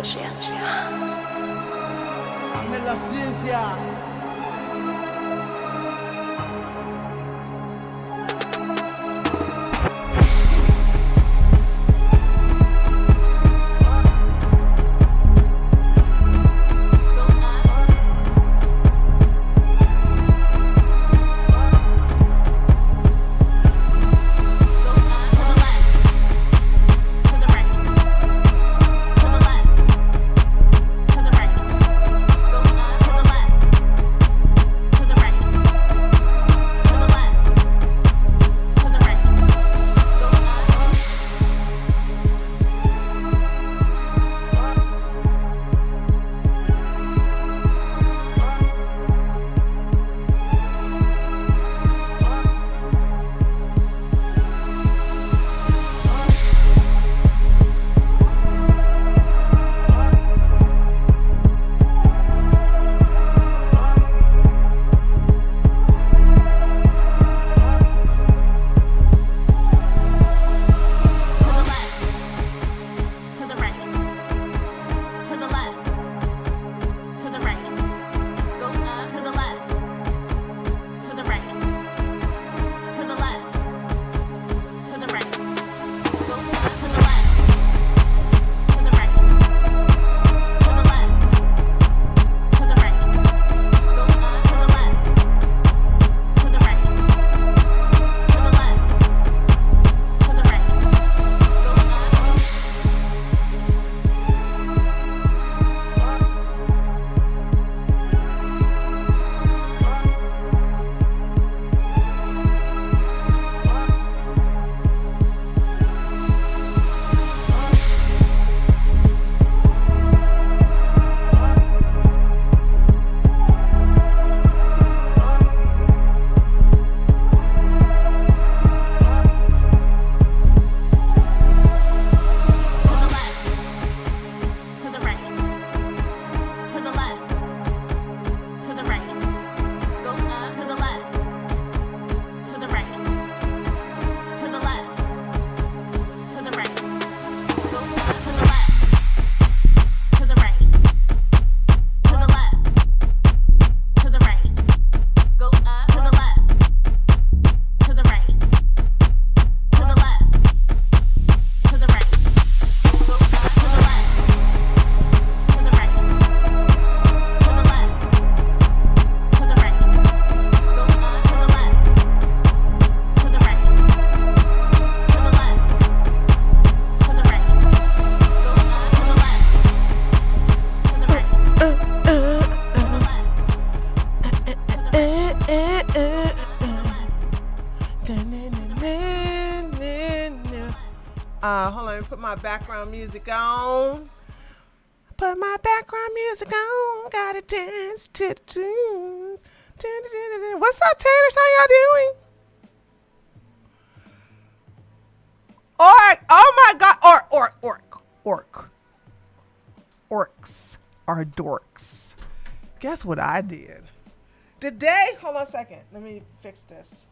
la ciencia. Ame la ciencia. Hold on, let me put my background music on. Put my background music on. Gotta dance to the tunes. What's up, Taters? How y'all doing? Orc. Oh my God. Orc. Orcs are dorks. Guess what I did? Today, hold on a second. Let me fix this.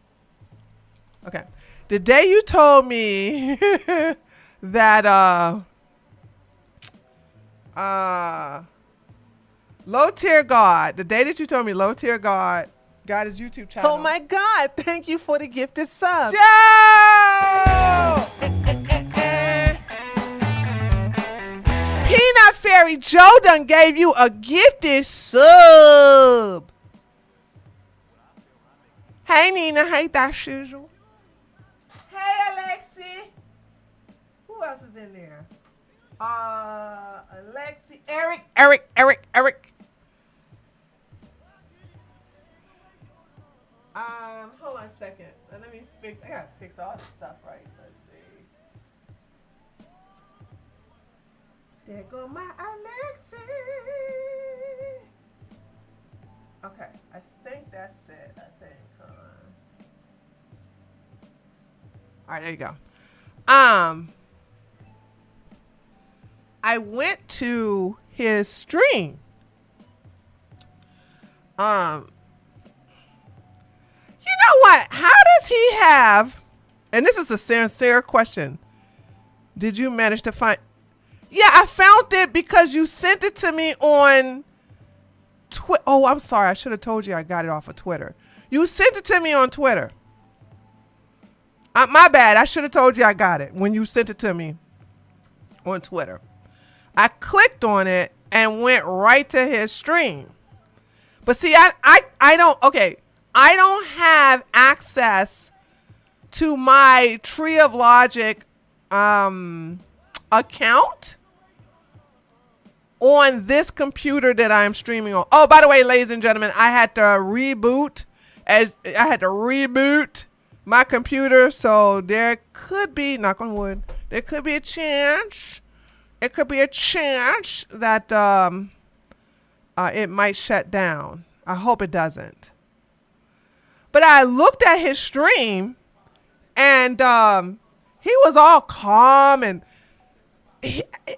Okay. The day you told me that Low Tier God, the day that you told me Low Tier God got his YouTube channel. Oh my God, thank you for the gifted sub. Joe! Peanut Fairy Joe done gave you a gifted sub. Hey Nina, hey Dashizzle. Hey Alexi. Who else is in there? Alexi, Eric. Hold on a second. Let me fix. I gotta fix all this stuff right. Let's see. There go my Alexi. Okay, I think that's it. Hold on. All right, there you go. I went to his stream. You know what? How does he have, and this is a sincere question. Did you manage to find, Yeah, I found it because you sent it to me on Twitter. Oh, I'm sorry. I should have told you I got it off of Twitter. You sent it to me on Twitter. My bad. I should have told you I got it when you sent it to me on Twitter. I clicked on it and went right to his stream. But see, I don't have access to my Tree of Logic account on this computer that I'm streaming on. Oh, by the way, ladies and gentlemen, I had to reboot my computer, so there could be, knock on wood, there could be a chance. It could be a chance that it might shut down. I hope it doesn't. But I looked at his stream, and he was all calm, and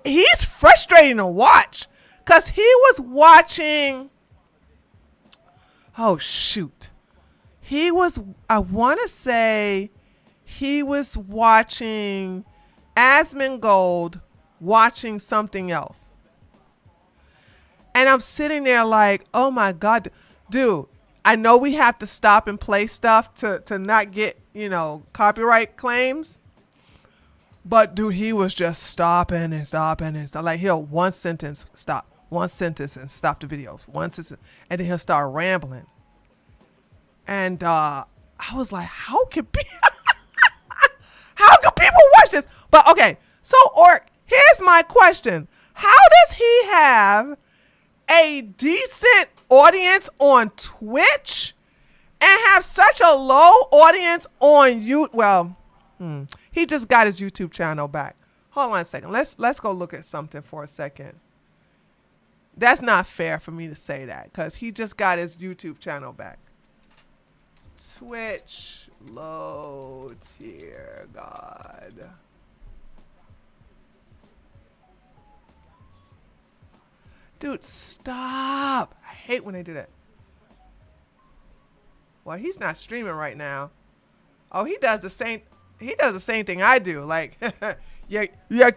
he's frustrating to watch because he was watching. Oh shoot. I want to say he was watching Asmongold watching something else. And I'm sitting there like, oh my God, dude, I know we have to stop and play stuff to not get, copyright claims. But dude, he was just stopping and stopping and stop. Like he'll one sentence stop, one sentence and stop the videos, one sentence, and then he'll start rambling. And I was like, how can people watch this? But okay, so Orc, here's my question: how does he have a decent audience on Twitch and have such a low audience on YouTube? Well, he just got his YouTube channel back. Hold on a second. Let's go look at something for a second. That's not fair for me to say that because he just got his YouTube channel back. Twitch low tier God. Dude, stop. I hate when they do that. Well, he's not streaming right now. Oh, he does the same thing I do. Like, you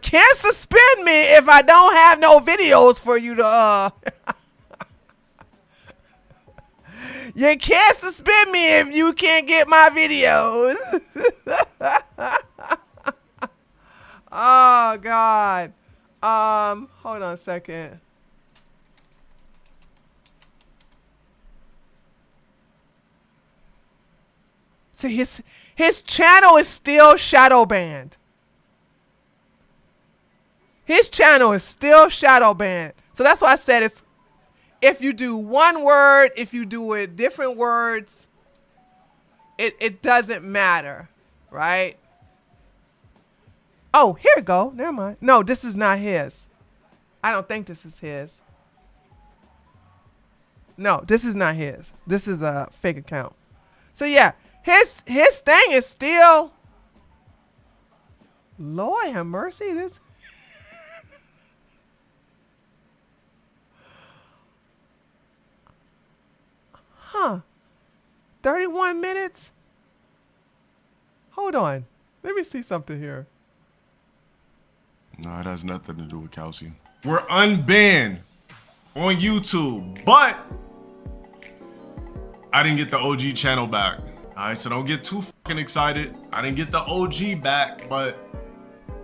can't suspend me if I don't have no videos for you to You can't suspend me if you can't get my videos. Oh God. Hold on a second. See, his channel is still shadow banned. His channel is still shadow banned. So that's why I said it's, if you do one word, if you do it different words, it doesn't matter, right? Oh, here we go. Never mind. No, this is not his. I don't think this is his. No, this is not his. This is a fake account. So yeah, his thing is still, Lord have mercy, this. Huh. 31 minutes? Hold on. Let me see something here. No, it has nothing to do with Kelsey. We're unbanned on YouTube, but I didn't get the OG channel back. All right, so don't get too fucking excited. I didn't get the OG back, but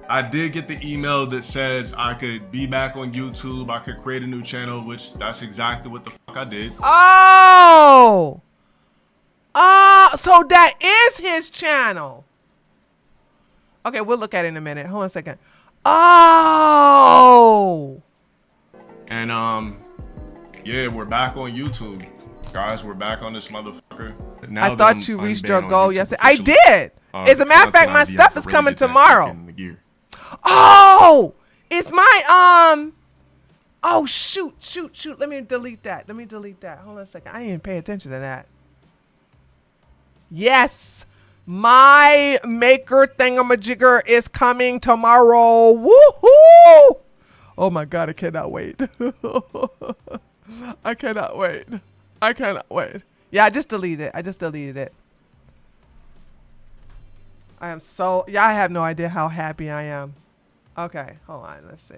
I did get the email that says I could be back on YouTube. I could create a new channel, which that's exactly what the fuck I did. Oh! So that is his channel. Okay, we'll look at it in a minute. Hold on a second. Oh! And yeah, we're back on YouTube. Guys, we're back on this motherfucker. Now I thought you reached your goal yesterday. I did. As a matter of fact, my stuff is coming tomorrow. Oh, it's my oh shoot. Let me delete that. Hold on a second. I didn't even pay attention to that. Yes, my maker thingamajigger is coming tomorrow. Woohoo! Oh my God, I cannot wait. I cannot wait. Yeah, I just deleted it. I am so, yeah, I have no idea how happy I am. Okay, hold on, let's see.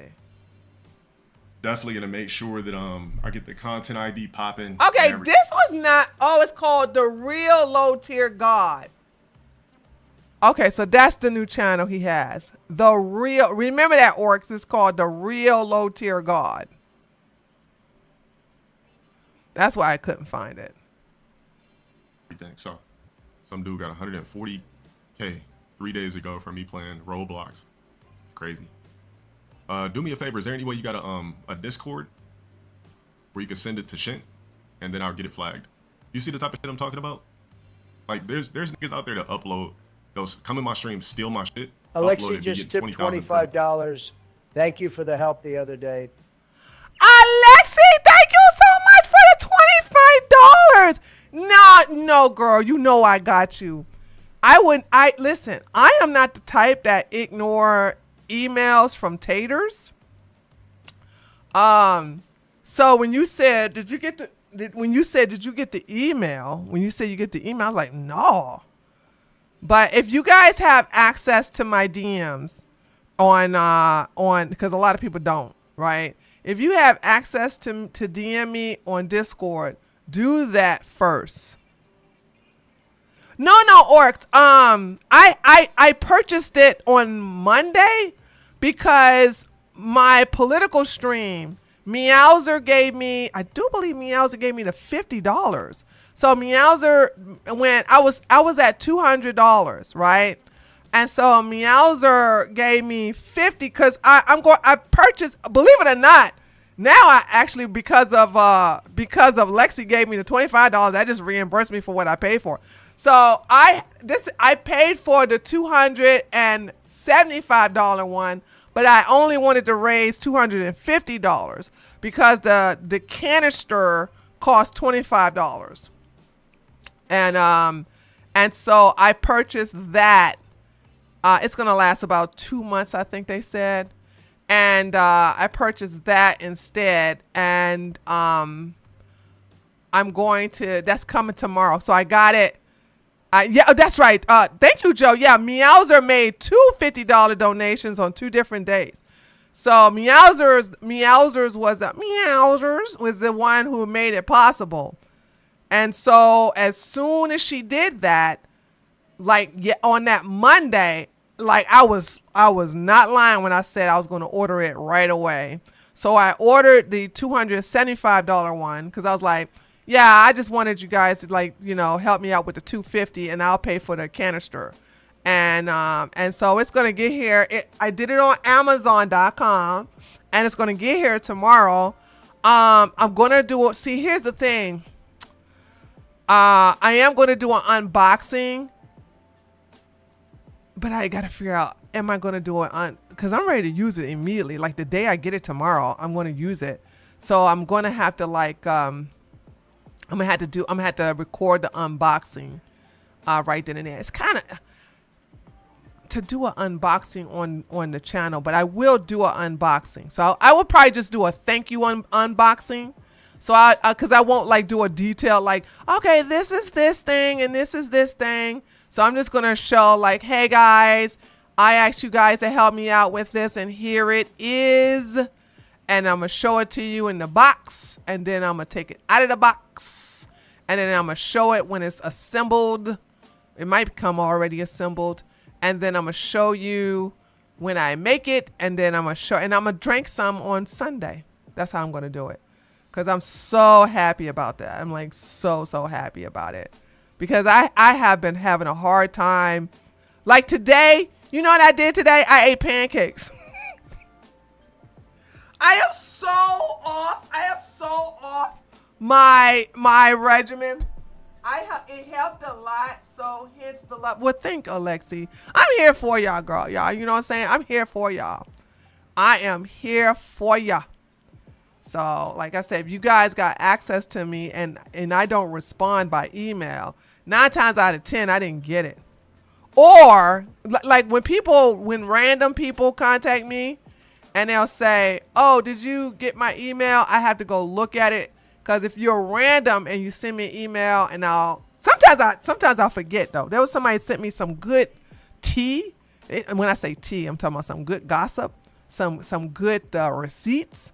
definitely gonna make sure that I get the content ID popping. Okay, this was not. Oh, it's called The Real Low Tier God. Okay, so that's the new channel he has. The Real. Remember that, Orcs? It's called The Real Low Tier God. That's why I couldn't find it. Everything. So, some dude got 140K 3 days ago from me playing Roblox. It's crazy. Do me a favor. Is there any way you got a Discord where you can send it to Shint, and then I'll get it flagged? You see the type of shit I'm talking about? Like, there's niggas out there that upload. They'll come in my stream, steal my shit. Alexi just tipped $25. Thank you for the help the other day. Alexi, thank you so much for the $25. No, girl, you know I got you. Listen, I am not the type that ignore emails from taters. So when you said, did you get the email? When you said you get the email, I was like, no. But if you guys have access to my DMs on because a lot of people don't, right? If you have access to DM me on Discord, do that first. No, Orcs. I purchased it on Monday because my political stream, Meowser gave me, I do believe Meowser gave me the $50. So Meowser, when I was at $200, right? And so Meowser gave me $50 because I purchased, believe it or not, now I actually, because of Lexi gave me the $25, that just reimbursed me for what I paid for. So I paid for the $275 one, but I only wanted to raise $250 because the canister cost $25. And so I purchased that. It's gonna last about 2 months, I think they said. And I purchased that instead. And that's coming tomorrow. So I got it. Yeah, that's right. Thank you, Joe. Yeah, Meowser made two $50 donations on 2 different days. So Meowser's was the one who made it possible. And so as soon as she did that, on that Monday, I was not lying when I said I was going to order it right away. So I ordered the $275 one because I was like, yeah, I just wanted you guys to help me out with the $250 and I'll pay for the canister. And so it's going to get here. I did it on Amazon.com and it's going to get here tomorrow. I'm going to do it. See, here's the thing. I am going to do an unboxing, but I got to figure out, am I going to do it because I'm ready to use it immediately. Like the day I get it tomorrow, I'm going to use it. So I'm going to have to I'm going to have to record the unboxing right then and there. It's kind of to do an unboxing on the channel, but I will do an unboxing. So I will probably just do a thank you unboxing. So because I won't do a detail okay, this is this thing and this is this thing. So I'm just going to show hey guys, I asked you guys to help me out with this and here it is. And I'm going to show it to you in the box and then I'm going to take it out of the box and then I'm going to show it when it's assembled. It might come already assembled. And then I'm going to show you when I make it and then I'm going to drink some on Sunday. That's how I'm going to do it. Because I'm so happy about that. I'm so happy about it. Because I have been having a hard time. Like today, you know what I did today? I ate pancakes. I am so off my regimen. It helped a lot. So here's the love. Well, thank Alexi. I'm here for y'all, girl. Y'all, you know what I'm saying? I'm here for y'all. I am here for y'all. So, like I said, if you guys got access to me and I don't respond by email, 9 times out of 10, I didn't get it. Or when random people contact me and they'll say, oh, did you get my email? I have to go look at it. Because if you're random and you send me an email and sometimes I'll forget though. There was somebody sent me some good tea. And when I say tea, I'm talking about some good gossip, some good receipts.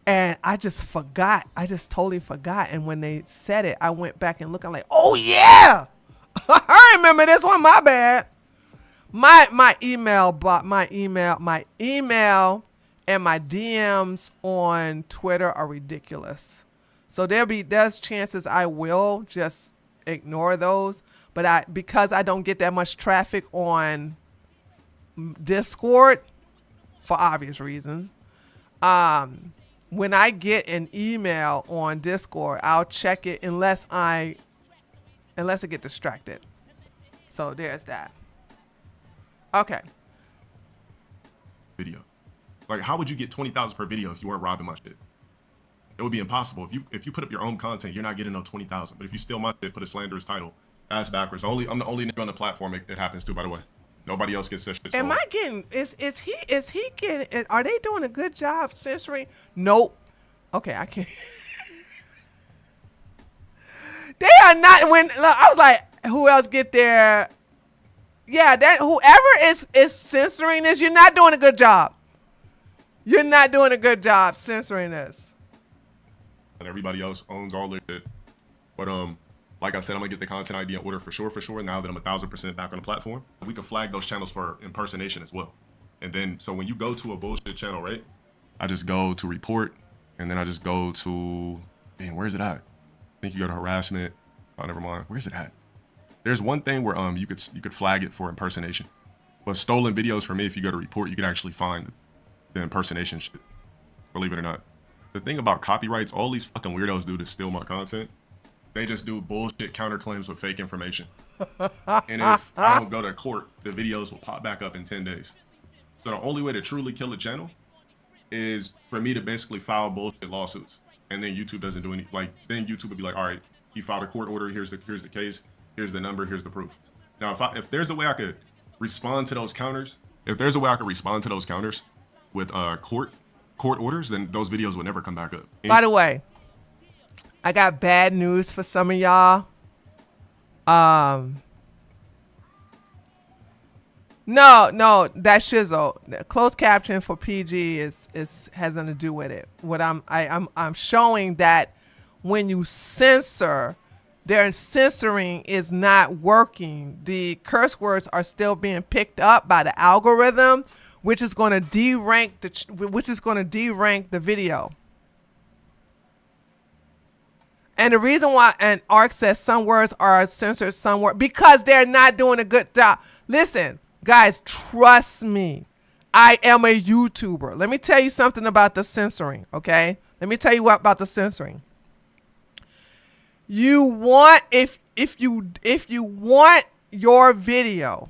And I just forgot. I just totally forgot. And when they said it, I went back and looked. I'm like, oh yeah, I remember this one. My bad. My email and my DMs on Twitter are ridiculous. So there's chances I will just ignore those. But because I don't get that much traffic on Discord, for obvious reasons, when I get an email on Discord, I'll check it unless I get distracted. So there's that. Okay. Video. Like, how would you get 20,000 per video if you weren't robbing my shit? It would be impossible. If you put up your own content, you're not getting no 20,000. But if you steal my shit, put a slanderous title, ass backwards. I'm the only nigga on the platform it happens to, by the way. Nobody else gets this shit. Am I getting? Is he getting? Are they doing a good job censoring? Nope. Okay, I can't. They are not. When I was like, who else get there? Yeah, that whoever is censoring this, you're not doing a good job. You're not doing a good job censoring this. And everybody else owns all this shit. But like I said, I'm gonna get the content ID in order for sure. Now that I'm 1,000% back on the platform, we can flag those channels for impersonation as well. And then, so when you go to a bullshit channel, right? I just go to report, and then I just go to, man, where's it at? I think you go to harassment. Oh, never mind. Where's it at? There's one thing where you could flag it for impersonation. But stolen videos, for me, if you go to report, you can actually find the impersonation shit. Believe it or not. The thing about copyrights, all these fucking weirdos do to steal my content, they just do bullshit counterclaims with fake information. And if I don't go to court, the videos will pop back up in 10 days. So the only way to truly kill a channel is for me to basically file bullshit lawsuits. And then YouTube doesn't do any, like, then YouTube would be like, all right, you filed a court order, here's the case, here's the number, here's the proof. Now, if there's a way I could respond to those counters, with court orders, then those videos would never come back up. By the way, I got bad news for some of y'all. No, that shizzle. Closed caption for PG is has nothing to do with it. What I'm showing that when you censor, their censoring is not working. The curse words are still being picked up by the algorithm, which is going to derank the video. And the reason why, and Ark says some words are censored, some words, because they're not doing a good job. Listen, guys, trust me. I am a YouTuber. Let me tell you something about the censoring, okay? Let me tell you what about the censoring. You want, if you want your video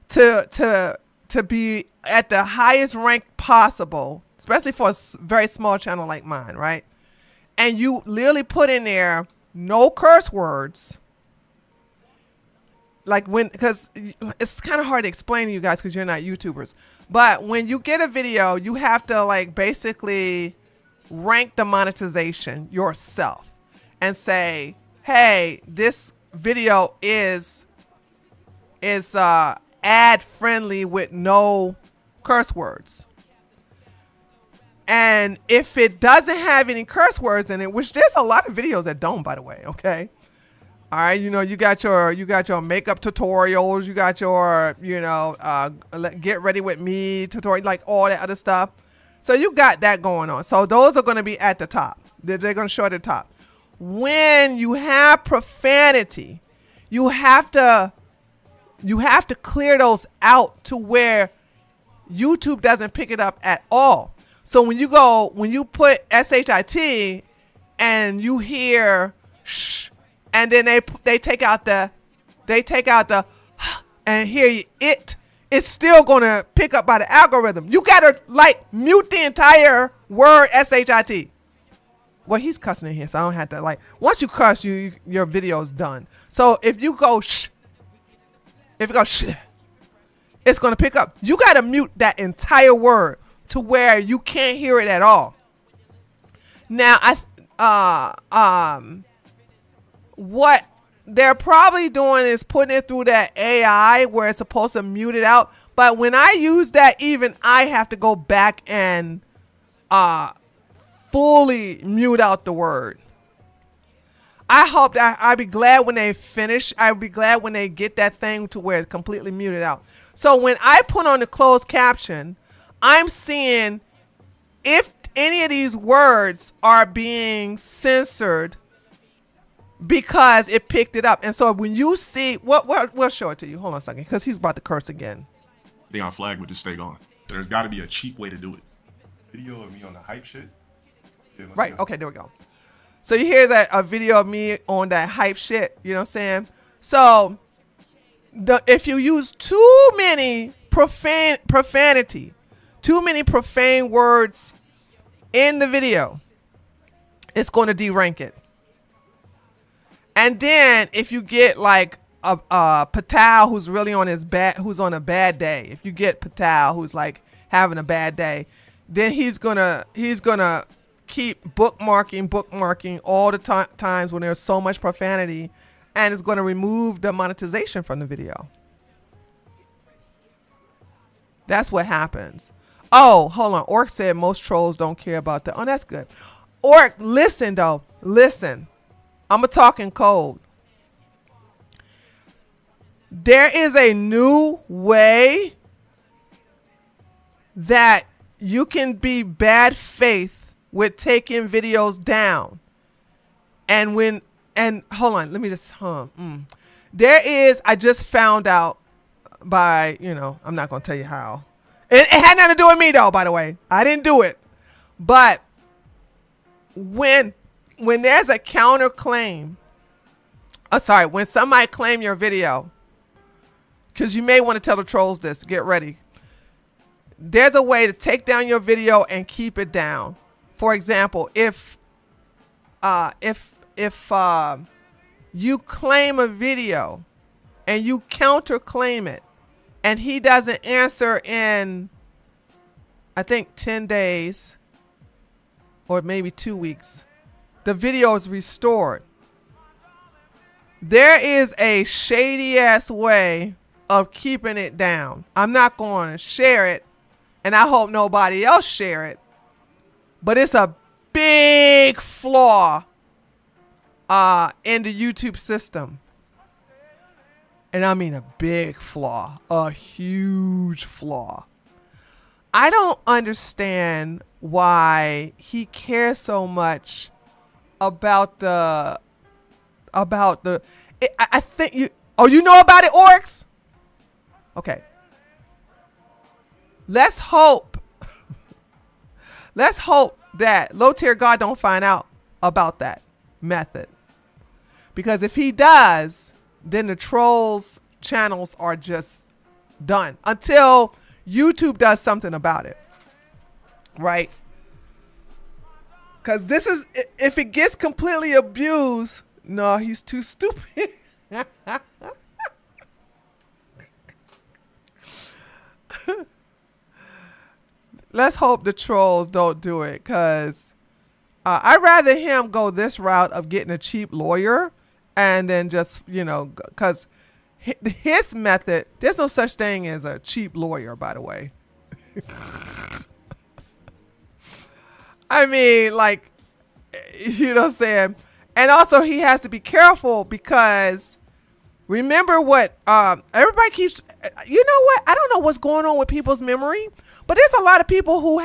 to be at the highest rank possible, especially for a very small channel like mine, right? And you literally put in there no curse words, like because it's kind of hard to explain to you guys because you're not YouTubers. But when you get a video, you have to like basically rank the monetization yourself and say, hey, this video is ad friendly with no curse words. And if it doesn't have any curse words in it, which there's a lot of videos that don't, by the way, okay? All right, you got your makeup tutorials, you got your, get ready with me tutorial, like all that other stuff. So you got that going on. So those are going to be at the top. They're going to show at the top. When you have profanity, you have to clear those out to where YouTube doesn't pick it up at all. So when you put SHIT and you hear shh, and then they take out the and hear it's still gonna pick up by the algorithm. You gotta like mute the entire word SHIT. Well, he's cussing in here, so I don't have to like. Once you cuss, your video's done. So if you go shh, it's gonna pick up. You gotta mute that entire word to where you can't hear it at all. Now, what they're probably doing is putting it through that AI where it's supposed to mute it out. But when I use that, even I have to go back and fully mute out the word. I hope that I'd be glad when they finish. I'd be glad when they get that thing to where it's completely muted out. So when I put on the closed caption, I'm seeing if any of these words are being censored because it picked it up. And so when you see, we'll show it to you. Hold on a second, because he's about to curse again. They on flag with this stay gone. There's got to be a cheap way to do it. Video of me on the hype shit. Yeah, Right. Okay, there we go. So you hear that a video of me on that hype shit. You know what I'm saying? So if you use too many profanity, too many profane words in the video, it's going to derank it. And then if you get like a Patel who's really on who's on a bad day, if you get Patel who's like having a bad day, then he's gonna keep bookmarking all the times when there's so much profanity, and it's going to remove the monetization from the video. That's what happens. Oh, hold on. Orc said most trolls don't care about that. Oh, that's good. Orc, listen though. Listen. I'm going to talk in code. There is a new way that you can be bad faith with taking videos down. And hold on, let me just, There is, I just found out by, I'm not going to tell you how. It had nothing to do with me though, by the way. I didn't do it. But when there's a counterclaim, when somebody claim your video, because you may want to tell the trolls this, get ready. There's a way to take down your video and keep it down. For example, if you claim a video and you counterclaim it, and he doesn't answer in, I think, 10 days or maybe 2 weeks, the video is restored. There is a shady ass way of keeping it down. I'm not going to share it, and I hope nobody else share it, but it's a big flaw in the YouTube system. And I mean a big flaw, a huge flaw. I don't understand why he cares so much about I think you know about it, Orcs? Okay. Let's hope that low tier God don't find out about that method. Because if he does, then the trolls channels are just done until YouTube does something about it. Right? Because this is, if it gets completely abused, no, he's too stupid. Let's hope the trolls don't do it, because I'd rather him go this route of getting a cheap lawyer and then just, because his method, there's no such thing as a cheap lawyer, by the way. I mean, like, you know what I'm saying? And also he has to be careful, because remember what everybody keeps, you know what? I don't know what's going on with people's memory, but there's a lot of people who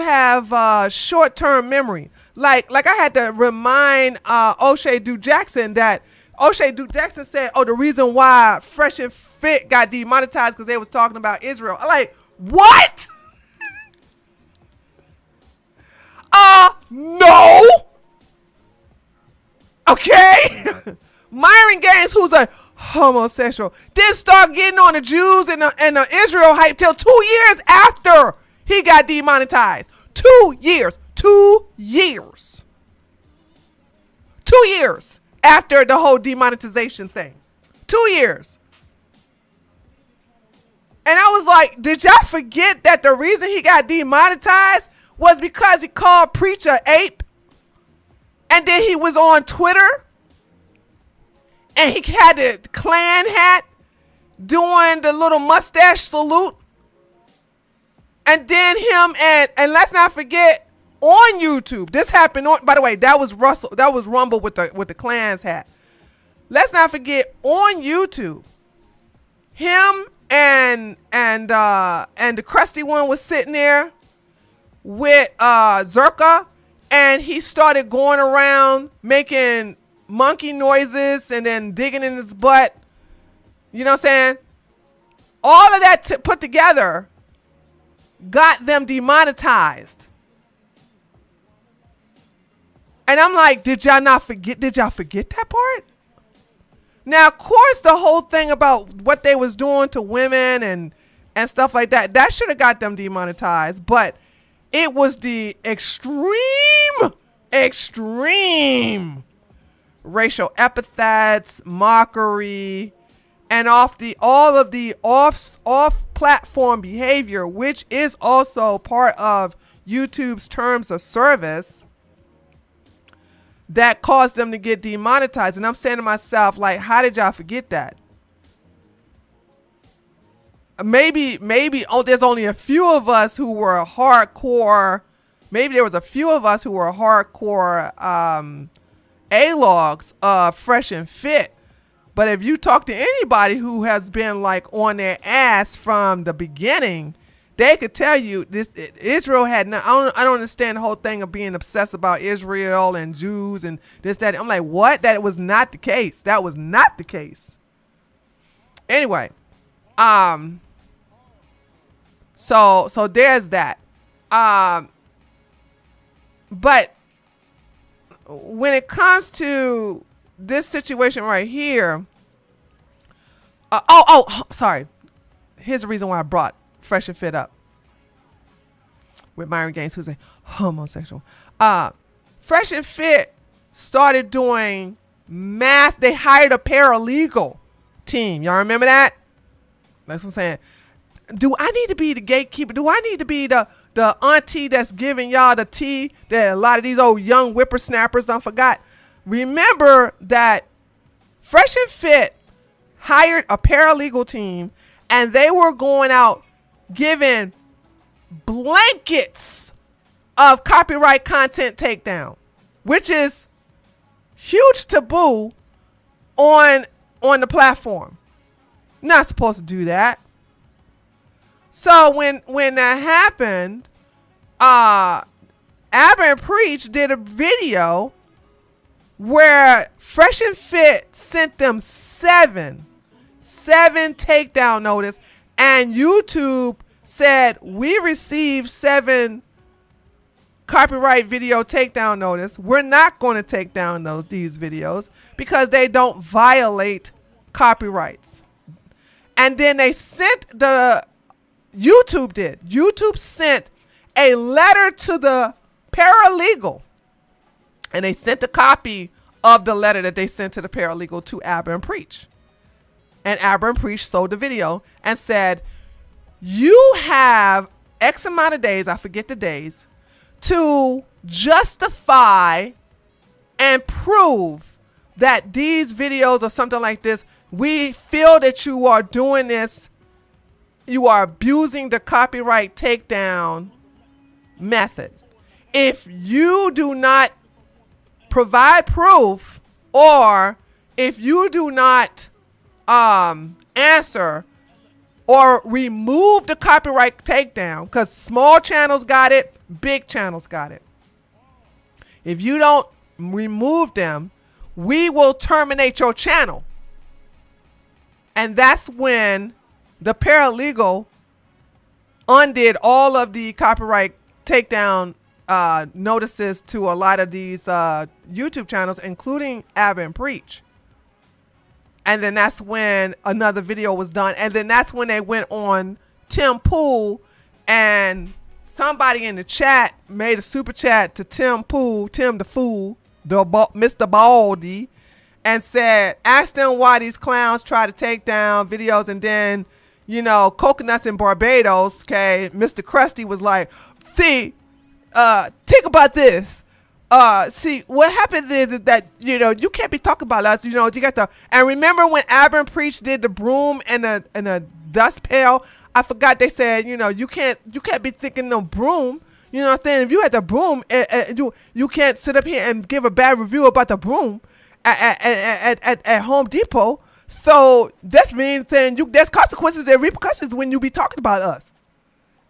have short-term memory. Like I had to remind O'Shea Duke Jackson that O'Shea Duke Jackson said, "Oh, the reason why Fresh and Fit got demonetized because they was talking about Israel." I'm like, what? No. Okay. Myron Gaines, who's a homosexual, didn't start getting on the Jews and the Israel hype till 2 years after he got demonetized. 2 years. 2 years. 2 years after the whole demonetization thing. 2 years. And I was like, did y'all forget that the reason he got demonetized was because he called Preacher ape? And then he was on Twitter and he had the Klan hat doing the little mustache salute. And then him and let's not forget, on YouTube. This happened on, by the way, that was Rumble with the Clans hat. Let's not forget, on YouTube, him and the crusty one was sitting there with Zerka, and he started going around making monkey noises and then digging in his butt. You know what I'm saying? All of that put together got them demonetized. And I'm like, did y'all forget that part? Now, of course, the whole thing about what they was doing to women and stuff like that should have got them demonetized. But it was the extreme racial epithets, mockery, and all of the off-platform behavior, which is also part of YouTube's terms of service, that caused them to get demonetized. And I'm saying to myself, like, how did y'all forget that? Maybe there's only a few of us who were hardcore. Maybe there was a few of us who were hardcore A-logs of Fresh and Fit. But if you talk to anybody who has been like on their ass from the beginning, they could tell you Israel had not. I don't understand the whole thing of being obsessed about Israel and Jews and this, that. I'm like, what? That was not the case. That was not the case. Anyway, so there's that. But when it comes to this situation right here, sorry. Here's the reason why I brought Fresh and Fit up with Myron Gaines, who's a homosexual. Fresh and Fit started doing they hired a paralegal team. Y'all remember that? That's what I'm saying. Do I need to be the gatekeeper? Do I need to be the auntie that's giving y'all the tea that a lot of these old young whippersnappers done forgot? Remember that Fresh and Fit hired a paralegal team, and they were going out giving blankets of copyright content takedown, which is huge taboo on the platform. Not supposed to do that. So when that happened, Aber and Preach did a video where Fresh and Fit sent them seven takedown notice, and YouTube said, we received 7 copyright video takedown notice. We're not going to take down these videos because they don't violate copyrights. And then they sent YouTube sent a letter to the paralegal, and they sent a copy of the letter that they sent to the paralegal to Aber and Preach. And Aber and Preach sold the video and said, you have X amount of days, I forget the days, to justify and prove that these videos or something like this, we feel that you are doing this, you are abusing the copyright takedown method. If you do not provide proof, or if you do not answer or remove the copyright takedown, because small channels got it, big channels got it. If you don't remove them, we will terminate your channel. And that's when the paralegal undid all of the copyright takedown notices to a lot of these YouTube channels, including Aber and Preach. And then that's when another video was done. And then that's when they went on Tim Pool, and somebody in the chat made a super chat to Tim Pool, Tim the Fool, Mr. Baldy, and said, ask them why these clowns try to take down videos. And then, you know, Coconuts in Barbados, okay, Mr. Krusty was like, see, think about this. See, what happened is that, you know, you can't be talking about us, you know, you got and remember when Aber and Preach did the broom and a dust pail? I forgot they said, you know, you can't be thinking no broom. You know what I'm saying? If you had the broom, you can't sit up here and give a bad review about the broom at Home Depot. So that means then there's consequences and repercussions when you be talking about us.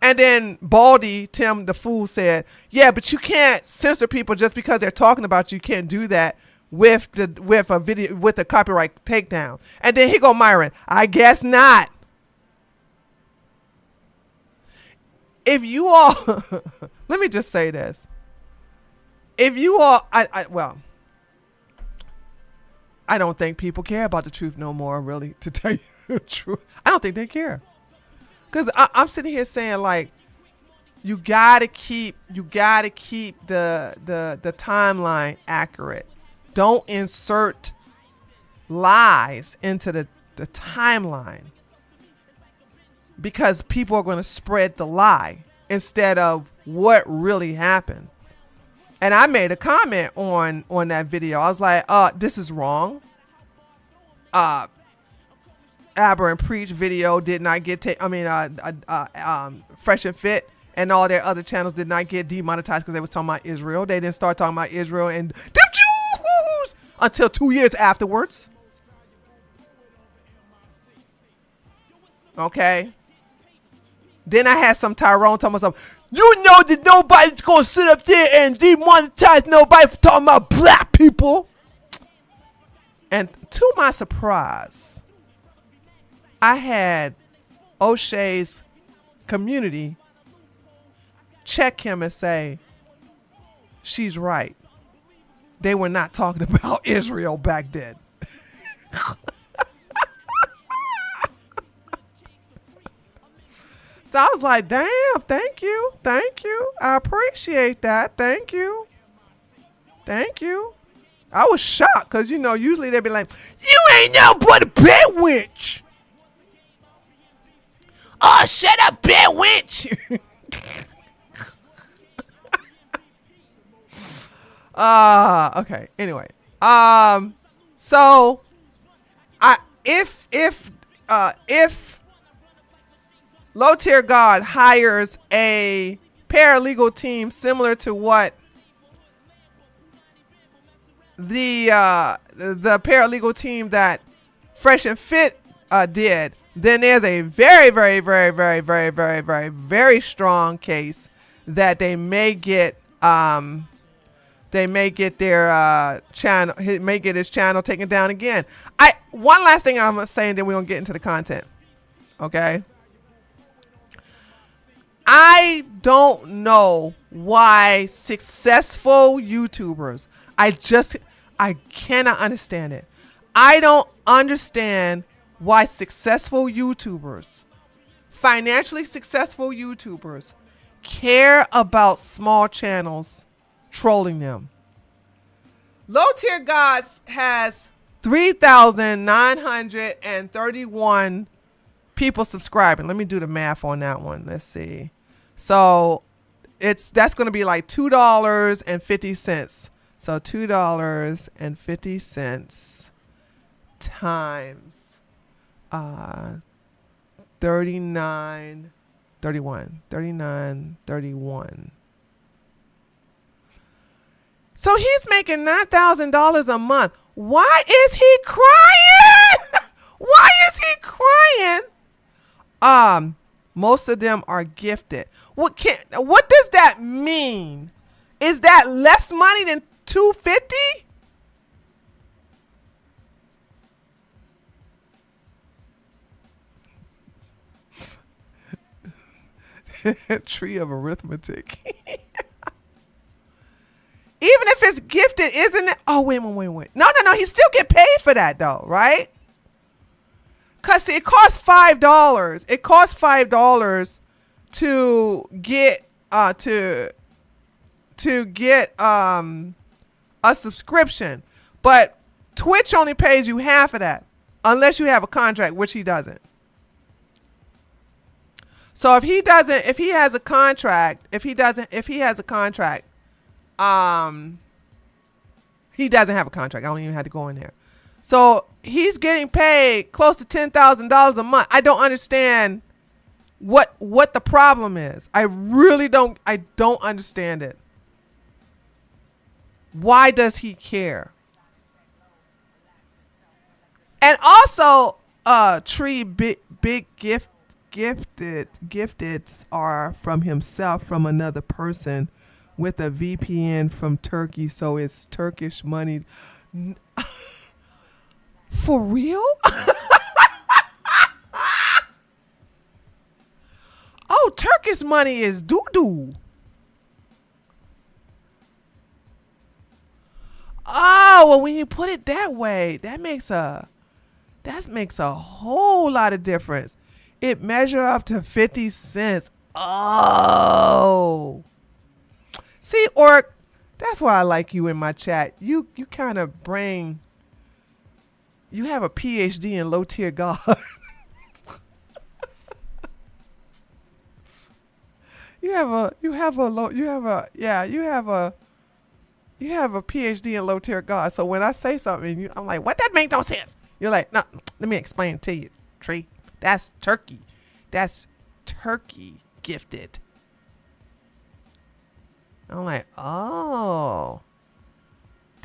And then Baldy, Tim the fool, said, yeah, but you can't censor people just because they're talking about you. You can't do that with a video, with a copyright takedown. And then here go Myron. I guess not. If you all, let me just say this. If you all, well, I don't think people care about the truth no more, really, to tell you the truth. I don't think they care. Because I'm sitting here saying, like, you gotta keep the timeline accurate. Don't insert lies into the timeline, because people are going to spread the lie instead of what really happened. And I made a comment on that video. I was like, this is wrong. Aberrant Preach video did not get Fresh and Fit and all their other channels did not get demonetized because they was talking about Israel. They didn't start talking about Israel and them Jews until 2 years afterwards. Okay. Then I had some Tyrone talking about something. You know that nobody's gonna sit up there and demonetize nobody for talking about black people. And to my surprise, I had O'Shea's community check him and say, she's right. They were not talking about Israel back then. So I was like, damn, thank you. I appreciate that. Thank you. I was shocked because, usually they'd be like, you ain't nothing but a bed wench. Oh, shut up, bed wench. Okay. Anyway. So if Low Tier God hires a paralegal team similar to what the paralegal team that Fresh and Fit did, then there's a very, very, very, very, very, very, very, very strong case that they may get their channel, he may get his channel taken down again. One last thing I'm saying, then we're gonna get into the content. Okay. I don't know why successful YouTubers, I cannot understand it. I don't understand why successful YouTubers, financially successful YouTubers, care about small channels trolling them. Low Tier Gods has 3,931 people subscribing. Let me do the math on that one. Let's see. So that's going to be like $2.50. So $2.50 times 39.31. So he's making $9,000 a month. Why is he crying? Why is he crying? Most of them are gifted. What does that mean? Is that less money than $250? Tree of arithmetic. Even if it's gifted, isn't it? Oh, wait. No. He still get paid for that though, right? Cause see, it costs $5. It costs $5 to get a subscription, but Twitch only pays you half of that unless you have a contract, which he doesn't. So if he has a contract, he doesn't have a contract. I don't even have to go in there. So he's getting paid close to $10,000 a month. I don't understand what the problem is. I really don't understand it. Why does he care? And also, Tree big gifteds are from himself, from another person, with a VPN from Turkey, so it's Turkish money. For real? Oh, Turkish money is doo-doo. Oh, well, when you put it that way, that makes a whole lot of difference. It measure up to 50 cents. Oh. See, Orc, that's why I like you in my chat. You kind of bring, you have a PhD in low tier God. You have a PhD in low tier God. So when I say something, I'm like, what? That makes no sense. You're like, no, let me explain to you, Tree. That's turkey. That's turkey gifted. I'm like, oh,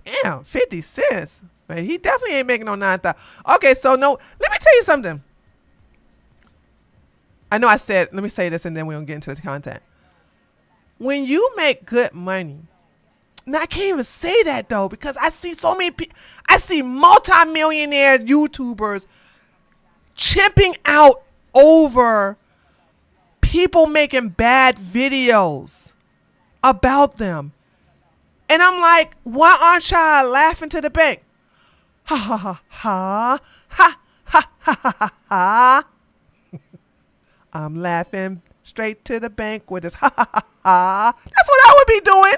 damn, 50 cents. But he definitely ain't making no 9,000. Okay, so no, let me tell you something. I know I said, let me say this and then we'll get into the content. When you make good money, now I can't even say that though, because I see so many people, I see multi-millionaire YouTubers chipping out over people making bad videos about them. And I'm like, why aren't y'all laughing to the bank? Ha ha ha ha ha ha ha ha ha. I'm laughing straight to the bank with this ha ha ha ha. That's what I would be doing.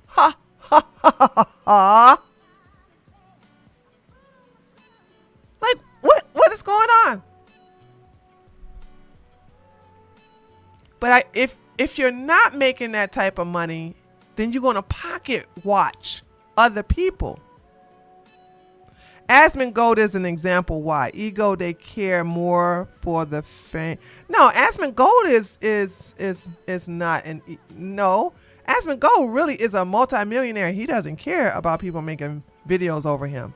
Ha ha ha ha ha. Like, what is going on? But if you're not making that type of money, then you're going to pocket watch other people. Asmongold is an example why. Ego, they care more for the fame. No, Asmongold is not an no. Asmongold really is a multimillionaire. He doesn't care about people making videos over him.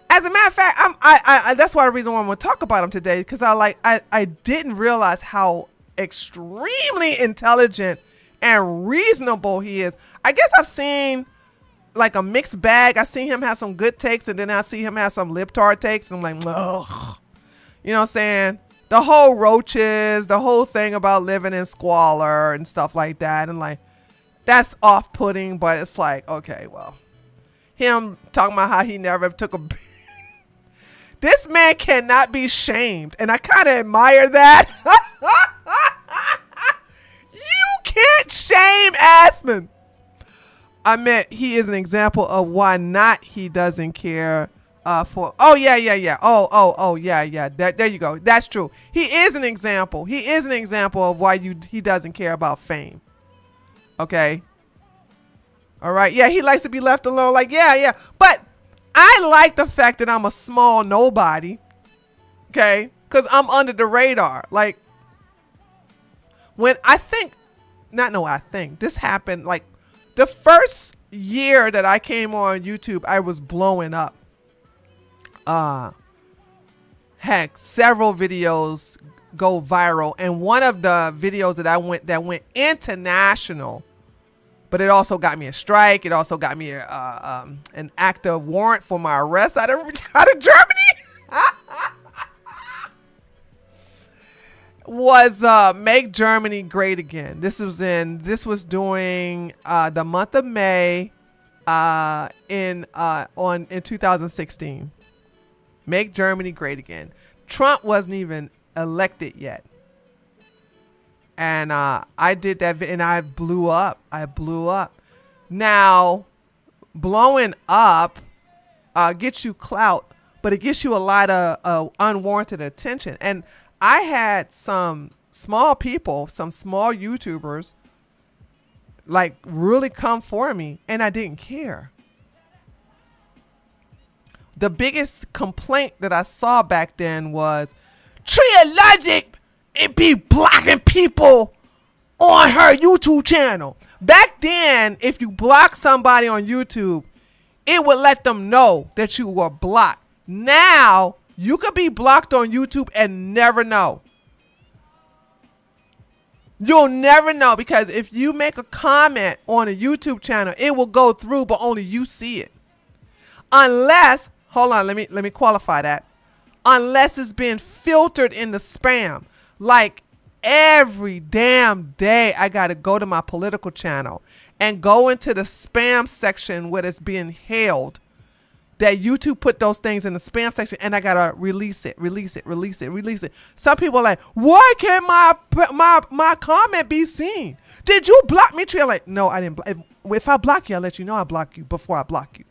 As a matter of fact, I that's why the reason why I'm going to talk about him today, because I didn't realize how extremely intelligent and reasonable he is. I guess I've seen like a mixed bag. I see him have some good takes, and then I see him have some libtard takes. And I'm like, ugh. You know what I'm saying? The whole roaches, the whole thing about living in squalor and stuff like that. And like, that's off-putting, but it's like, okay, well, him talking about how he never took a this man cannot be shamed, and I kind of admire that. You can't shame Asmon. I meant he is an example of why not he doesn't care for. Oh yeah. Oh yeah. There you go. That's true. He is an example. He is an example of why he doesn't care about fame. Okay. All right. Yeah, he likes to be left alone. Like yeah. But I like the fact that I'm a small nobody. Okay, because I'm under the radar. Like when this happened like. The first year that I came on YouTube, I was blowing up. Heck, several videos go viral, and one of the videos that went international, but it also got me a strike. It also got me an active warrant for my arrest out of Germany. Was Make Germany Great Again. This was during the month of May in 2016. Make Germany Great Again. Trump wasn't even elected yet. And I did that and I blew up. Now, blowing up gets you clout, but it gets you a lot of unwarranted attention. And I had some small people, some small YouTubers, like really come for me, and I didn't care. The biggest complaint that I saw back then was Tria Logic and be blocking people on her YouTube channel. Back then, if you block somebody on YouTube, it would let them know that you were blocked. Now, you could be blocked on YouTube and never know. You'll never know, because if you make a comment on a YouTube channel, it will go through, but only you see it. Unless, hold on, let me qualify that. Unless it's been filtered in the spam. Like every damn day, I got to go to my political channel and go into the spam section where it's being held. That YouTube put those things in the spam section, and I gotta release it. Some people are like, why can't my comment be seen? Did you block me? I'm like, no, I didn't. If I block you, I'll let you know I block you before I block you.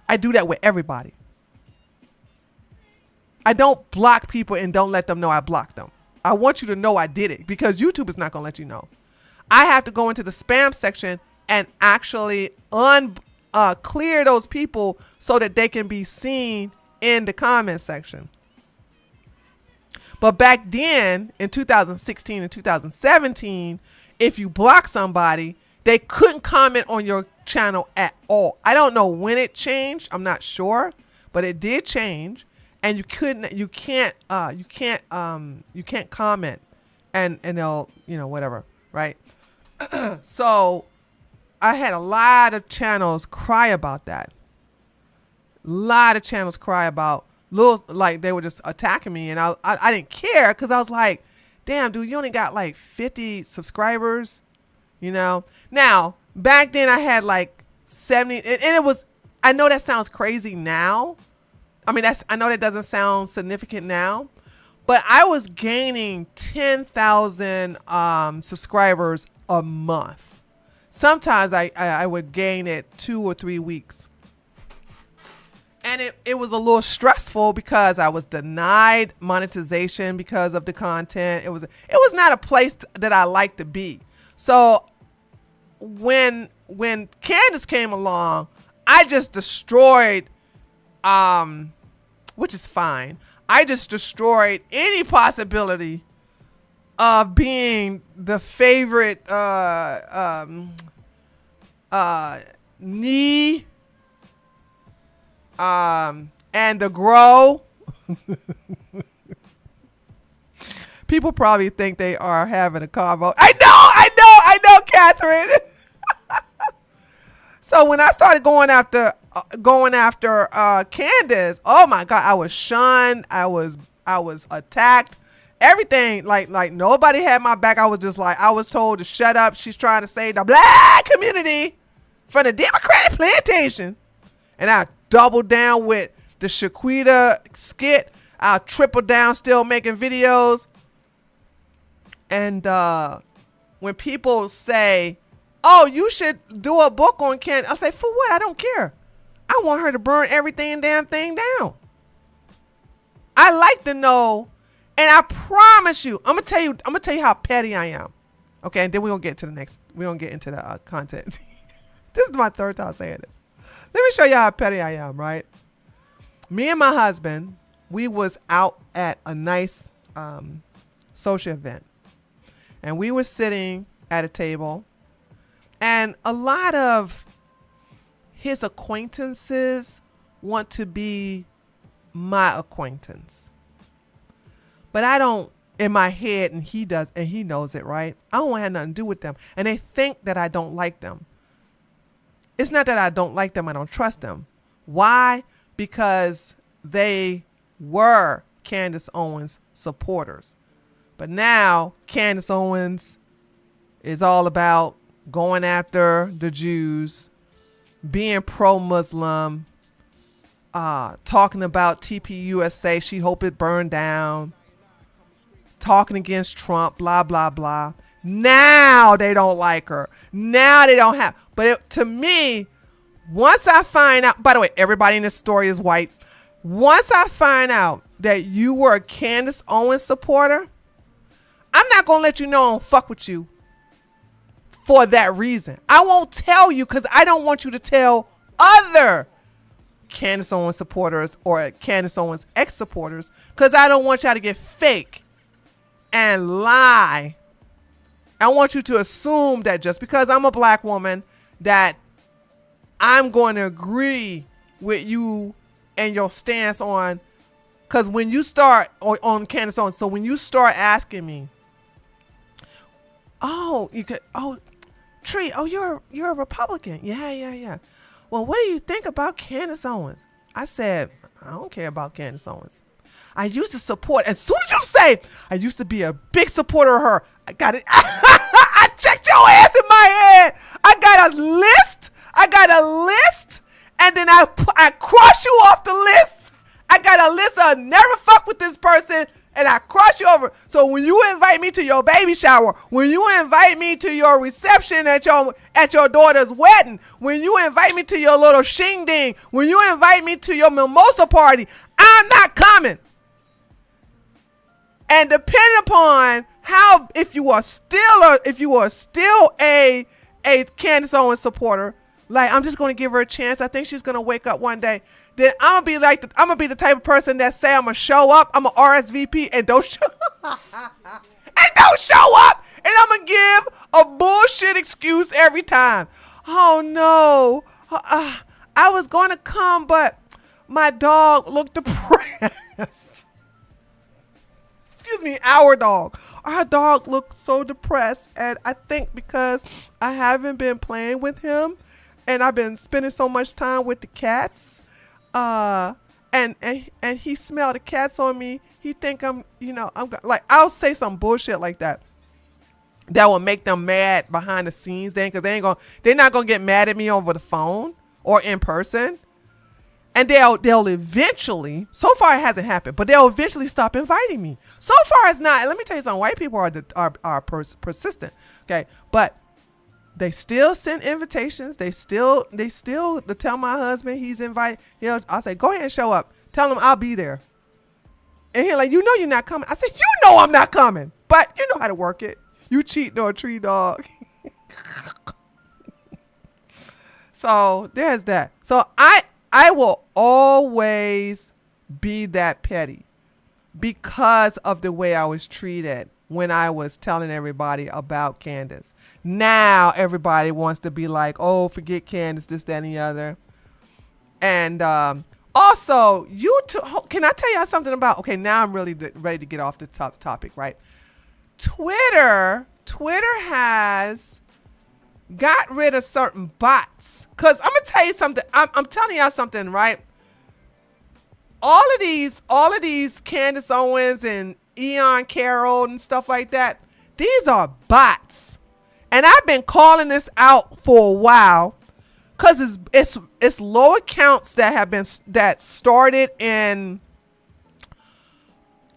I do that with everybody. I don't block people and don't let them know I blocked them. I want you to know I did it, because YouTube is not gonna let you know. I have to go into the spam section and actually clear those people so that they can be seen in the comment section. But back then, in 2016 and 2017, if you block somebody, they couldn't comment on your channel at all. I don't know when it changed. I'm not sure, but it did change, and you can't comment, and they'll, whatever, right? So I had a lot of channels cry about that. A lot of channels cry about like they were just attacking me, and I didn't care, because I was like, damn, dude, you only got like 50 subscribers, Now, back then I had like 70, and it was, I know that sounds crazy now. I mean, I know that doesn't sound significant now, but I was gaining 10,000 subscribers a month. Sometimes I would gain it 2 or 3 weeks. And it was a little stressful, because I was denied monetization because of the content. It was not a place that I like to be. So when Candace came along, I just destroyed, which is fine. I just destroyed any possibility of being the favorite knee and the grow. People probably think they are having a convo. I know, Catherine. So when I started going after Candace, oh my God, I was shunned. I was attacked. Everything, like nobody had my back. I was just like, I was told to shut up. She's trying to save the black community from the Democratic plantation. And I doubled down with the Shaquita skit. I tripled down, still making videos. And when people say, oh, you should do a book on Candace, I say, for what? I don't care. I want her to burn everything damn thing down. I like to know. And I promise you, I'm gonna tell you how petty I am. Okay, and then we're gonna get into the content. This is my third time saying this. Let me show you how petty I am, right? Me and my husband, we was out at a nice social event. And we were sitting at a table, and a lot of his acquaintances want to be my acquaintance. But I don't, in my head, and he does, and he knows it, right? I don't want to have nothing to do with them. And they think that I don't like them. It's not that I don't like them, I don't trust them. Why? Because they were Candace Owens supporters. But now Candace Owens is all about going after the Jews, being pro-Muslim, talking about TPUSA, she hope it burned down, talking against Trump, blah, blah, blah. Now they don't like her. Now they don't have. But to me, once I find out, by the way, everybody in this story is white. Once I find out that you were a Candace Owens supporter, I'm not going to let you know I don't fuck with you for that reason. I won't tell you because I don't want you to tell other Candace Owens supporters or Candace Owens ex-supporters, because I don't want y'all to get fake and lie. I want you to assume that just because I'm a black woman that I'm going to agree with you and your stance on, because when you start on Candace Owens, so when you start asking me, Tree, you're a Republican. Yeah. Well, what do you think about Candace Owens? I said, I don't care about Candace Owens. I used to support, as soon as you say, I used to be a big supporter of her. I got it. I checked your ass in my head. I got a list. And then I cross you off the list. I got a list of never fuck with this person. And I cross you over. So when you invite me to your baby shower, when you invite me to your reception at your daughter's wedding, when you invite me to your little shing-ding, when you invite me to your mimosa party, I'm not coming. And depending upon how, if you are still a Candace Owens supporter, like I'm just gonna give her a chance. I think she's gonna wake up one day. Then I'm gonna be the type of person that say I'm gonna show up. I'm gonna RSVP and don't show up, and I'm gonna give a bullshit excuse every time. Oh no, I was gonna come, but my dog looked depressed. Excuse me, our dog looked so depressed, and I think because I haven't been playing with him, and I've been spending so much time with the cats. And he smelled the cats on me. He think I'm like, I'll say some bullshit like that will make them mad behind the scenes then, because they're not gonna get mad at me over the phone or in person. And they'll eventually, so far it hasn't happened, but they'll eventually stop inviting me. So far it's not. And let me tell you something, white people are persistent. Okay. But they still send invitations. They still to tell my husband he's invited. I'll say, go ahead and show up. Tell him I'll be there. And he's like, you're not coming. I said, I'm not coming, but you know how to work it. You cheat, no tree dog. So there's that. So I will always be that petty because of the way I was treated when I was telling everybody about Candace. Now everybody wants to be like, oh, forget Candace, this, that, and the other. And also, can I tell y'all something about, okay, now I'm really ready to get off the topic, right? Twitter has got rid of certain bots. Because I'm going to tell you something. I'm telling y'all something, right? All of these Candace Owens and Eon Carroll and stuff like that, these are bots. And I've been calling this out for a while because it's low accounts that started in,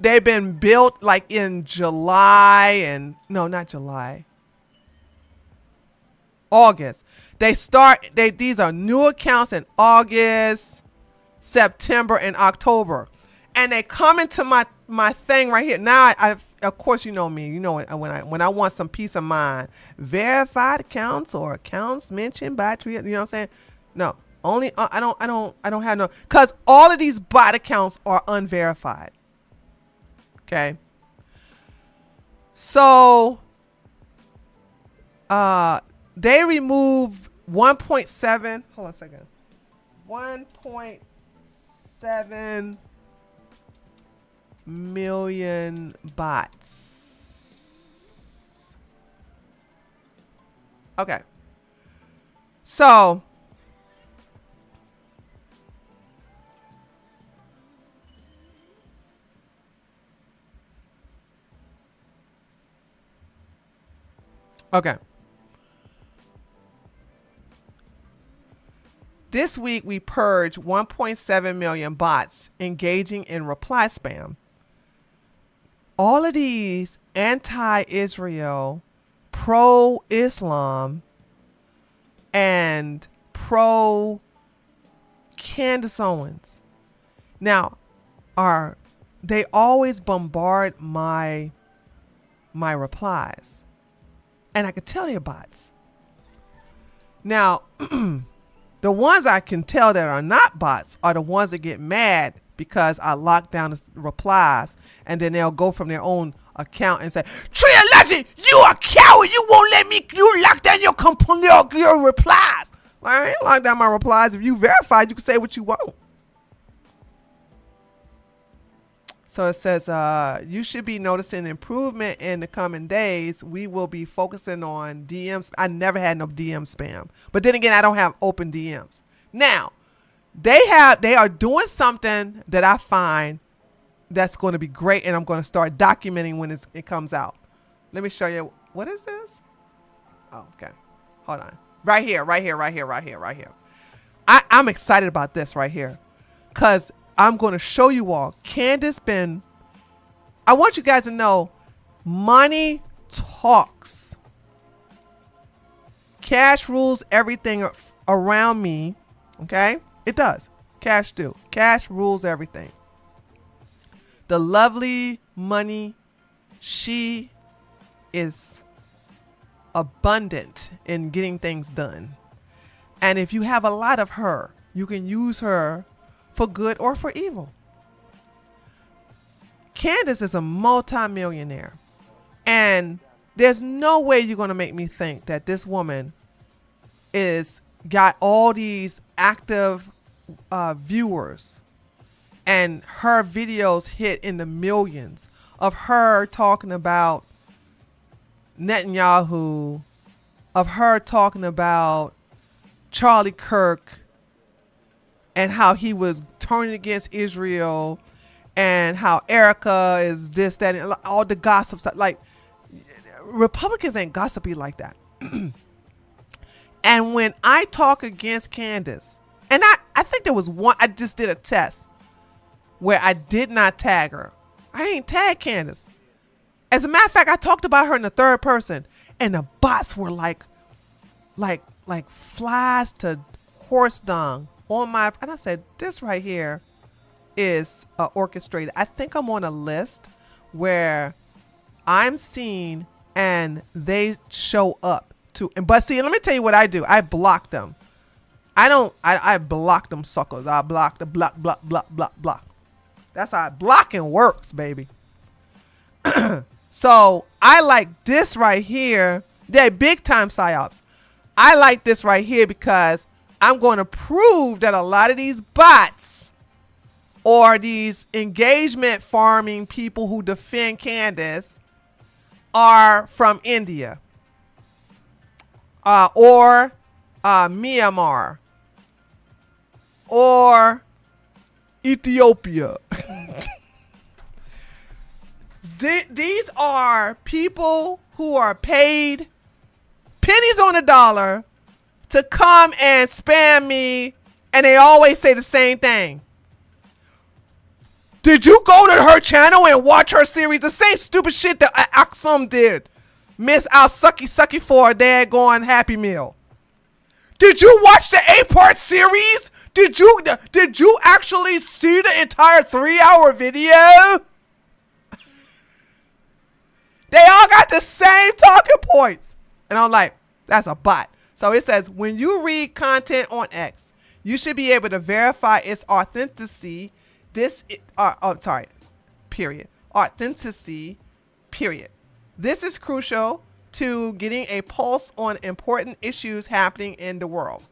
they've been built like in July and no, not July, August. These are new accounts in August, September, and October. And they come into my thing right here. Now, of course, you know me. You know when I want some peace of mind, verified accounts or accounts mentioned by Tree. You know what I'm saying? No, only I don't have no, because all of these bot accounts are unverified. Okay. So, they removed 1.7. Hold on a second. 1.7 million bots. Okay. So okay. This week we purged 1.7 million bots engaging in reply spam. All of these anti-Israel, pro-Islam, and pro-Candace Owens. Now, they always bombard my replies. And I could tell they're bots. Now, The ones I can tell that are not bots are the ones that get mad because I lock down the replies, and then they'll go from their own account and say, Tria Legend, you a coward. You won't let me, you lock down your replies. Well, I ain't lock down my replies. If you verified, you can say what you want. So it says, you should be noticing improvement in the coming days. We will be focusing on DMs. I never had no DM spam. But then again, I don't have open DMs. Now, they are doing something that I find that's going to be great, and I'm going to start documenting when it comes out. Let me show you. What is this? Oh, okay. Hold on. Right here. I'm excited about this right here, because I'm going to show you all. Candace I want you guys to know, money talks. Cash rules everything around me. Okay? It does. Cash do. Cash rules everything. The lovely money, she is abundant in getting things done. And if you have a lot of her, you can use her for good or for evil. Candace is a multimillionaire, and there's no way you're going to make me think that this woman is got all these active viewers, and her videos hit in the millions of her talking about Netanyahu, of her talking about Charlie Kirk, and how he was turning against Israel, and how Erica is this, that, and all the gossip stuff. Like, Republicans ain't gossipy like that. And when I talk against Candace, and I think there was one, I just did a test where I did not tag her. I ain't tagged Candace. As a matter of fact, I talked about her in the third person, and the bots were like flies to horse dung on my, and I said, this right here is orchestrated. I think I'm on a list where I'm seen and they show up too. But see, let me tell you what I do. I block them. I block them suckers. I block the block. That's how blocking works, baby. So I like this right here. They're big time psyops. I like this right here because I'm going to prove that a lot of these bots or these engagement farming people who defend Candace are from India or Myanmar or Ethiopia. These are people who are paid pennies on a dollar to come and spam me, and they always say the same thing. Did you go to her channel and watch her series? The same stupid shit that Aksum did. Miss Al Sucky for a daggone Happy Meal. Did you watch the 8-part series? Did you actually see the entire 3-hour video? They all got the same talking points. And I'm like, that's a bot. So it says, when you read content on X, you should be able to verify its authenticity. Period. Authenticity, period. This is crucial to getting a pulse on important issues happening in the world.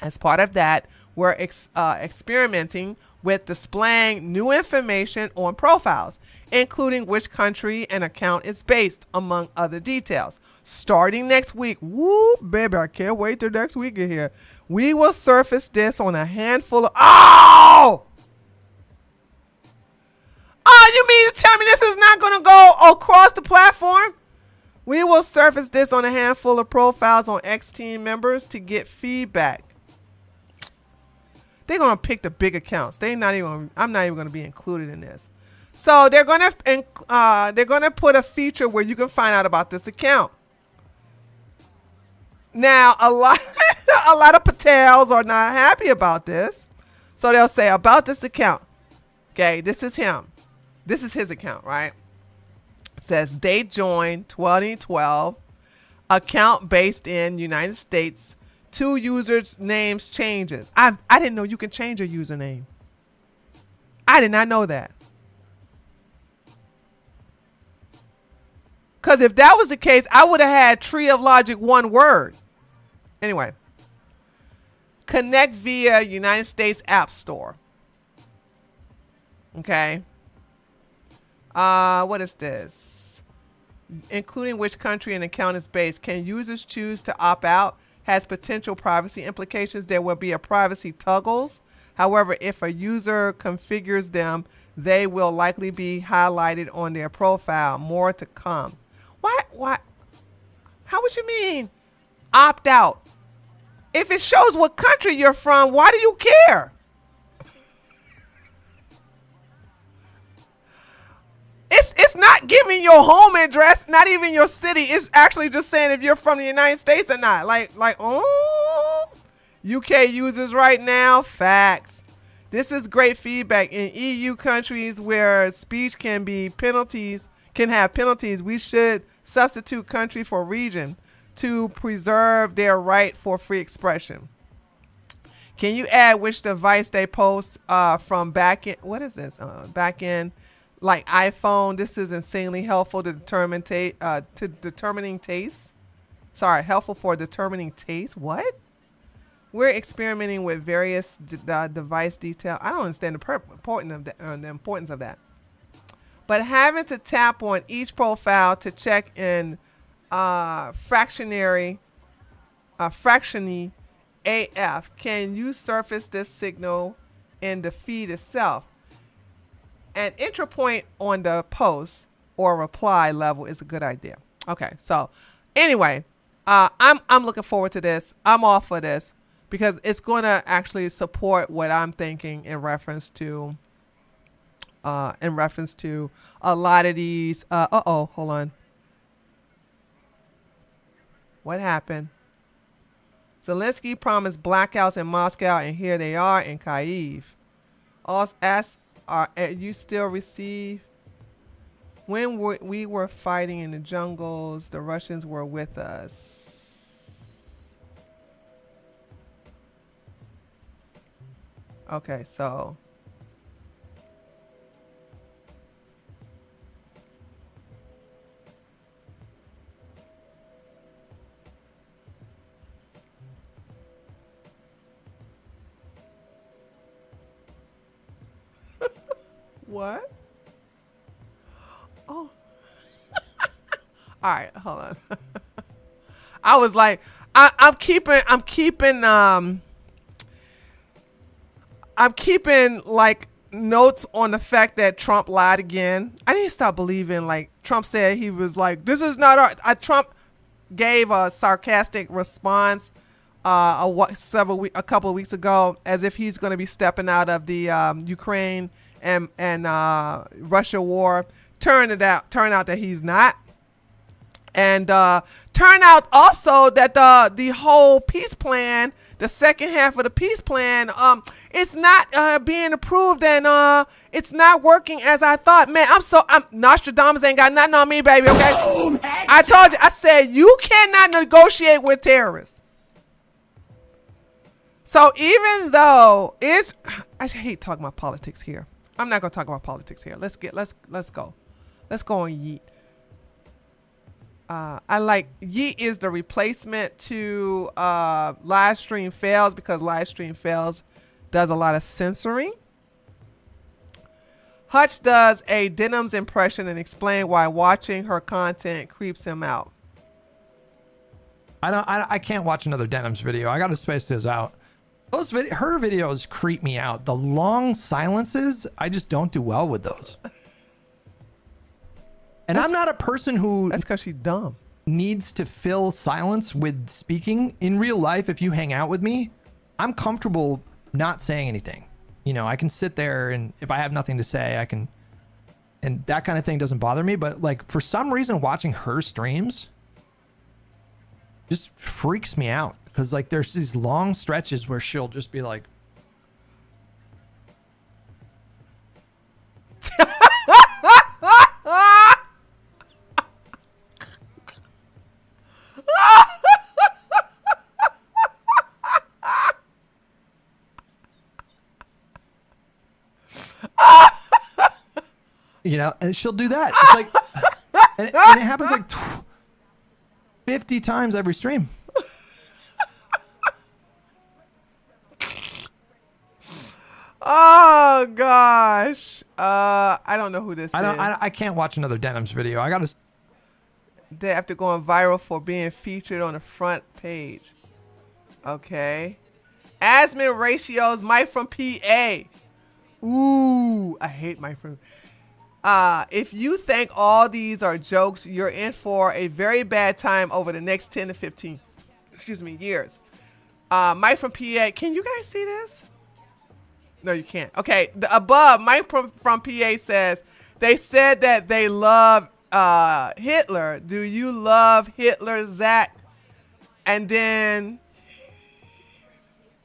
As part of that, we're experimenting with displaying new information on profiles, including which country an account is based, among other details. Starting next week, woo, baby, I can't wait till next week in here. We will surface this on a handful of, you mean to tell me this is not going to go across the platform? We will surface this on a handful of profiles on X team members to get feedback. They're going to pick the big accounts. I'm not even going to be included in this. So they're going to put a feature where you can find out about this account. Now, a lot of Patels are not happy about this. So they'll say about this account. Okay, this is him. This is his account, right? It says date joined 2012, account based in United States, 2 users' names changes. I didn't know you can change a username. I did not know that. Because if that was the case, I would have had Tree of Logic 1 word. Anyway. Connect via United States App Store. Okay. What is this? Including which country an account is based. Can users choose to opt out? Has potential privacy implications. There will be a privacy toggles. However, if a user configures them, they will likely be highlighted on their profile. More to come. What? How would you mean opt out? If it shows what country you're from, why do you care? It's not giving your home address, not even your city. It's actually just saying if you're from the United States or not. UK users right now, facts. This is great feedback. In EU countries where speech can have penalties, we should substitute country for region to preserve their right for free expression. Can you add which device they post from back in? What is this? Back in, like iPhone. This is insanely helpful to determining taste. Sorry, helpful for determining taste. What? We're experimenting with various device detail. I don't understand the importance of that. But having to tap on each profile to check in fractiony AF, can you surface this signal in the feed itself? An entry point on the post or reply level is a good idea. Okay, so anyway, I'm looking forward to this. I'm all for this because it's going to actually support what I'm thinking in reference to a lot of these. Hold on. What happened? Zelensky promised blackouts in Moscow, and here they are in Kyiv. You still receive? When we were fighting in the jungles, the Russians were with us. Okay, so. What? Oh. All right, hold on. I was like, I'm keeping like notes on the fact that Trump lied again. I didn't stop believing. Like Trump said, he was like, "This is not our." Trump gave a sarcastic response a couple of weeks ago, as if he's going to be stepping out of the Ukraine and Russia war. Turn out that he's not. And turn out also that the whole peace plan, the second half of the peace plan, it's not being approved, and it's not working as I thought. Man, I'm Nostradamus ain't got nothing on me, baby. Okay, I told you. I said you cannot negotiate with terrorists. So even though I hate talking about politics here. I'm not gonna talk about politics here. Let's go. Let's go on Yeet. I like Yeet is the replacement to live stream fails, because live stream fails does a lot of censoring. Hutch does a Denim's impression and explain why watching her content creeps him out. I can't watch another Denim's video. I gotta space this out. Her videos creep me out. The long silences, I just don't do well with those. And I'm not a person who... That's because she's dumb. ...needs to fill silence with speaking. In real life, if you hang out with me, I'm comfortable not saying anything. You know, I can sit there, and if I have nothing to say, I can... And that kind of thing doesn't bother me. But, like, for some reason, watching her streams just freaks me out. Because, like, there's these long stretches where she'll just be like... You know, and she'll do that. It's like, and it happens like 50 times every stream. Oh gosh. I don't know who this is. I can't watch another Denims video. I gotta. They after going viral for being featured on the front page. Okay. Asmin ratios, Mike from PA. Ooh, I hate Mike from. If you think all these are jokes, you're in for a very bad time over the next 10 to 15, years. Mike from PA, can you guys see this? No, you can't. Okay, the above, Mike from PA says, they said that they love Hitler. Do you love Hitler, Zach? And then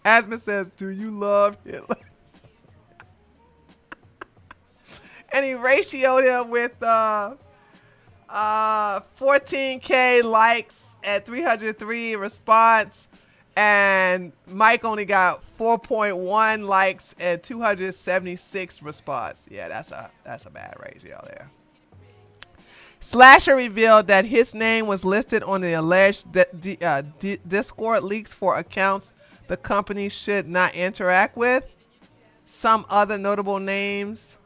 Asmin says, do you love Hitler? And he ratioed him with 14K likes at 303 response. And Mike only got 4.1 likes and 276 response. Yeah, that's a bad ratio there. Slasher revealed that his name was listed on the alleged Discord leaks for accounts the company should not interact with. Some other notable names: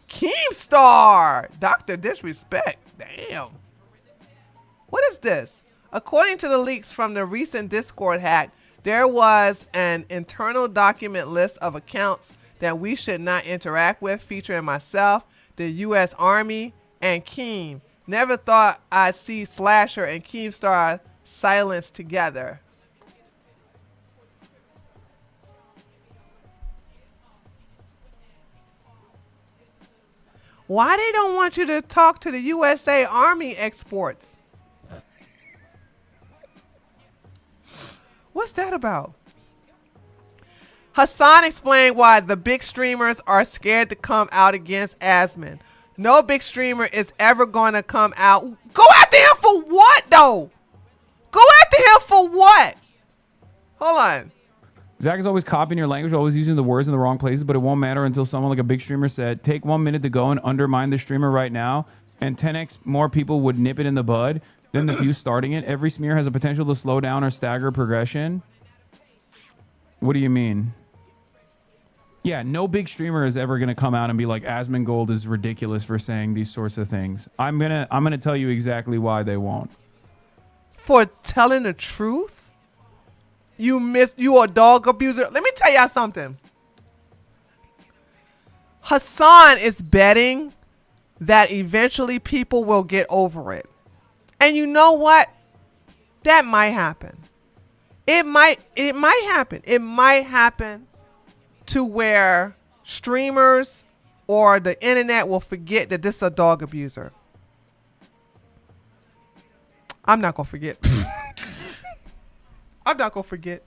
Keemstar, Dr. Disrespect. Damn. What is this? According to the leaks from the recent Discord hack, there was an internal document list of accounts that we should not interact with, featuring myself, the U.S. Army, and Keem. Never thought I'd see Slasher and Keemstar silenced together. Why they don't want you to talk to the USA Army exports? What's that about? Hasan explained why the big streamers are scared to come out against Asmin. No big streamer is ever going to come out. Go after him for what, though? Go after him for what? Hold on. Zach is always copying your language, always using the words in the wrong places, but it won't matter until someone like a big streamer said, take 1 minute to go and undermine the streamer right now, and 10x more people would nip it in the bud than the few starting it. Every smear has a potential to slow down or stagger progression. What do you mean? Yeah, no big streamer is ever gonna come out and be like, Asmongold is ridiculous for saying these sorts of things. I'm gonna tell you exactly why they won't. For telling the truth? You a dog abuser. Let me tell y'all something. Hasan is betting that eventually people will get over it. And you know what? That might happen. It might happen. It might happen to where streamers or the internet will forget that this is a dog abuser. I'm not gonna forget. I'm not gonna forget.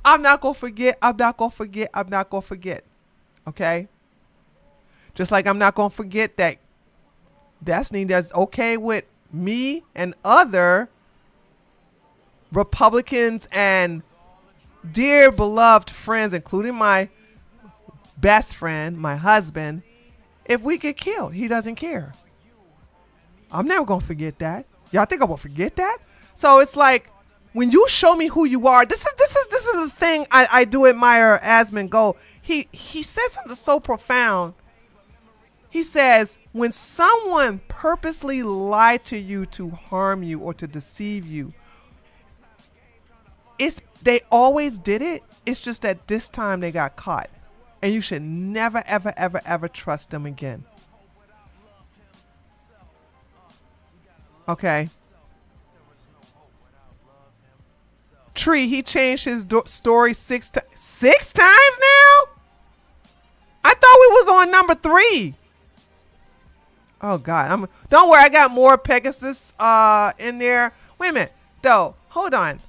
I'm not gonna forget. I'm not gonna forget. I'm not gonna forget. Okay? Just like I'm not gonna forget that Destiny that's okay with me and other Republicans and dear beloved friends, including my best friend, my husband, if we get killed. He doesn't care. I'm never gonna forget that. Y'all think I'm gonna forget that? So it's like, when you show me who you are, this is the thing I do admire Asmongold. He says something so profound. He says, when someone purposely lied to you to harm you or to deceive you, they always did it. It's just that this time they got caught. And you should never, ever, ever, ever trust them again. Okay. Tree, he changed his story 6 times. 6 times now? I thought we was on number 3. Oh God, don't worry, I got more Pegasus in there. Wait a minute, though. Hold on.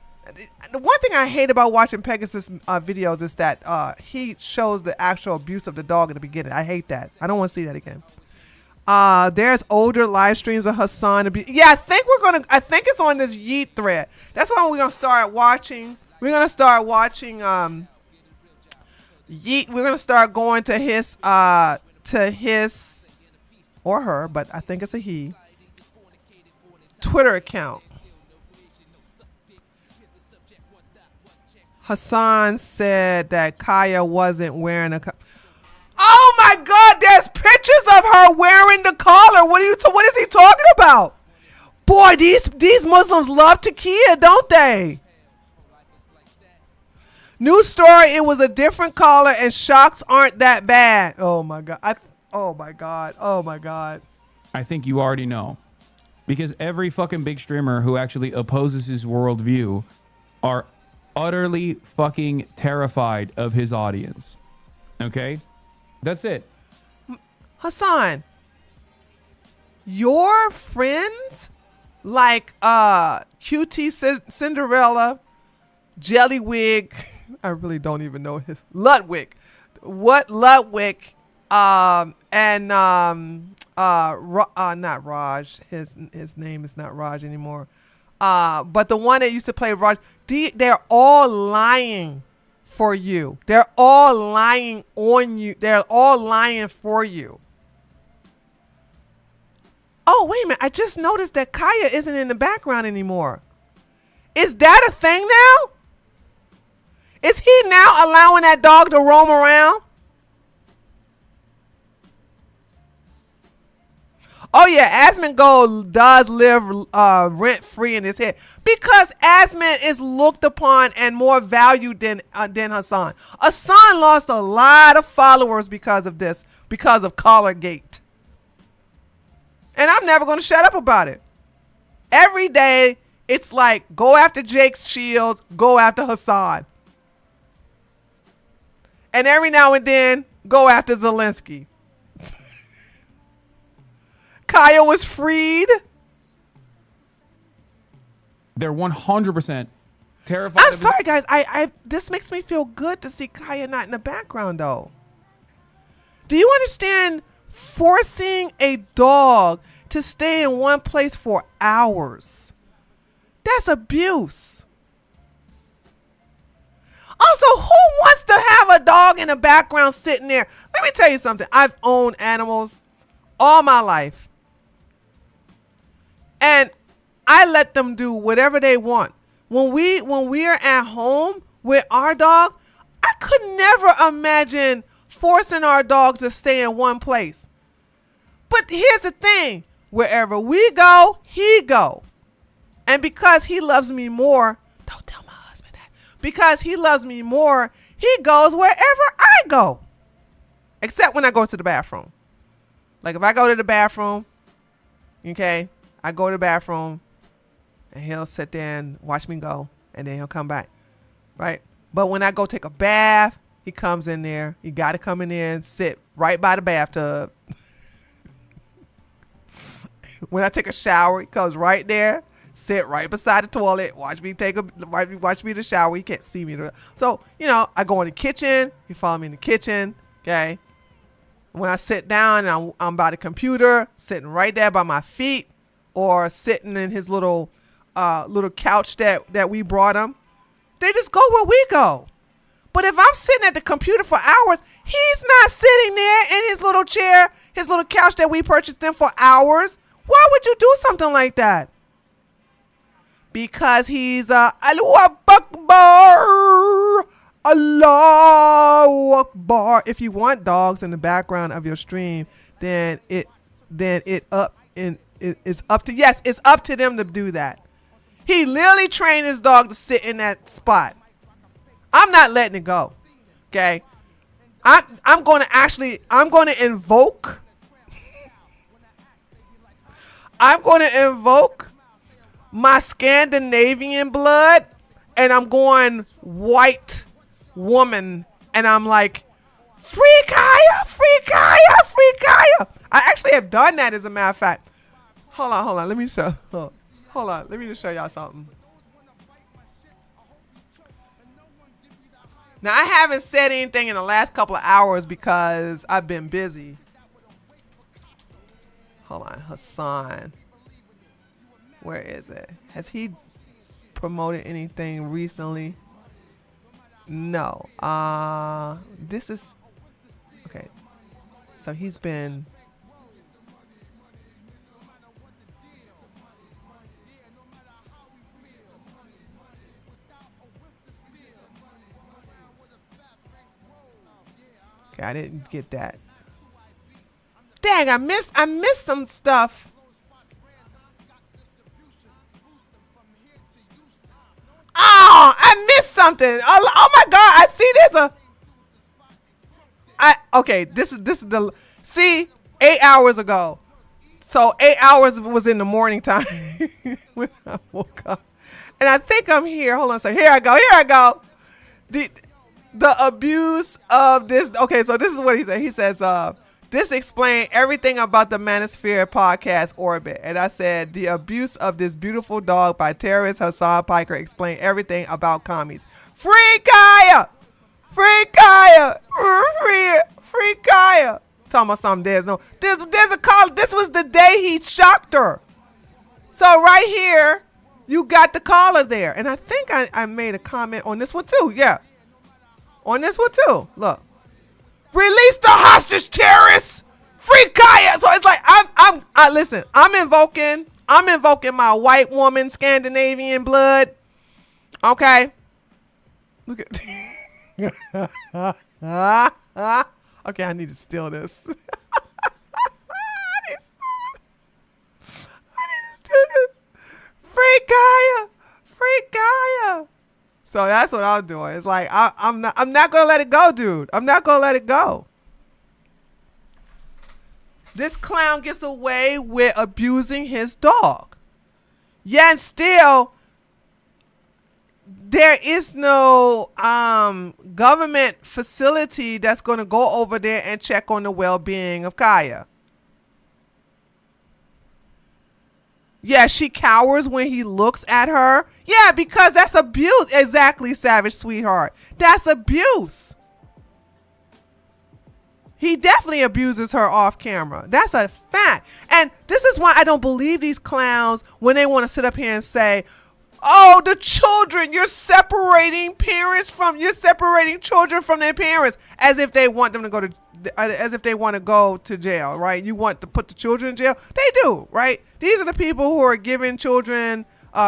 The one thing I hate about watching Pegasus videos is that he shows the actual abuse of the dog in the beginning. I hate that. I don't want to see that again. There's older live streams of Hasan. Yeah, I think it's on this Yeet thread. That's why we're gonna start watching. We're gonna start watching Yeet. We're gonna start going to his to his or her, but I think it's a he, Twitter account. Hasan said that Kaya wasn't wearing a. Oh my God! There's pictures of her wearing the collar. What is he talking about? Boy, these Muslims love Takia, don't they? New story. It was a different collar, and shocks aren't that bad. Oh my God! Oh my God! Oh my God! I think you already know, because every fucking big streamer who actually opposes his worldview are utterly fucking terrified of his audience. Okay? That's it. Hasan, your friends like QT Cinderella, Jellywig, I really don't even know his Ludwig. Ludwig, and not Raj. His name is not Raj anymore. But the one that used to play Raj, they're all lying for you. They're all lying on you. They're all lying for you. Oh, wait a minute. I just noticed that Kaya isn't in the background anymore. Is that a thing now? Is he now allowing that dog to roam around? Oh yeah, Asmongold does live rent free in his head because Asmon is looked upon and more valued than Hasan. Hasan lost a lot of followers because of this, because of Collargate, and I'm never going to shut up about it. Every day it's like go after Jake's Shields, go after Hasan, and every now and then go after Zelensky. Kaya was freed. They're 100% terrified. I'm sorry, guys. I this makes me feel good to see Kaya not in the background, though. Do you understand forcing a dog to stay in one place for hours? That's abuse. Also, who wants to have a dog in the background sitting there? Let me tell you something. I've owned animals all my life. And I let them do whatever they want. When we are at home with our dog, I could never imagine forcing our dog to stay in one place. But here's the thing. Wherever we go, he go. And because he loves me more, don't tell my husband that. Because he loves me more, he goes wherever I go. Except when I go to the bathroom. Like if I go to the bathroom, okay, I go to the bathroom and he'll sit there and watch me go and then he'll come back, right? But when I go take a bath, he comes in there. You got to come in there and sit right by the bathtub. When I take a shower, he comes right there, sit right beside the toilet, watch me the shower. He can't see me. So, I go in the kitchen. He follow me in the kitchen, okay? When I sit down and I'm by the computer, sitting right there by my feet, or sitting in his little couch that we brought him, they just go where we go. But if I'm sitting at the computer for hours, he's not sitting there in his little chair, his little couch that we purchased him for hours. Why would you do something like that? Because he's Allahu Akbar. Allahu Akbar. If you want dogs in the background of your stream, then it's up to them to do that. He literally trained his dog to sit in that spot. I'm not letting it go. Okay. I'm going to invoke my Scandinavian blood, and I'm going white woman, and I'm like, free Kaya, free Kaya, free Kaya. I actually have done that, as a matter of fact. Hold on. Let me show. Hold on. Let me just show y'all something. Now, I haven't said anything in the last couple of hours because I've been busy. Hold on, Hasan. Where is it? Has he promoted anything recently? No. This is okay. So he's been. Okay, I didn't get that. Dang, I missed some stuff. Oh, I missed something. Oh my God, I see okay, this is the, see, 8 hours ago. So 8 hours was in the morning time when I woke up. And I think I'm here. Hold on a second. Here I go. The abuse of this. Okay, so this is what he said. He says, this explained everything about the Manosphere podcast orbit. And I said, the abuse of this beautiful dog by terrorist Hasan Piker explained everything about commies. Free Kaya! Free Kaya! Free Kaya! Talking about something. There's a call. This was the day he shocked her. So right here, you got the caller there. And I think I made a comment on this one too. Yeah. On this one too. Look. Release the hostage terrorists. Free Kaya. So it's like listen, I'm invoking my white woman Scandinavian blood. Okay. Look at okay, I need to steal this. I need to steal this. Free Kaya. Free Kaya. So that's what I'm doing. It's like I'm not gonna let it go, dude. I'm not gonna let it go. This clown gets away with abusing his dog. Yet still there is no government facility that's gonna go over there and check on the well-being of Kaya. Yeah, she cowers when he looks at her. Yeah, because that's abuse. Exactly, Savage Sweetheart. That's abuse. He definitely abuses her off camera. That's a fact. And this is why I don't believe these clowns when they want to sit up here and say, oh, the children, you're separating children from their parents, as if they want them to go to, as if they want to go to jail, right? You want to put the children in jail? They do, right? These are the people who are giving children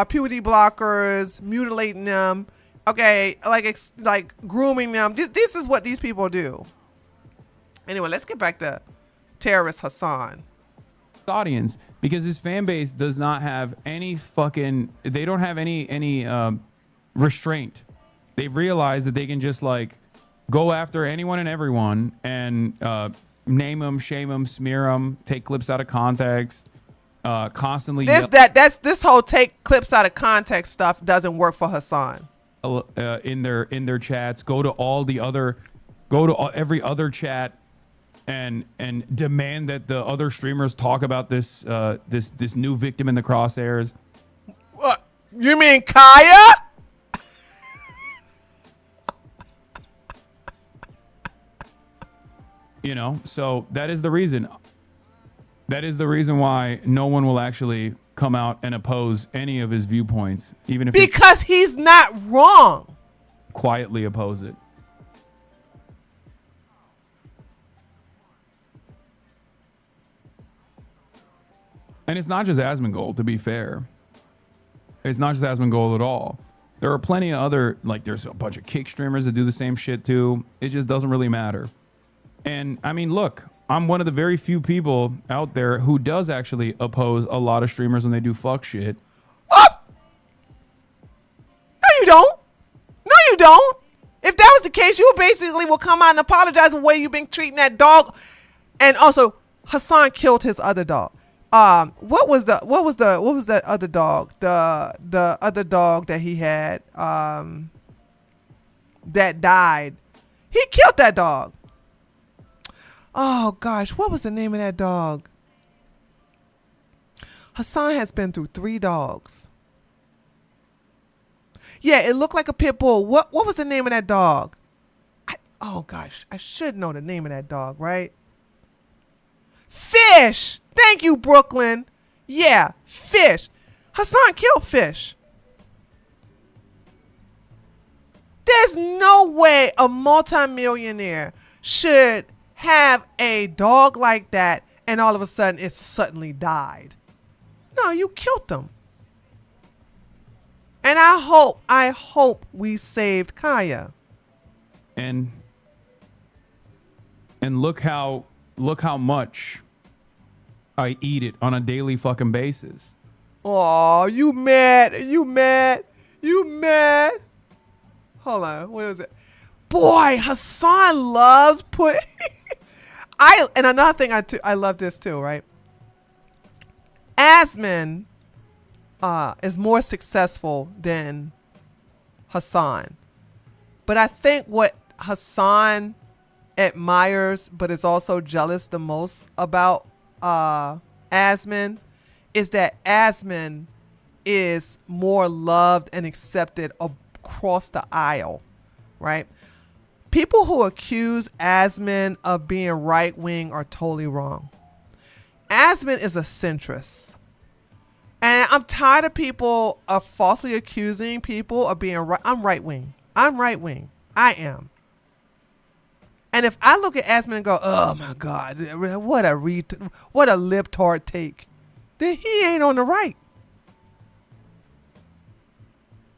puberty blockers, mutilating them, okay, like grooming them. This is what these people do. Anyway, let's get back to terrorist Hasan. Audience, because his fan base does not have any they don't have any restraint. They've realized that they can just like go after anyone and everyone and name them, shame them, smear them, take clips out of context, constantly. This whole take clips out of context stuff doesn't work for Hasan. In their chats, go to every other chat and demand that the other streamers talk about this new victim in the crosshairs. What? You mean Kaya? You know, so that is the reason. That is the reason why no one will actually come out and oppose any of his viewpoints, even if because he's not wrong. Quietly oppose it. And it's not just Asmongold, to be fair. It's not just Asmongold at all. There are plenty of other, like there's a bunch of kick streamers that do the same shit too. It just doesn't really matter. And I mean, look, I'm one of the very few people out there who does actually oppose a lot of streamers when they do fuck shit. What? No, you don't. No, you don't. If that was the case, you basically will come out and apologize for the way you've been treating that dog. And also, Hasan killed his other dog. What was the other dog? The other dog that he had that died. He killed that dog. Oh gosh, what was the name of that dog? Hasan has been through 3 dogs. Yeah, it looked like a pit bull. What was the name of that dog? Oh gosh, I should know the name of that dog, right? Fish. Thank you, Brooklyn. Yeah, Fish. Hasan killed Fish. There's no way a multimillionaire should have a dog like that and all of a sudden it suddenly died. No, you killed them. And I hope we saved Kaya. And look how much I eat it on a daily fucking basis. Oh, you mad? Hold on, what was it? Boy, Hasan loves put. And another thing I love this too, right? Asmon is more successful than Hasan, but I think what Hasan admires, but is also jealous the most about Asmon, is that Asmon is more loved and accepted across the aisle, right? People who accuse Asmon of being right-wing are totally wrong. Asmon is a centrist. And I'm tired of people of falsely accusing people of being right. I'm right-wing. I am. And if I look at Asmon and go, oh my God, what a libtard take, then he ain't on the right.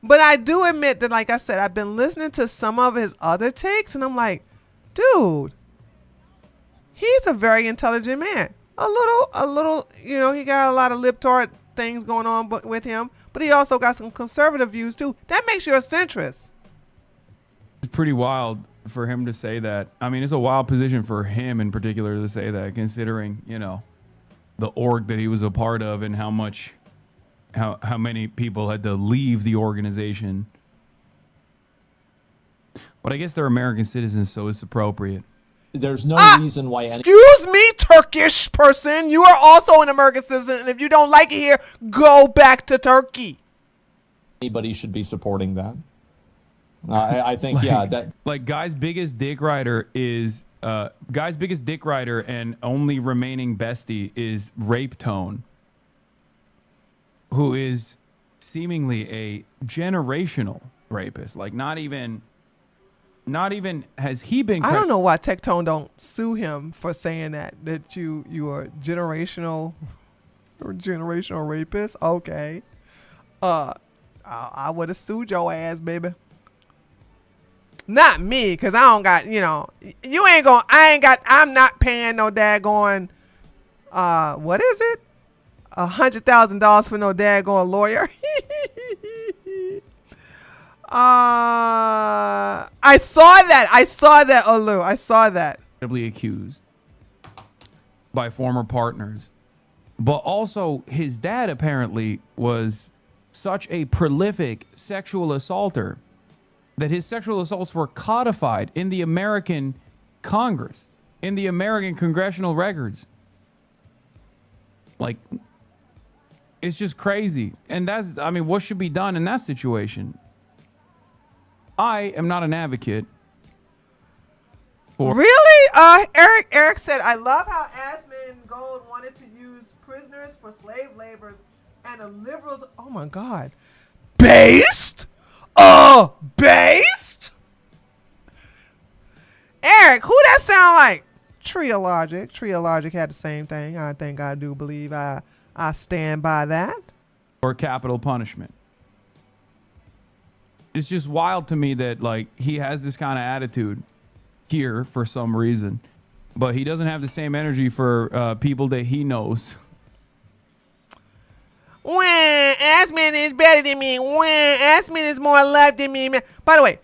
But I do admit that, like I said, I've been listening to some of his other takes, and I'm like, dude, he's a very intelligent man. A little, he got a lot of libtard things going on with him, but he also got some conservative views too. That makes you a centrist. It's pretty wild for him to say that. I mean, it's a wild position for him in particular to say that, considering, the org that he was a part of and how many people had to leave the organization. But I guess they're American citizens, so it's appropriate. There's no reason why Excuse me, Turkish person. You are also an American citizen, and if you don't like it here, go back to Turkey. anybody should be supporting that. I think, Guy's biggest dick rider and only remaining bestie is Rape Tone, who is seemingly a generational rapist. Like, not even has he been. I don't know why Tectone don't sue him for saying that you are generational rapist. Okay, I would have sued your ass, baby. Not me, because I don't got, you ain't going, I'm not paying no daggone, what is it? $100,000 for no daggone lawyer. I saw that, Olu. I saw that. Accused by former partners. But also, his dad apparently was such a prolific sexual assaulter that his sexual assaults were codified in the American Congress, in the American congressional records. Like, it's just crazy. And what should be done in that situation? I am not an advocate for... Really? Eric said, I love how Asmongold wanted to use prisoners for slave labors and the liberals... Oh, my God. Based? Based? Eric, who that sound like? Triologic. Triologic had the same thing. I think I do believe I stand by that. Or capital punishment. It's just wild to me that, like, he has this kind of attitude here for some reason, but he doesn't have the same energy for people that he knows. When Asmon is better than me. When Asmon is more loved than me. By the way,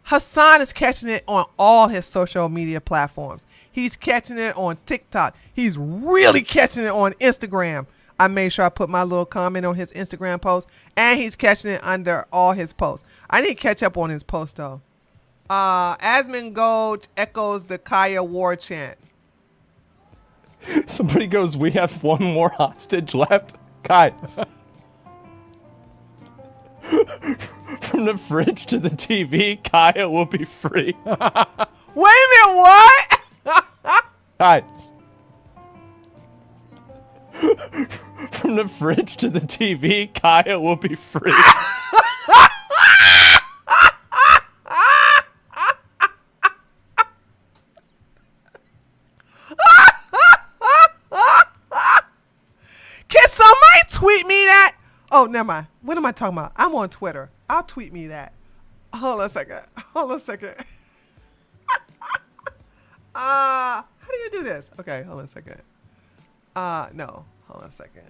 Hasan is catching it on all his social media platforms. He's catching it on TikTok. He's really catching it on Instagram. I made sure I put my little comment on his Instagram post, and he's catching it under all his posts. I need to catch up on his post, though. Asmongold echoes the Kaya war chant. somebody goes, we have one more hostage left. Guys. From the fridge to the TV, Kaya will be free. Wait a minute, what? Guys. From the fridge to the TV, Kaya will be free. never mind. What am I talking about? I'm on Twitter. I'll tweet me that. Hold on a second. How do you do this? Okay, hold on a second. No, hold on a second.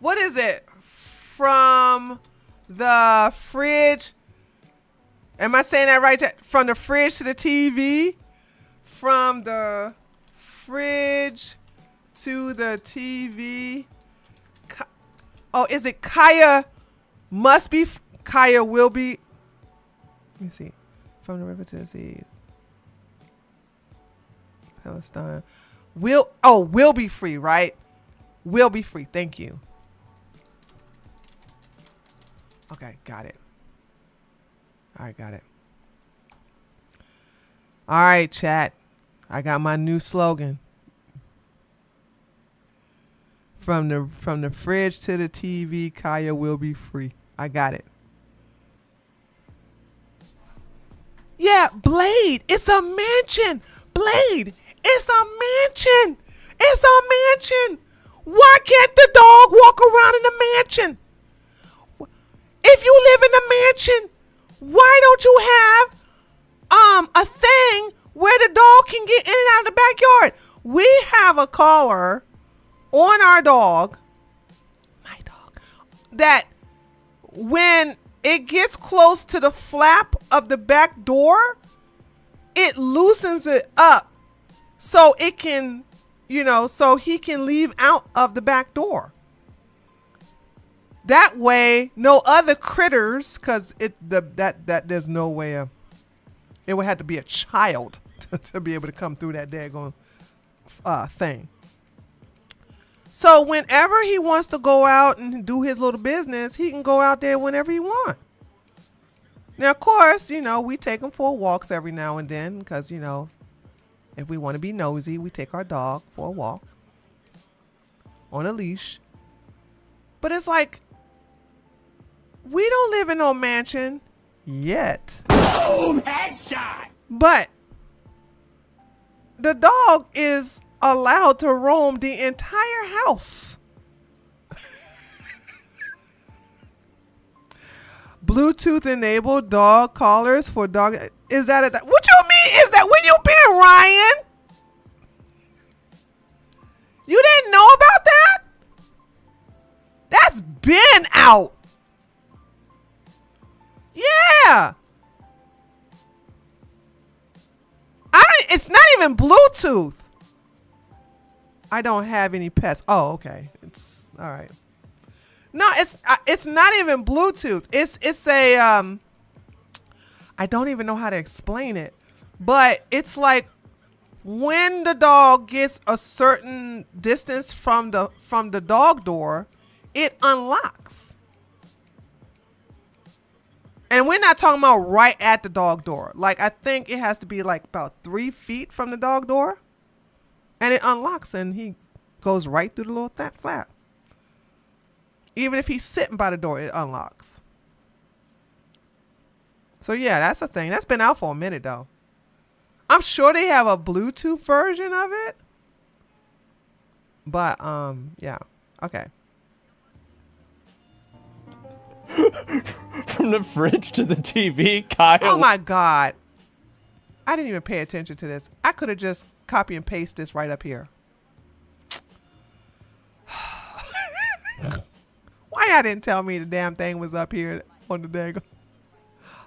What is it? From the fridge. Am I saying that right? From the fridge to the TV? From the fridge to the TV. Oh, is it Kaya must be? Kaya will be. Let me see. From the river to the sea. Palestine. Will be free, right? Will be free. Thank you. Okay, got it. All right, got it. All right, chat. I got my new slogan. From the fridge to the TV, Kaya will be free. I got it. Yeah, Blade. It's a mansion. Blade. It's a mansion. It's a mansion. Why can't the dog walk around in the mansion? If you live in a mansion, why don't you have a thing where the dog can get in and out of the backyard? We have a collar on our dog, my dog, that when it gets close to the flap of the back door, it loosens it up so it can, so he can leave out of the back door. That way, no other critters, because that there's no way it would have to be a child to be able to come through that daggone thing. So whenever he wants to go out and do his little business, he can go out there whenever he wants. Now, of course, we take him for walks every now and then because, if we want to be nosy, we take our dog for a walk on a leash. But it's like, we don't live in no mansion yet. Boom, headshot. But the dog is allowed to roam the entire house. Bluetooth enabled dog collars for dog. Is that what you mean? Is that where you been, Ryan? You didn't know about that? That's been out. Yeah. It's not even Bluetooth. I don't have any pets. Oh, okay. It's all right. No, it's not even Bluetooth. It's a I don't even know how to explain it, but it's like when the dog gets a certain distance from the dog door, it unlocks. And we're not talking about right at the dog door. Like, I think it has to be like about 3 feet from the dog door. And it unlocks and he goes right through the little flap. Even if he's sitting by the door, it unlocks. So yeah, that's a thing. That's been out for a minute though. I'm sure they have a Bluetooth version of it. But yeah. Okay. From the fridge to the TV, Kyle. Oh my God. I didn't even pay attention to this. I could have just copy and paste this right up here. Why y'all didn't tell me the damn thing was up here on the daggone?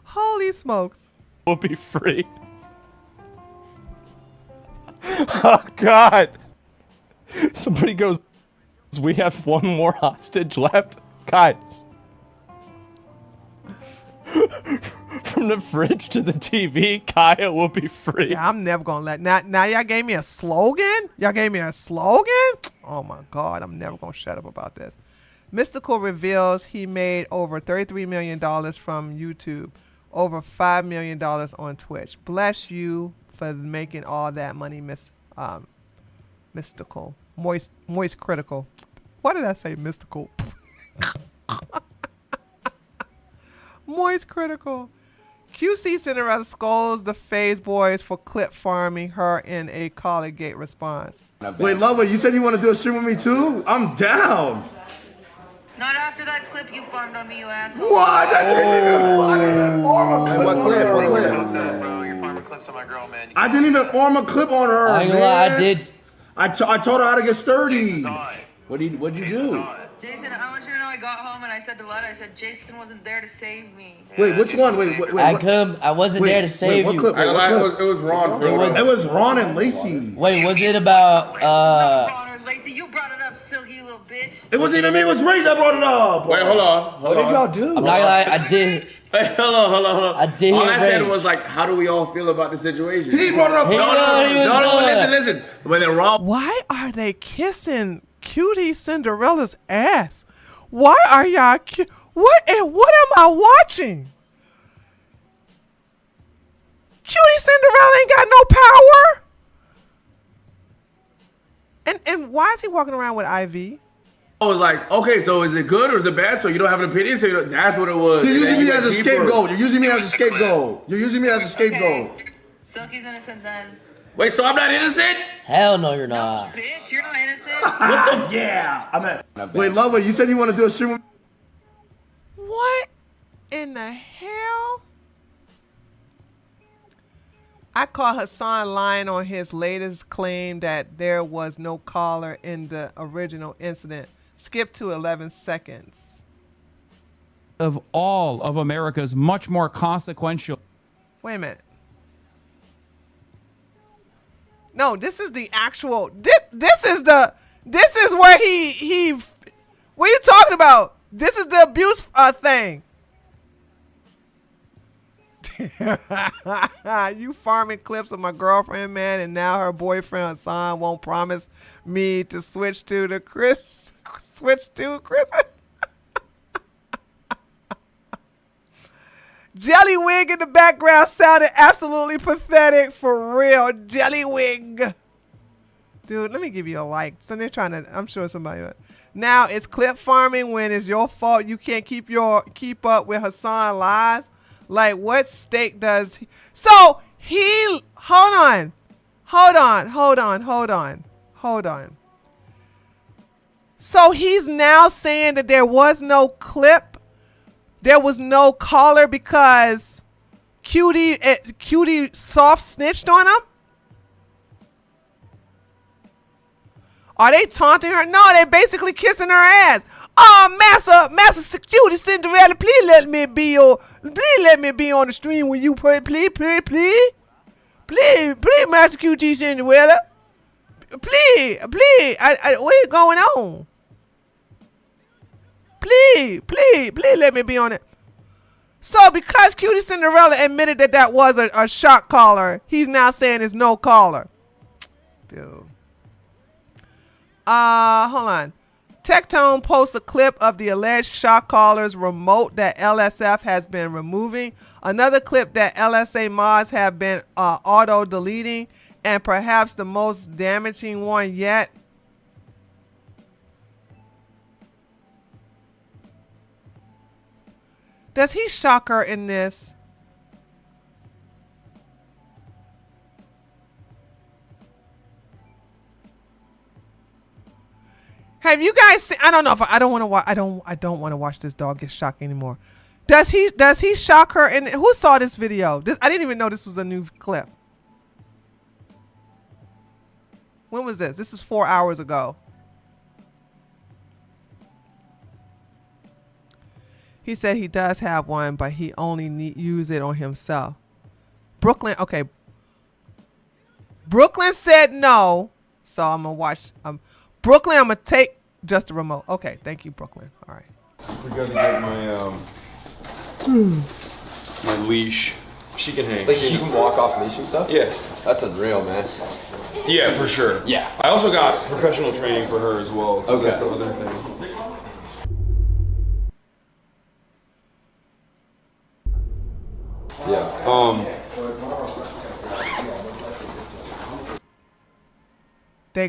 Holy smokes. Will be free. Oh God. Somebody goes, we have one more hostage left. Guys. From the fridge to the TV, Kaya will be free. Yeah, I'm never gonna let now y'all gave me a slogan? Y'all gave me a slogan? Oh my God, I'm never gonna shut up about this. Mystical reveals he made over $33 million from YouTube, over $5 million on Twitch. Bless you for making all that money, Mystical. Moist critical. Why did I say mystical? Moist critical. QC Cinderella scolds the Phase Boys for clip farming her in a Collegate response. Wait, Lover, you said you want to do a stream with me too? I'm down. Not after that clip you farmed on me, you asshole. What? I didn't even form a clip on her. Bro, you're farming clips on my girl, man. I didn't even form a clip on her, I ain't man. gonna lie, I did. I taught her how to get sturdy. What'd you do? Jason, I want you to know I got home and I said to Lud, I said, Jason wasn't there to save me. Wait, which one? Wait, I wasn't there to save what you. Clip? Wait, what clip? It was Ron. It was Ron and Lacey. Wait, was it about Ron or Lacey, you brought it up, silky little bitch. It wasn't even me. It was Ray that brought it up. Wait, hold on. What did y'all do? I'm not gonna lie, I did. Hey, hold on. I did All hear I said rage. was like, how do we all feel about the situation? He brought it up. No, listen. When they're wrong. Why are they kissing Cutie Cinderella's ass? Why are y'all what am I watching? Cutie Cinderella ain't got no power. And why is he walking around with IV? I was like, okay, so is it good or is it bad? So you don't have an opinion? So that's what it was. You're using And me then as a deeper. scapegoat. You're using me as a scapegoat. You're using me as a scapegoat. Okay. Silky's innocent then. Wait, so I'm not innocent? Hell no, you're not. Bitch, you're not innocent. Yeah. I'm at. Wait, Lover, you said you want to do a stream with me? What in the hell? I caught Hasan lying on his latest claim that there was no caller in the original incident. Skip to 11 seconds. Of all of America's much more consequential. Wait a minute. No, this is the actual. This is where he. What are you talking about? This is the abuse thing. You farming clips of my girlfriend, man, and now her boyfriend Hasan won't promise me to switch to Chris. Jellywig in the background sounded absolutely pathetic, for real. Jellywig. Dude, let me give you a like. So they're trying to, I'm sure somebody. Now it's clip farming when it's your fault you can't keep up with Hasan lies. Like, what stake does he? So he, hold on. So he's now saying that there was no clip. There was no caller because Cutie soft snitched on him? Are they taunting her? No, they're basically kissing her ass. Oh, Master Cutie Cinderella, please let me be on the stream with you, please, Master Cutie Cinderella, please. What is going on? Please, let me be on it. So because Cutie Cinderella admitted that was a shot caller, he's now saying it's no caller. Dude. Hold on. Tectone posts a clip of the alleged shot caller's remote that LSF has been removing. Another clip that LSA mods have been auto-deleting. And perhaps the most damaging one yet. Does he shock her in this? Have you guys seen, I don't know if I don't want to watch, I don't want to watch this dog get shocked anymore. Does he shock her? And who saw this video? I didn't even know this was a new clip. When was this? This is 4 hours ago. He said he does have one, but he only use it on himself. Brooklyn, okay. Brooklyn said no, so I'm gonna watch. Brooklyn, I'm gonna take just the remote. Okay, thank you, Brooklyn. All right. We gotta get my my leash. She can hang. Like she can walk off leash and stuff? Yeah. That's unreal, man. Yeah, for sure. Yeah. I also got professional training for her as well. So okay. That's the other thing. Yeah. They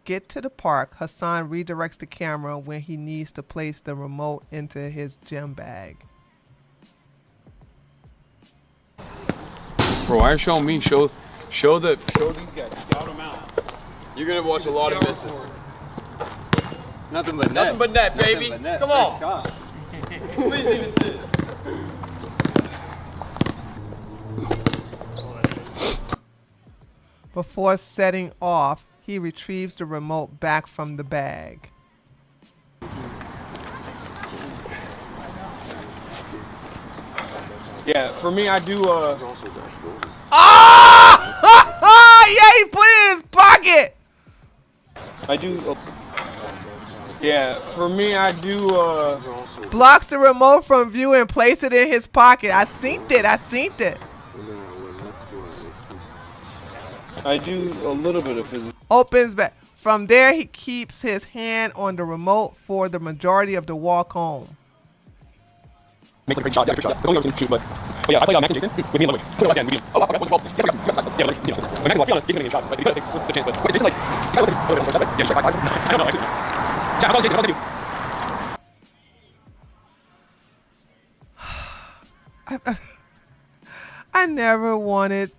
get to the park. Hasan redirects the camera when he needs to place the remote into his gym bag. Bro, why are you showing me? Show these guys. Scout them out. You're gonna watch a lot of misses. Nothing but net. Nothing but net, baby. But net. Come on. Please even sit. Before setting off, he retrieves the remote back from the bag. Yeah, for me, I do. Oh! Yeah, he put it in his pocket. I do. Yeah, for me, I do. Blocks the remote from view and place it in his pocket. I seen it. I do a little bit of physical. Opens back. From there, he keeps his hand on the remote for the majority of the walk home. Makes a great shot. Yeah, great shot. I've only ever seen him shoot, but yeah, I played Max and Jason with me and Ludwig. Put it again. Well, yeah, like, you know, when Max, to be honest, Jason didn't get shots, but you gotta take the chance. But Jason, like, you gotta take a little bit of yeah, just like 5. I don't know, actually. Chat, how about Jason? How about you? I never wanted.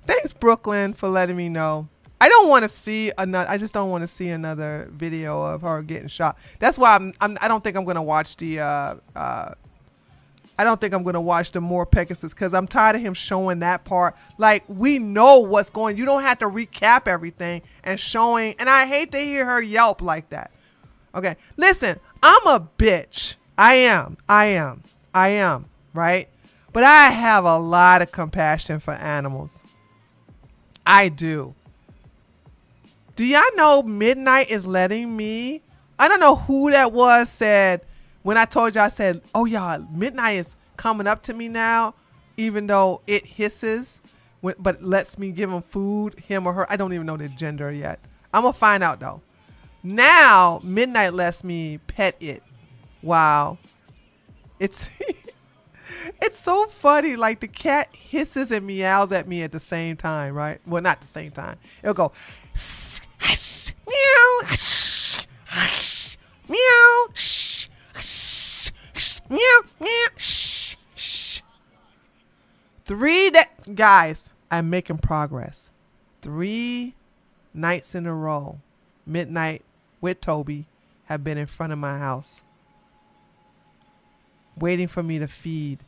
Thanks, Brooklyn, for letting me know. I don't want to see another. I just don't want to see another video of her getting shot. That's why I don't think I'm gonna watch the. I don't think I'm gonna watch the more Pegasus because I'm tired of him showing that part. Like we know what's going. You don't have to recap everything and showing. And I hate to hear her yelp like that. Okay, listen. I'm a bitch. I am. Right. But I have a lot of compassion for animals. I do. Do y'all know Midnight is letting me? I don't know who that was said when I told y'all, I said, oh, y'all, Midnight is coming up to me now, even though it hisses, but lets me give him food, him or her. I don't even know their gender yet. I'm going to find out, though. Now, Midnight lets me pet it. Wow. It's it's so funny. Like the cat hisses and meows at me at the same time, right? Well, not the same time. It'll go meow, meow, meow, meow. 3 days, guys. I'm making progress. 3 nights in a row, Midnight with Toby have been in front of my house, waiting for me to feed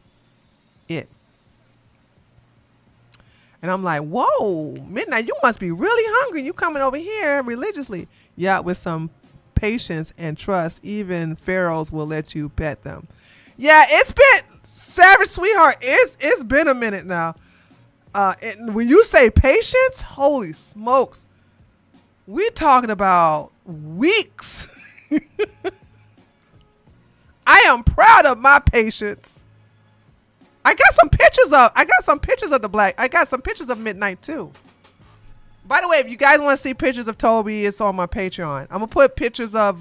it. And I'm like, whoa, Midnight, you must be really hungry. You coming over here religiously. Yeah, with some patience and trust, even pharaohs will let you pet them. Yeah, it's been, Savage Sweetheart, it's been a minute now. When you say patience, holy smokes, we're talking about weeks. I am proud of my patience. I got some pictures of the black. I got some pictures of Midnight too. By the way, if you guys want to see pictures of Toby, it's on my Patreon. I'm gonna put pictures of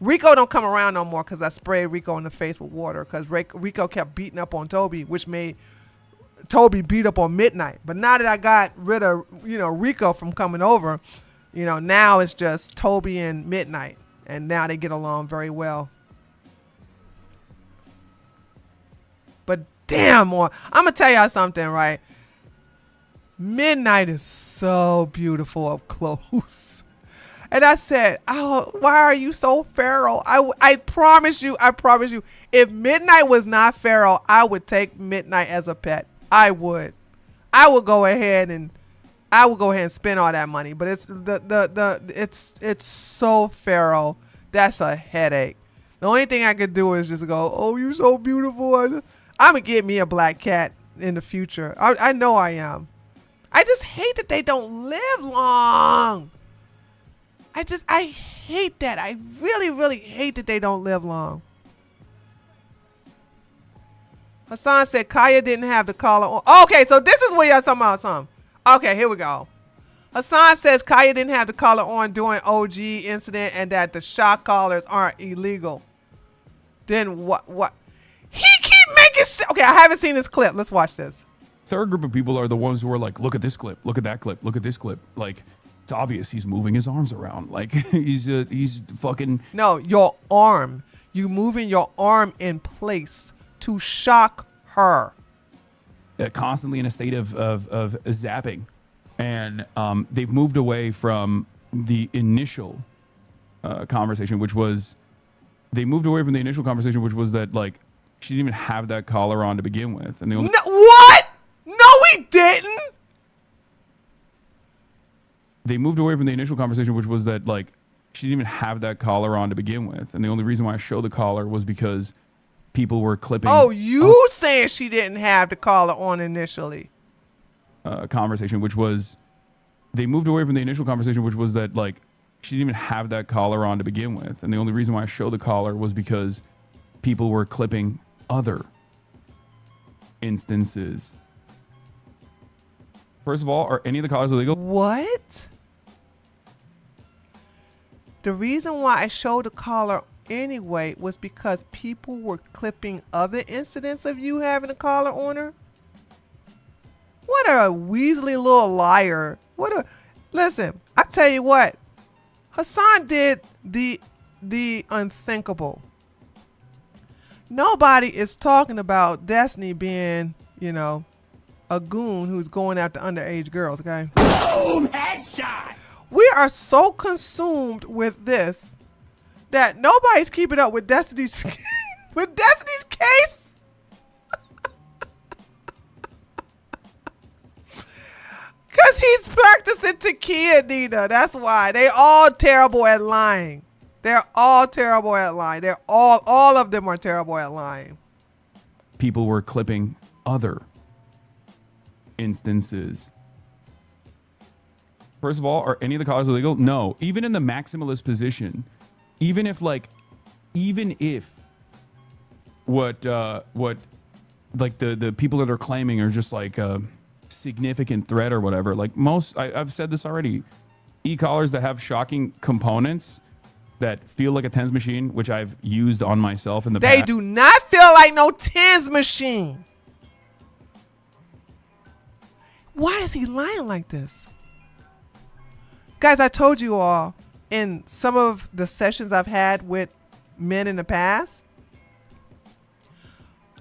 Rico. Don't come around no more because I sprayed Rico in the face with water because Rico kept beating up on Toby, which made Toby beat up on Midnight. But now that I got rid of Rico from coming over, now it's just Toby and Midnight, and now they get along very well. But damn, I'm gonna tell y'all something, right? Midnight is so beautiful up close. And I said, oh, why are you so feral? I promise you, if Midnight was not feral, I would take Midnight as a pet. I would go ahead and spend all that money. But it's so feral. That's a headache. The only thing I could do is just go, oh, you're so beautiful. I'm going to get me a black cat in the future. I know I am. I just hate that they don't live long. I hate that. I really, really hate that they don't live long. Hasan said Kaya didn't have the collar on. Okay, so this is where y'all talking about something. Okay, here we go. Hasan says Kaya didn't have the collar on during OG incident and that the shock collars aren't illegal. Then what? He keep making shit. Okay, I haven't seen this clip. Let's watch this. Third group of people are the ones who are like, look at this clip, look at that clip, look at this clip. Like, it's obvious he's moving his arms around. Like, he's fucking. No, your arm. You moving your arm in place to shock her. constantly in a state of zapping, and they've moved away from the initial conversation, which was that like she didn't even have that collar on to begin with, and the only What? No, we didn't. they moved away from the initial conversation, which was that like she didn't even have that collar on to begin with, and the only reason why I showed the collar was because people were clipping. Oh, you saying she didn't have the collar on initially? Conversation, which was they moved away from the initial conversation, which was that like she didn't even have that collar on to begin with, and the only reason why I showed the collar was because people were clipping other instances. First of all, are any of the collars illegal? What? The reason why I showed the collar anyway was because people were clipping other incidents of you having a collar on her. What a weaselly little liar. Listen, I tell you what, Hasan did the unthinkable. Nobody is talking about Destiny being, a goon who's going after underage girls, okay? Boom, headshot! We are so consumed with this that nobody's keeping up with Destiny's case. Because he's practicing Takia, Nina. That's why. They all terrible at lying. They're all terrible at lying. All of them are terrible at lying. People were clipping other instances. First of all, are any of the collars illegal? No. Even in the maximalist position, even if what like the people that are claiming are just like a significant threat or whatever, like I've said this already, e-collars that have shocking components that feel like a TENS machine, which I've used on myself in the past. They do not feel like no TENS machine. Why is he lying like this? Guys, I told you all in some of the sessions I've had with men in the past,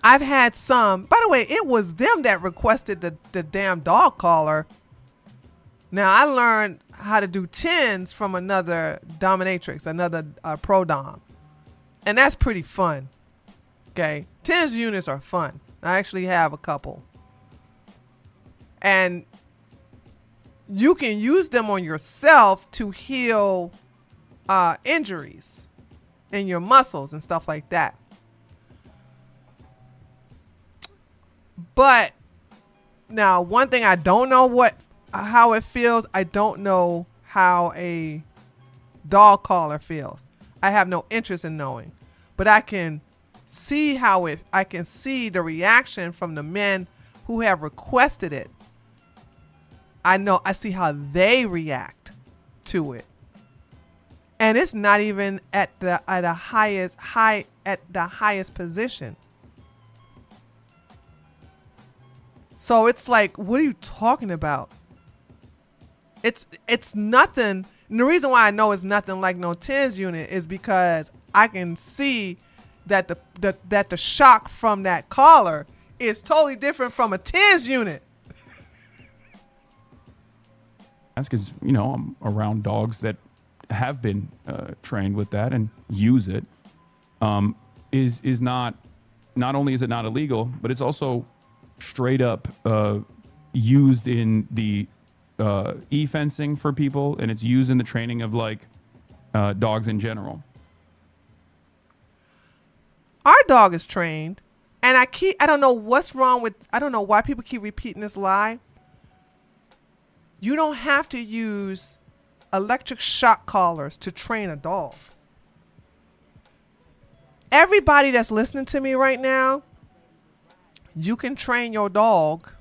I've had some, by the way, it was them that requested the damn dog collar. Now, I learned how to do TENS from another dominatrix, another pro dom. And that's pretty fun. Okay. TENS units are fun. I actually have a couple. And you can use them on yourself to heal injuries in your muscles and stuff like that. But now, one thing I don't know how it feels. I don't know how a dog collar feels. I have no interest in knowing, but I can see I can see the reaction from the men who have requested it. I see how they react to it. And it's not even at the highest position. So it's like, what are you talking about? It's nothing. And the reason why I know it's nothing like no TENS unit is because I can see that the shock from that collar is totally different from a TENS unit. That's because, I'm around dogs that have been trained with that and use it. Is not only is it not illegal, but it's also straight up used in the e-fencing for people, and it's used in the training of dogs in general. Our dog is trained, and I don't know what's wrong with, I don't know why people keep repeating this lie. You don't have to use electric shock collars to train a dog. Everybody that's listening to me right now, you can train your dog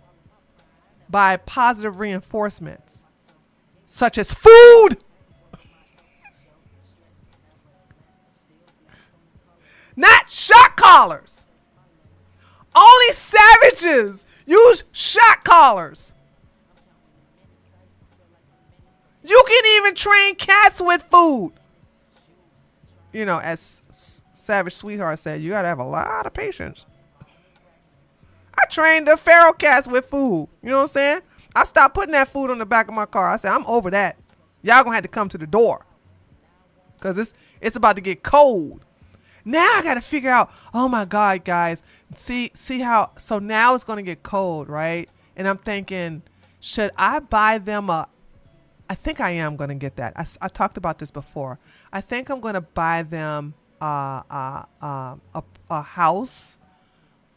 by positive reinforcements, such as food. Not shock collars. Only savages use shock collars. You can even train cats with food. As Savage Sweetheart said, you got to have a lot of patience. I trained the feral cats with food. You know what I'm saying? I stopped putting that food on the back of my car. I said, I'm over that. Y'all gonna have to come to the door. Cause it's about to get cold. Now I gotta figure out, oh my God, guys. See how, so now it's gonna get cold, right? And I'm thinking, should I buy them I think I am gonna get that. I talked about this before. I think I'm gonna buy them a house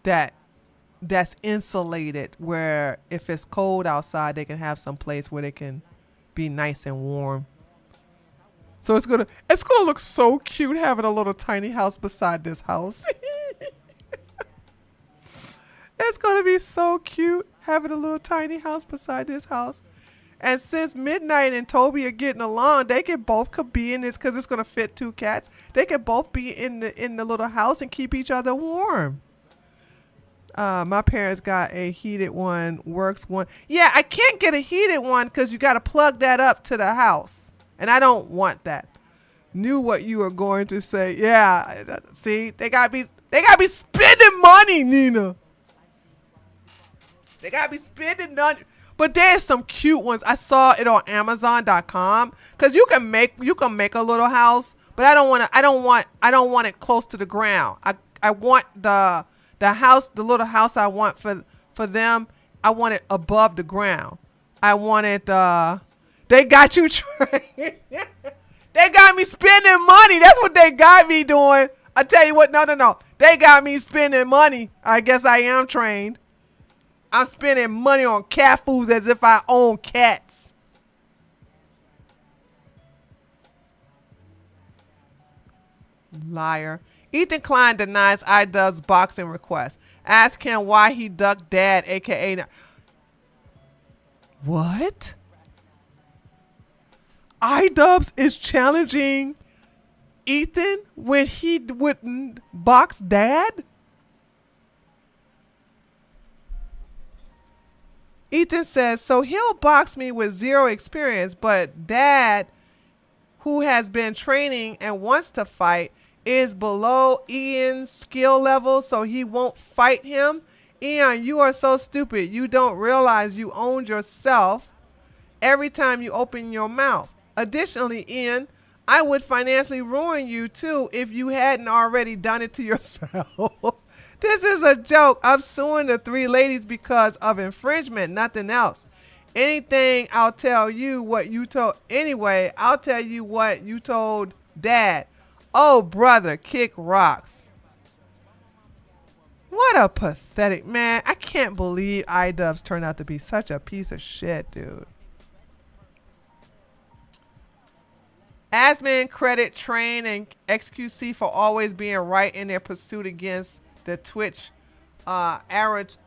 that's insulated, where if it's cold outside, they can have some place where they can be nice and warm. So it's gonna look so cute having a little tiny house beside this house. It's gonna be so cute having a little tiny house beside this house. And since Midnight and Toby are getting along, they could be in this, because it's gonna fit 2 cats. They could both be in the little house and keep each other warm. My parents got a heated one, works one. Yeah, I can't get a heated one because you got to plug that up to the house. And I don't want that. Knew what you were going to say. Yeah, see, they got to be spending money, Nina. They got to be spending money. But there's some cute ones. I saw it on Amazon.com, because you can make a little house, but I don't want it close to the ground. I want the house, the little house I want for them, I want it above the ground. I want it, they got you trained. They got me spending money. That's what they got me doing. I tell you what, no. They got me spending money. I guess I am trained. I'm spending money on cat foods as if I own cats. Liar. Ethan Klein denies iDubbbz's boxing request. Ask him why he ducked Dad, a.k.a. What? iDubbbz is challenging Ethan when he wouldn't box Dad? Ethan says, so he'll box me with 0 experience, but Dad, who has been training and wants to fight, is below Ian's skill level, so he won't fight him. Ian, you are so stupid. You don't realize you owned yourself every time you open your mouth. Additionally, Ian, I would financially ruin you too if you hadn't already done it to yourself. This is a joke. I'm suing the 3 ladies because of infringement, nothing else. I'll tell you what you told Dad. Oh, brother, kick rocks. What a pathetic man. I can't believe iDubbbz turned out to be such a piece of shit, dude. Asman credit Train and XQC for always being right in their pursuit against the Twitch aristocracy.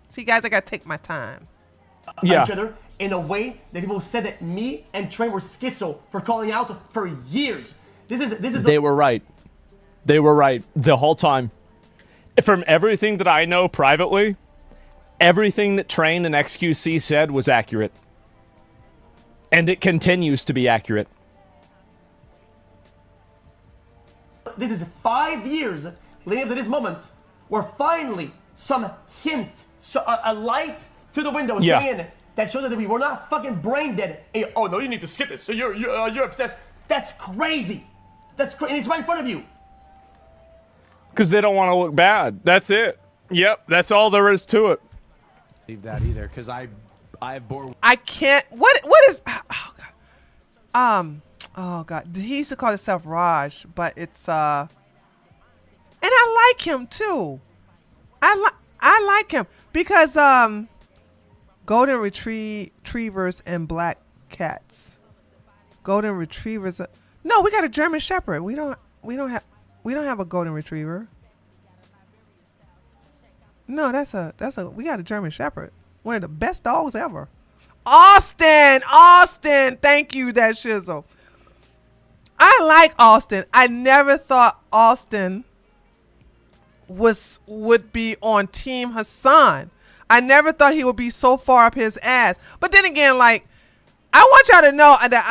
See, guys, I gotta take my time. Each other in a way that people said that me and Train were schizo for calling out for years. This is. They were right. They were right the whole time. From everything that I know privately, everything that Train and XQC said was accurate. And it continues to be accurate. This is 5 years leading up to this moment where finally some hint, a light to the window is getting in that shows that we were not fucking brain dead. And oh no, you need to skip this. So you're obsessed. That's crazy. That's crazy. And it's right in front of you. Because they don't want to look bad. That's it. Yep, that's all there is to it. Leave that either, because I bore. I can't. What is? Oh god. Oh god. He used to call himself Raj, but it's And I like him too. I like him because golden retrievers and black cats. Golden retrievers. No, we got a German Shepherd. We don't have a golden retriever. No, we got a German Shepherd. One of the best dogs ever. Austin, thank you, that shizzle. I like Austin. I never thought Austin would be on Team Hasan. I never thought he would be so far up his ass. But then again, like, I want y'all to know that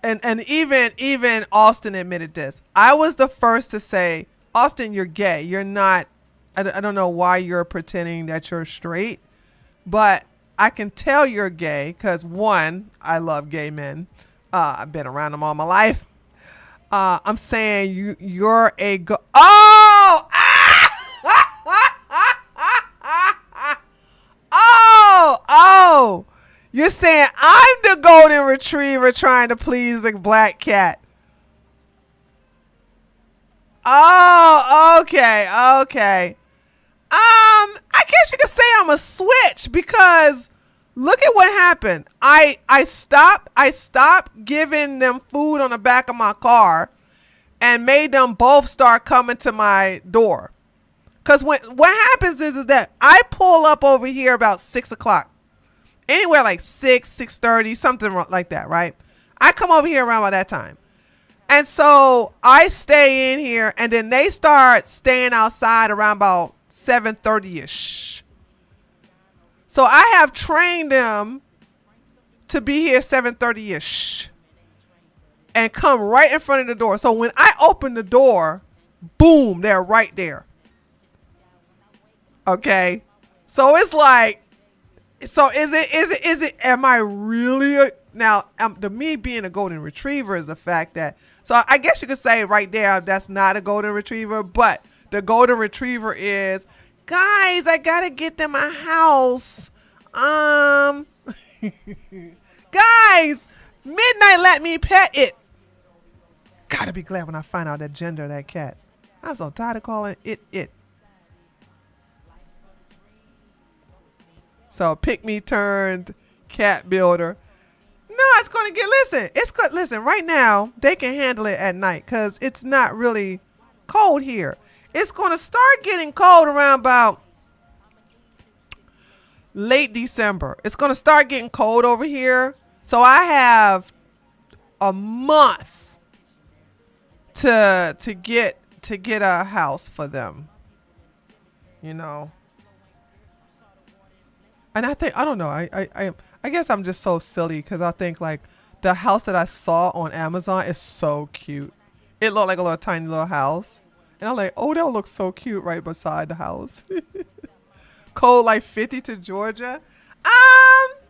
and even Austin admitted this. I was the first to say, Austin, you're gay. You're not. I don't know why you're pretending that you're straight, but I can tell you're gay because one, I love gay men. I've been around them all my life. I'm saying you're a oh oh. You're saying I'm the golden retriever trying to please a black cat. Oh, okay. I guess you could say I'm a switch because look at what happened. I stopped giving them food on the back of my car and made them both start coming to my door. Cause what happens is that I pull up over here about 6 o'clock. Anywhere like 6:30, something like that, right? I come over here around by that time. And so I stay in here and then they start staying outside around about 7:30-ish. So I have trained them to be here 7:30-ish and come right in front of the door. So when I open the door, boom, they're right there. Okay. So it's like, so is it, am I really, now, the me being a golden retriever is a fact that, so I guess you could say right there, that's not a golden retriever, but the golden retriever is, guys, I gotta get them a house. Guys, midnight, let me pet it. Gotta be glad when I find out the gender of that cat. I'm so tired of calling it. So pick me turned cat builder. No, it's going to get, listen, right now they can handle it at night because it's not really cold here. It's going to start getting cold around about late December. It's going to start getting cold over here. So I have a month to get a house for them, you know. And I think, I don't know, I guess I'm just so silly because I think like the house that I saw on Amazon is so cute. It looked like a little tiny little house. And I'm like, oh, that looks so cute right beside the house. Cold like 50 to Georgia.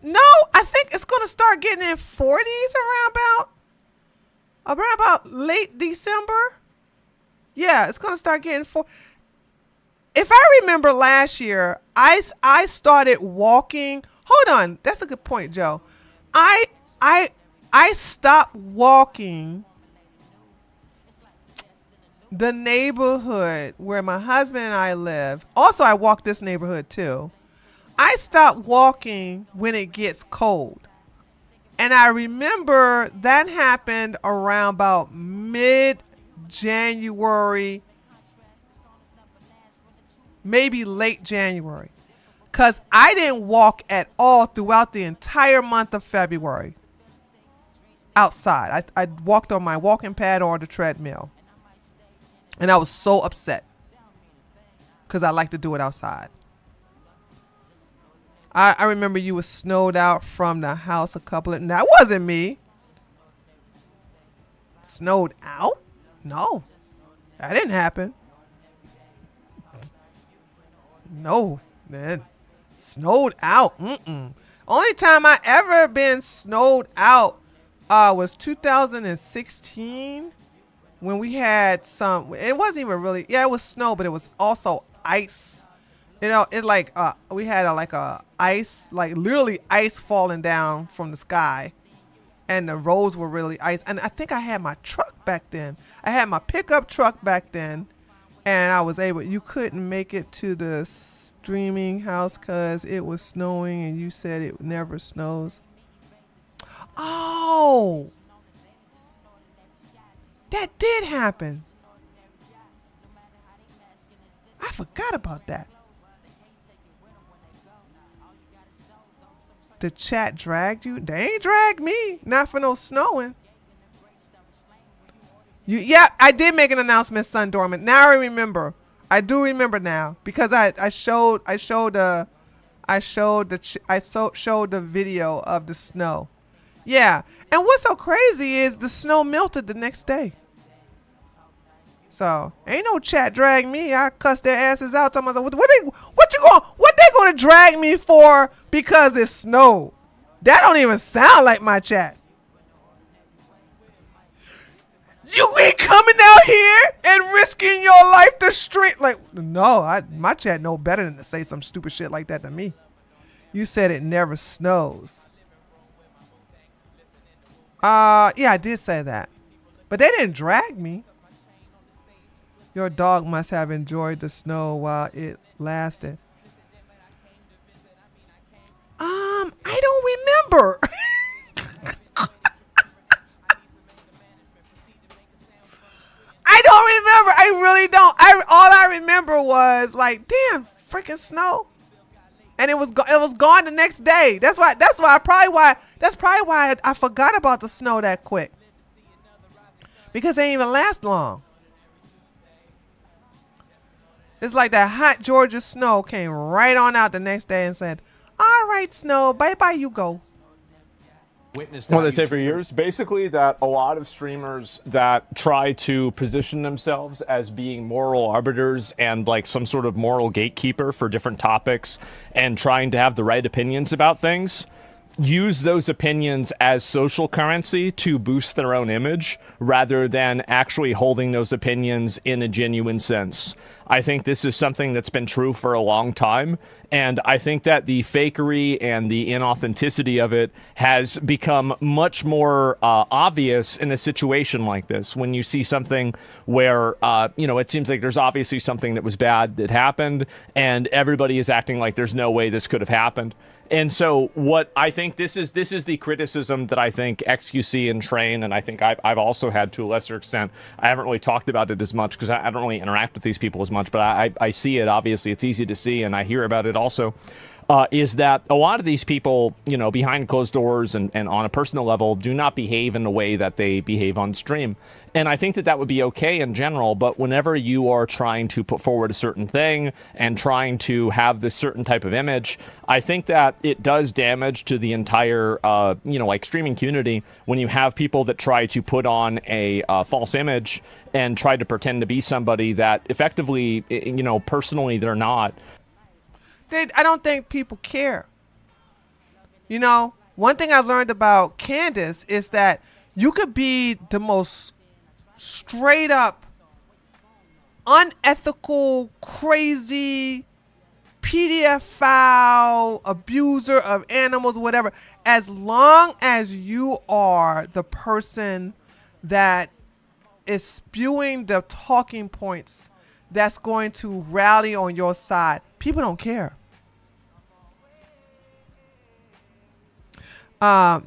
No, I think it's going to start getting in 40s around about late December. Yeah, it's going to start getting If I remember last year, I started walking. Hold on, that's a good point, Joe. I stopped walking the neighborhood where my husband and I live. Also, I walk this neighborhood too. I stopped walking when it gets cold. And I remember that happened around about mid-January, maybe late January, because I didn't walk at all throughout the entire month of February outside. I walked on my walking pad or the treadmill, and I was so upset because I like to do it outside. I remember you were snowed out from the house a couple of, that wasn't me. Snowed out? No, that didn't happen. No, man. Snowed out. Only time I ever been snowed out was 2016 when we had some, it wasn't even really, yeah, it was snow, but it was also ice. You know, it like, we had a ice, like literally ice falling down from the sky. And the roads were really ice. And I think I had my truck back then. I had my pickup truck back then. And I was able, you couldn't make it to the streaming house because it was snowing and you said it never snows. Oh, that did happen. I forgot about that. The chat dragged you? They ain't dragged me. Not for no snowing. Yeah, I did make an announcement, Sun Dormant. Now I remember. I do remember now because I showed the video of the snow, Yeah. And what's so crazy is the snow melted the next day. So ain't no chat drag me. I cuss their asses out. What they gonna drag me for because it snowed? That don't even sound like my chat. You ain't coming out here and risking your life to stream. Like, no, my chat know better than to say some stupid shit like that to me. You said it never snows. Yeah, I did say that. But they didn't drag me. Your dog must have enjoyed the snow while it lasted. I don't remember. I don't remember. I really don't. All I remember was like, damn, freaking snow. And it was gone the next day. That's probably why I forgot about the snow that quick. Because it didn't even last long. It's like that hot Georgia snow came right on out the next day and said, all right, snow, bye-bye, you go. What they say for years, basically that a lot of streamers that try to position themselves as being moral arbiters and like some sort of moral gatekeeper for different topics and trying to have the right opinions about things, use those opinions as social currency to boost their own image rather than actually holding those opinions in a genuine sense. I think this is something that's been true for a long time, and I think that the fakery and the inauthenticity of it has become much more obvious in a situation like this. When you see something where, it seems like there's obviously something that was bad that happened, and everybody is acting like there's no way this could have happened. And so what I think this is the criticism that I think XQC and Train, and I think I've also had to a lesser extent. I haven't really talked about it as much because I don't really interact with these people as much, but I see it. Obviously, it's easy to see, and I hear about it also. Is that a lot of these people, behind closed doors and on a personal level, do not behave in the way that they behave on stream. And I think that would be okay in general, but whenever you are trying to put forward a certain thing and trying to have this certain type of image, I think that it does damage to the entire, streaming community when you have people that try to put on a false image and try to pretend to be somebody that effectively, personally they're not. I don't think people care. One thing I've learned about Candace is that you could be the most straight up, unethical, crazy, PDF file, abuser of animals, whatever, as long as you are the person that is spewing the talking points that's going to rally on your side. People don't care.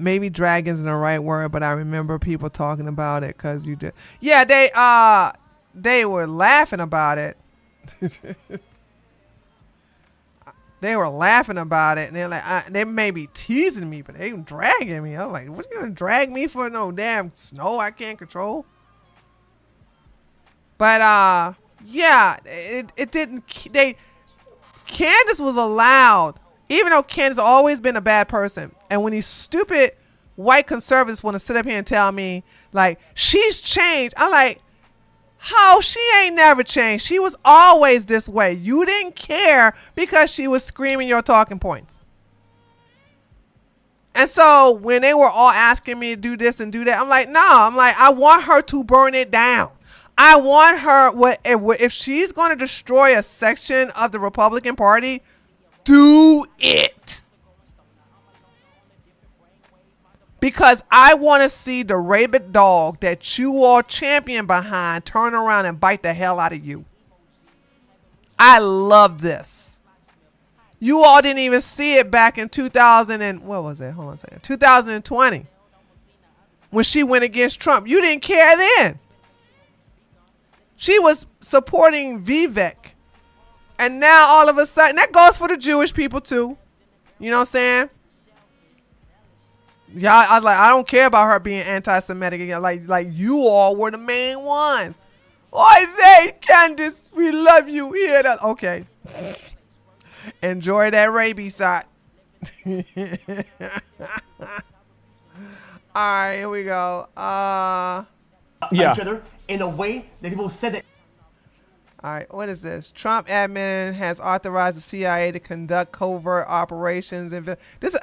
Maybe dragon's the right word, but I remember people talking about it because you did. Yeah, they were laughing about it. They were laughing about it, and they're like, they may be teasing me, but they were dragging me. I was like, what are you gonna drag me for? No damn snow I can't control. But yeah, it didn't. Candace was allowed. Even though Candace has always been a bad person. And when these stupid white conservatives want to sit up here and tell me, like, she's changed. I'm like, how? She ain't never changed. She was always this way. You didn't care because she was screaming your talking points. And so when they were all asking me to do this and do that, I'm like, no. I'm like, I want her to burn it down. I want her, if she's going to destroy a section of the Republican Party, do it. Because I want to see the rabid dog that you all champion behind turn around and bite the hell out of you. I love this. You all didn't even see it back in 2020. When she went against Trump. You didn't care then. She was supporting Vivek. And now all of a sudden, that goes for the Jewish people too. You know what I'm saying? Yeah, I was like, I don't care about her being anti-Semitic again. Like you all were the main ones. Oy vey, Candace, we love you. Hear that? Okay. Enjoy that rabies shot. All right, here we go. each other in a way that people said that. All right, what is this? Trump admin has authorized the CIA to conduct covert operations. And this,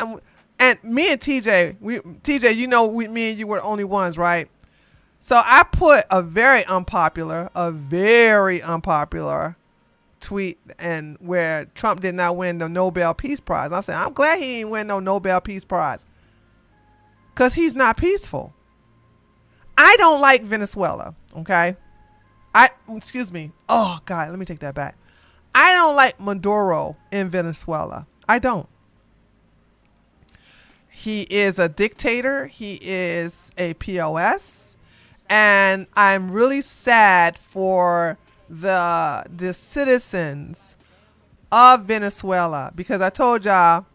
and me and TJ, you know, me and you were the only ones, right? So I put a very unpopular tweet, and where Trump did not win the Nobel Peace Prize. I said, I'm glad he didn't win no Nobel Peace Prize, because he's not peaceful. I don't like Venezuela, okay? Excuse me. Oh, God, let me take that back. I don't like Maduro in Venezuela. I don't. He is a dictator. He is a POS. And I'm really sad for the citizens of Venezuela, because I told y'all,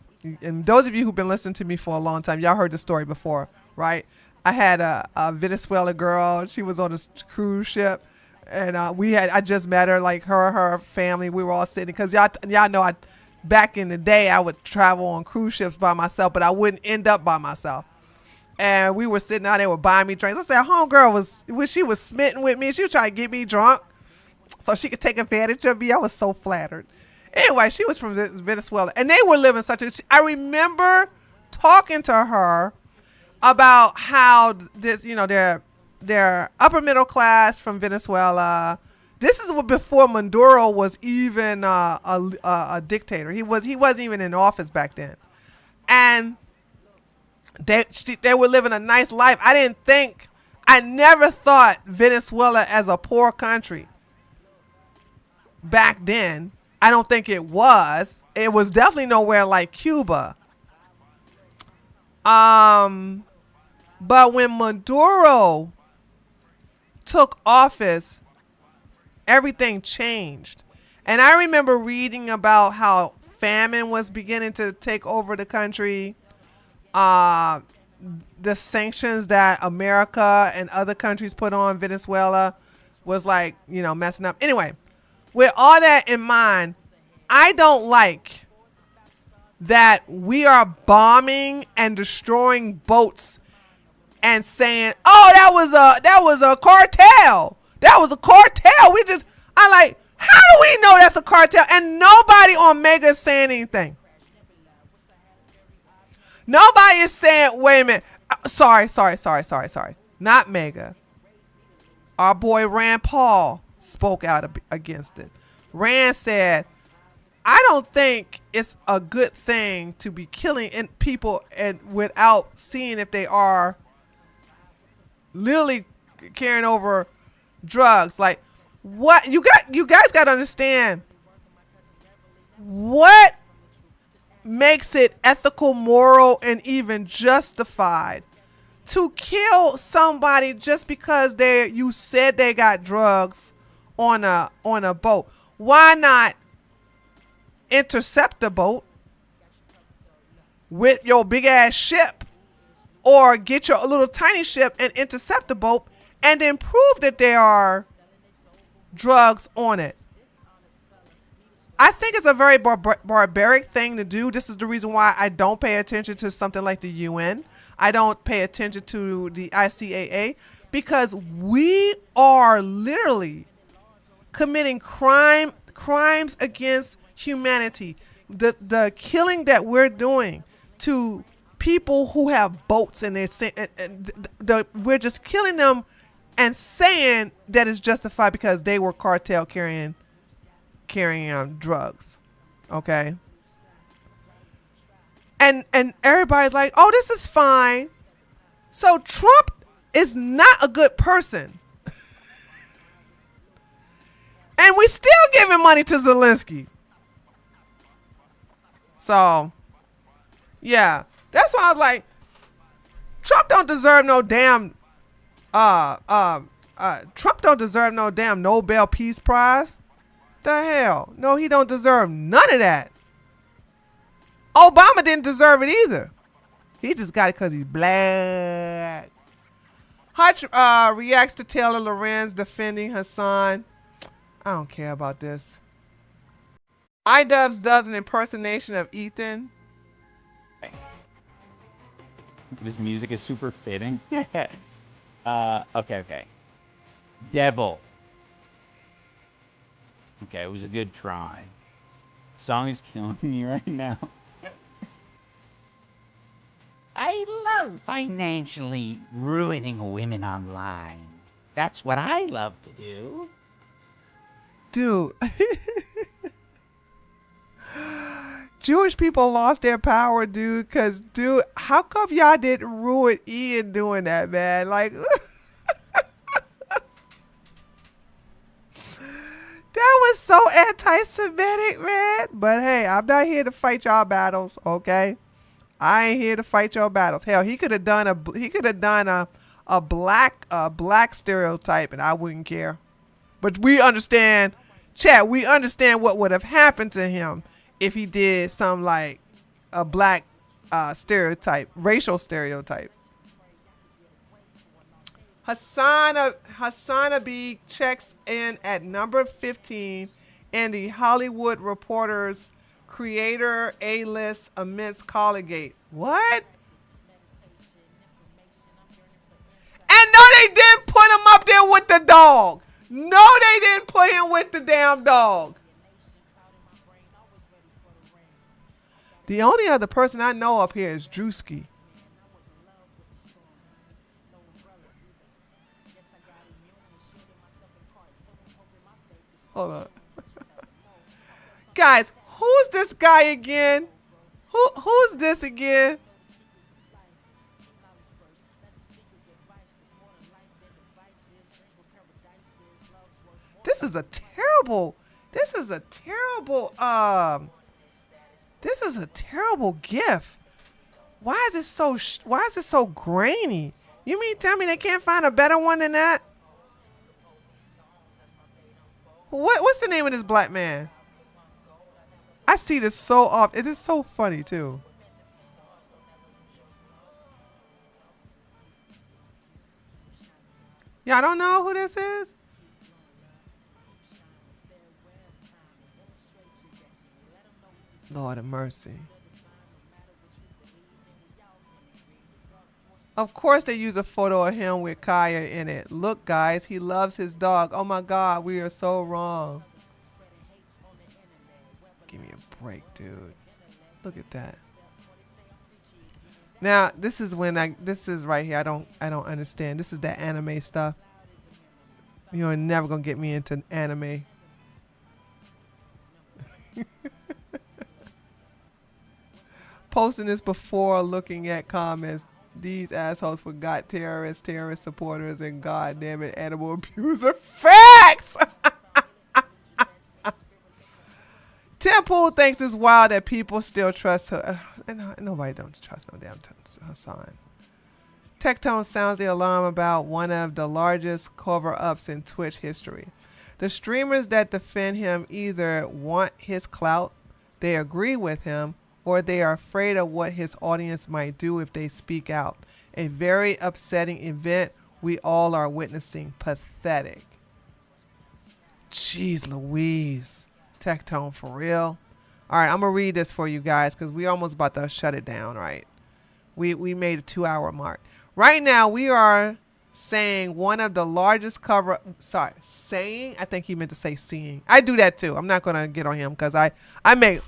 and those of you who've been listening to me for a long time, y'all heard the story before, right? I had a Venezuela girl. She was on a cruise ship, and I just met her, like her family. We were all sitting, because y'all know back in the day I would travel on cruise ships by myself, but I wouldn't end up by myself. And we were sitting out there, were buying me drinks. I said, homegirl she was smitten with me. She was trying to get me drunk so she could take advantage of me. I was so flattered. Anyway, she was from Venezuela, and they were living I remember talking to her about how this, they're upper middle class from Venezuela. This is before Maduro was even a dictator. He wasn't even in office back then, and they were living a nice life. I never thought Venezuela as a poor country back then. I don't think it was. It was definitely nowhere like Cuba. But when Maduro took office, everything changed. And I remember reading about how famine was beginning to take over the country. The sanctions that America and other countries put on Venezuela was messing up. Anyway, with all that in mind, I don't like that we are bombing and destroying boats and saying, "Oh, that was a cartel. That was a cartel." How do we know that's a cartel? And nobody on Mega is saying anything. Nobody is saying, wait a minute. Sorry. Not Mega. Our boy Rand Paul spoke out against it. Rand said, I don't think it's a good thing to be killing people and without seeing if they are literally carrying over drugs. Like, what you guys got to understand what makes it ethical, moral, and even justified to kill somebody just because you said they got drugs on a boat. Why not intercept the boat with your big ass ship, or get your little tiny ship and intercept the boat and then prove that there are drugs on it? I think it's a very barbaric thing to do. This is the reason why I don't pay attention to something like the UN. I don't pay attention to the ICAA, because we are literally committing crimes against humanity. The killing that we're doing to people who have boats, and we're just killing them and saying that it's justified because they were cartel carrying drugs. Okay. And everybody's like, oh, this is fine. So Trump is not a good person. And we still giving money to Zelensky. So, yeah. That's why I was like, Trump don't deserve no damn Trump don't deserve no damn Nobel Peace Prize. The hell? No, he don't deserve none of that. Obama didn't deserve it either. He just got it because he's black. Hutch reacts to Taylor Lorenz defending Hasan. I don't care about this. iDubbbz does an impersonation of Ethan. This music is super fitting. Okay. Devil. Okay, it was a good try. Song is killing me right now. I love financially ruining women online. That's what I love to do. Dude. Jewish people lost their power, dude, because, dude, how come y'all didn't ruin Ian doing that, man? Like, that was so anti-Semitic, man. But hey, I'm not here to fight y'all battles, okay? I ain't here to fight your battles. Hell, he could have done a black stereotype, and I wouldn't care. But we understand, chat. We understand what would have happened to him if he did some like a black stereotype, racial stereotype. Hasan B checks in at number 15 in the Hollywood Reporter's Creator A-list amidst Collegate. What? And no, they didn't put him up there with the dog. No, they didn't put him with the damn dog. The only other person I know up here is Drewski. Hold on. Guys, who's this guy again? Who's this again? This is a terrible gift. Why is it so grainy? You mean tell me they can't find a better one than that? What's the name of this black man? I see this so often. It is so funny too. Y'all don't know who this is? Lord of mercy. Of course they use a photo of him with Kaya in it. Look, guys, he loves his dog. Oh my God, we are so wrong. Give me a break, dude. Look at that. Now, this is right here. I don't understand. This is that anime stuff. You're never gonna get me into anime. Posting this before looking at comments. These assholes forgot terrorist supporters, and goddamn it, animal abuser. Facts! Tim Pool thinks it's wild that people still trust her. Nobody don't trust no damn Hasan. Tectone sounds the alarm about one of the largest cover-ups in Twitch history. The streamers that defend him either want his clout, they agree with him, or they are afraid of what his audience might do if they speak out. A very upsetting event we all are witnessing. Pathetic. Jeez Louise. Tectone, for real? All right, I'm going to read this for you guys because we're almost about to shut it down, right? We made a 2-hour mark. Right now, we are saying one of the largest saying, I think he meant to say seeing. I do that too. I'm not going to get on him because I need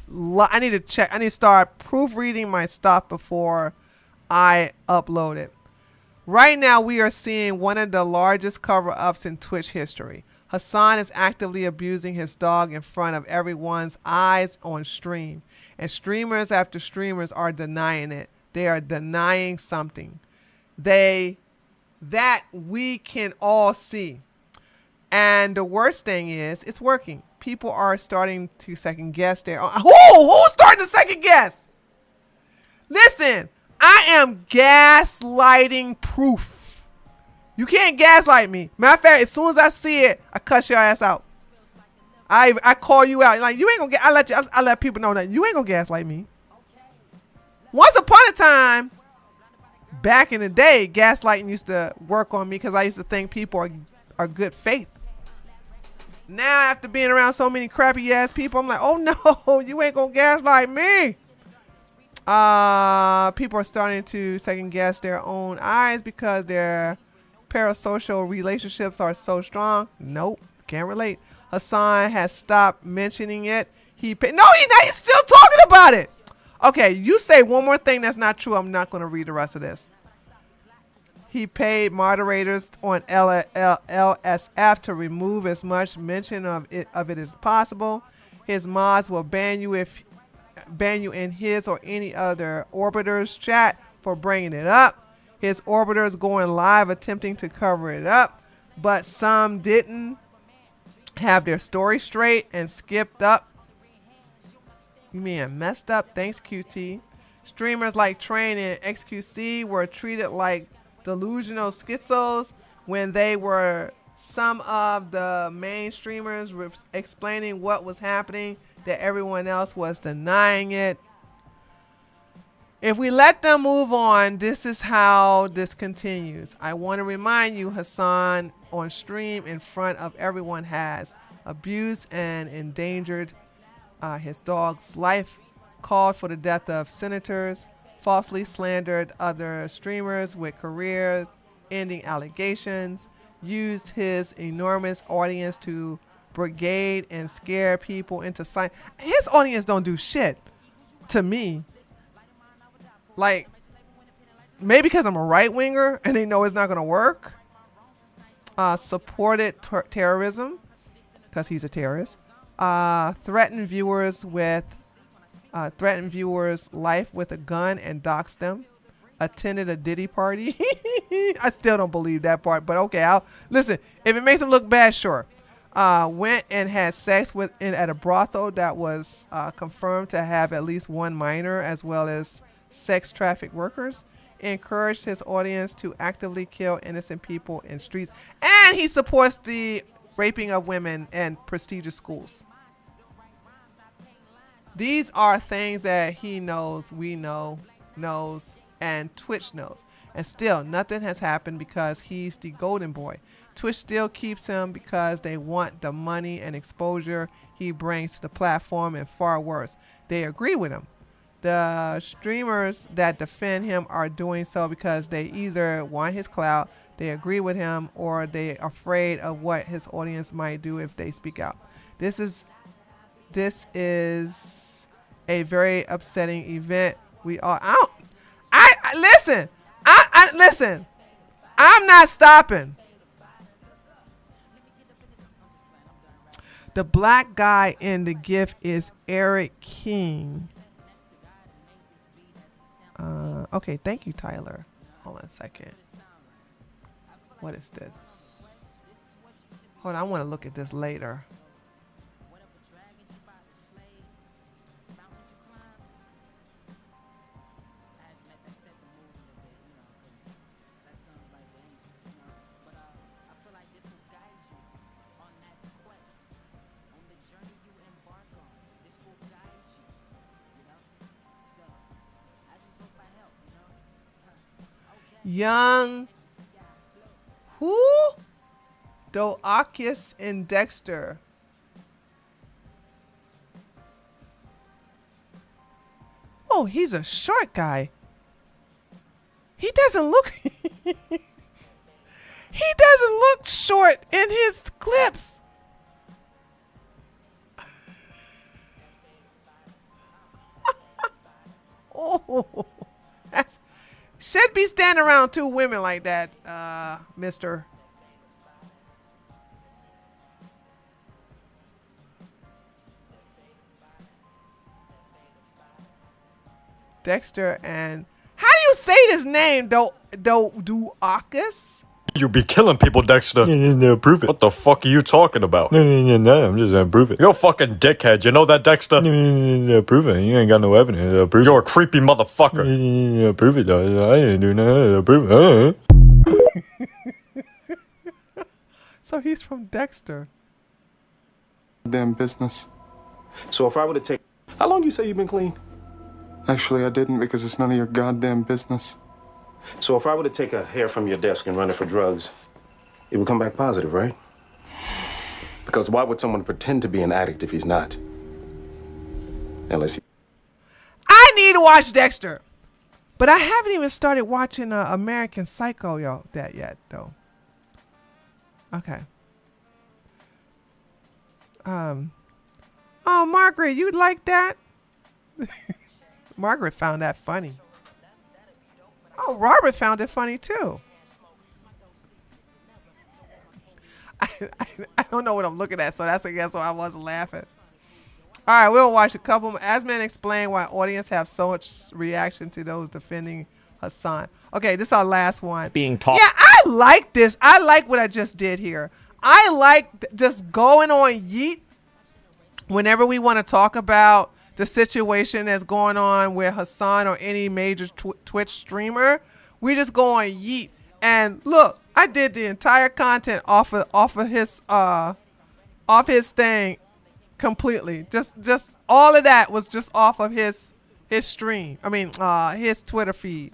to check. I need to start proofreading my stuff before I upload it. Right now, we are seeing one of the largest cover-ups in Twitch history. Hasan is actively abusing his dog in front of everyone's eyes on stream. And streamers after streamers are denying it. They are denying something that we can all see. And the worst thing is, it's working. People are starting to second guess their own. Who's starting to second guess? Listen, I am gaslighting proof. You can't gaslight me. Matter of fact, as soon as I see it, I cuss your ass out. I call you out. Like, you ain't gonna get. I let people know that you ain't gonna gaslight me. Once upon a time, back in the day, gaslighting used to work on me because I used to think people are good faith. Now, after being around so many crappy ass people, I'm like, oh no, you ain't gonna gaslight me. People are starting to second guess their own eyes because their parasocial relationships are so strong. Nope, can't relate. Hasan has stopped mentioning it. He's still talking about it. Okay, you say one more thing that's not true, I'm not going to read the rest of this. He paid moderators on LSF to remove as much mention of it as possible. His mods will ban you in his or any other orbiter's chat for bringing it up. His orbiters going live attempting to cover it up, but some didn't have their story straight and skipped up. You mean messed up? Thanks, QT. Streamers like Train and XQC were treated like delusional schizos when they were some of the main streamers explaining what was happening, that everyone else was denying it. If we let them move on, this is how this continues. I want to remind you, Hasan on stream in front of everyone has abused and endangered his dog's life, called for the death of senators, falsely slandered other streamers with career-ending allegations, used his enormous audience to brigade and scare people into silence. His audience don't do shit to me. Like, maybe because I'm a right-winger and they know it's not going to work. Supported terrorism because he's a terrorist. Threatened viewers' life with a gun and doxed them. Attended a Diddy party. I still don't believe that part, but okay. Listen. If it makes him look bad, sure. Went and had sex at a brothel that was confirmed to have at least one minor, as well as sex traffic workers. Encouraged his audience to actively kill innocent people in streets, and he supports the raping of women in prestigious schools. These are things that he knows, we knows, and Twitch knows. And still, nothing has happened because he's the golden boy. Twitch still keeps him because they want the money and exposure he brings to the platform, and far worse, they agree with him. The streamers that defend him are doing so because they either want his clout, they agree with him, or they're afraid of what his audience might do if they speak out. This is a very upsetting event. Listen. I'm not stopping. The black guy in the GIF is Eric King. Okay, thank you, Tyler. Hold on a second. What is this? Hold on, I want to look at this later. Young Doakis and Dexter. Oh, he's a short guy. He doesn't look he doesn't look short in his clips. Oh, that's should be standing around two women like that, mister. Dexter and... How do you say this name, Doakis? You be killing people, Dexter. No, prove it. What the fuck are you talking about? No, I'm just gonna prove it. You're a fucking dickhead, you know that, Dexter? No, prove it. You ain't got no evidence. Prove it. You're a creepy motherfucker. Prove it, though. I didn't do nothing. Prove it. So he's from Dexter. Damn business. So if I were to take... How long you say you've been clean? Actually, I didn't, because it's none of your goddamn business. So if I were to take a hair from your desk and run it for drugs, it would come back positive, right? Because why would someone pretend to be an addict if he's not? Unless he... I need watch Dexter. But I haven't even started watching American Psycho yet, though. Okay. Oh, Margaret, you like that? Margaret found that funny. Oh, Robert found it funny, too. I don't know what I'm looking at, so that's I guess why I wasn't laughing. All right, we'll watch a couple more. Asman explained why audience have so much reaction to those defending Hasan. Okay, this is our last one. Being taught. Yeah, I like this. I like what I just did here. I like just going on yeet whenever we want to talk about the situation that's going on with Hasan or any major Twitch streamer. We just go on yeet. And look, I did the entire content off his thing completely. Just all of that was just off of his stream. I mean, his Twitter feed.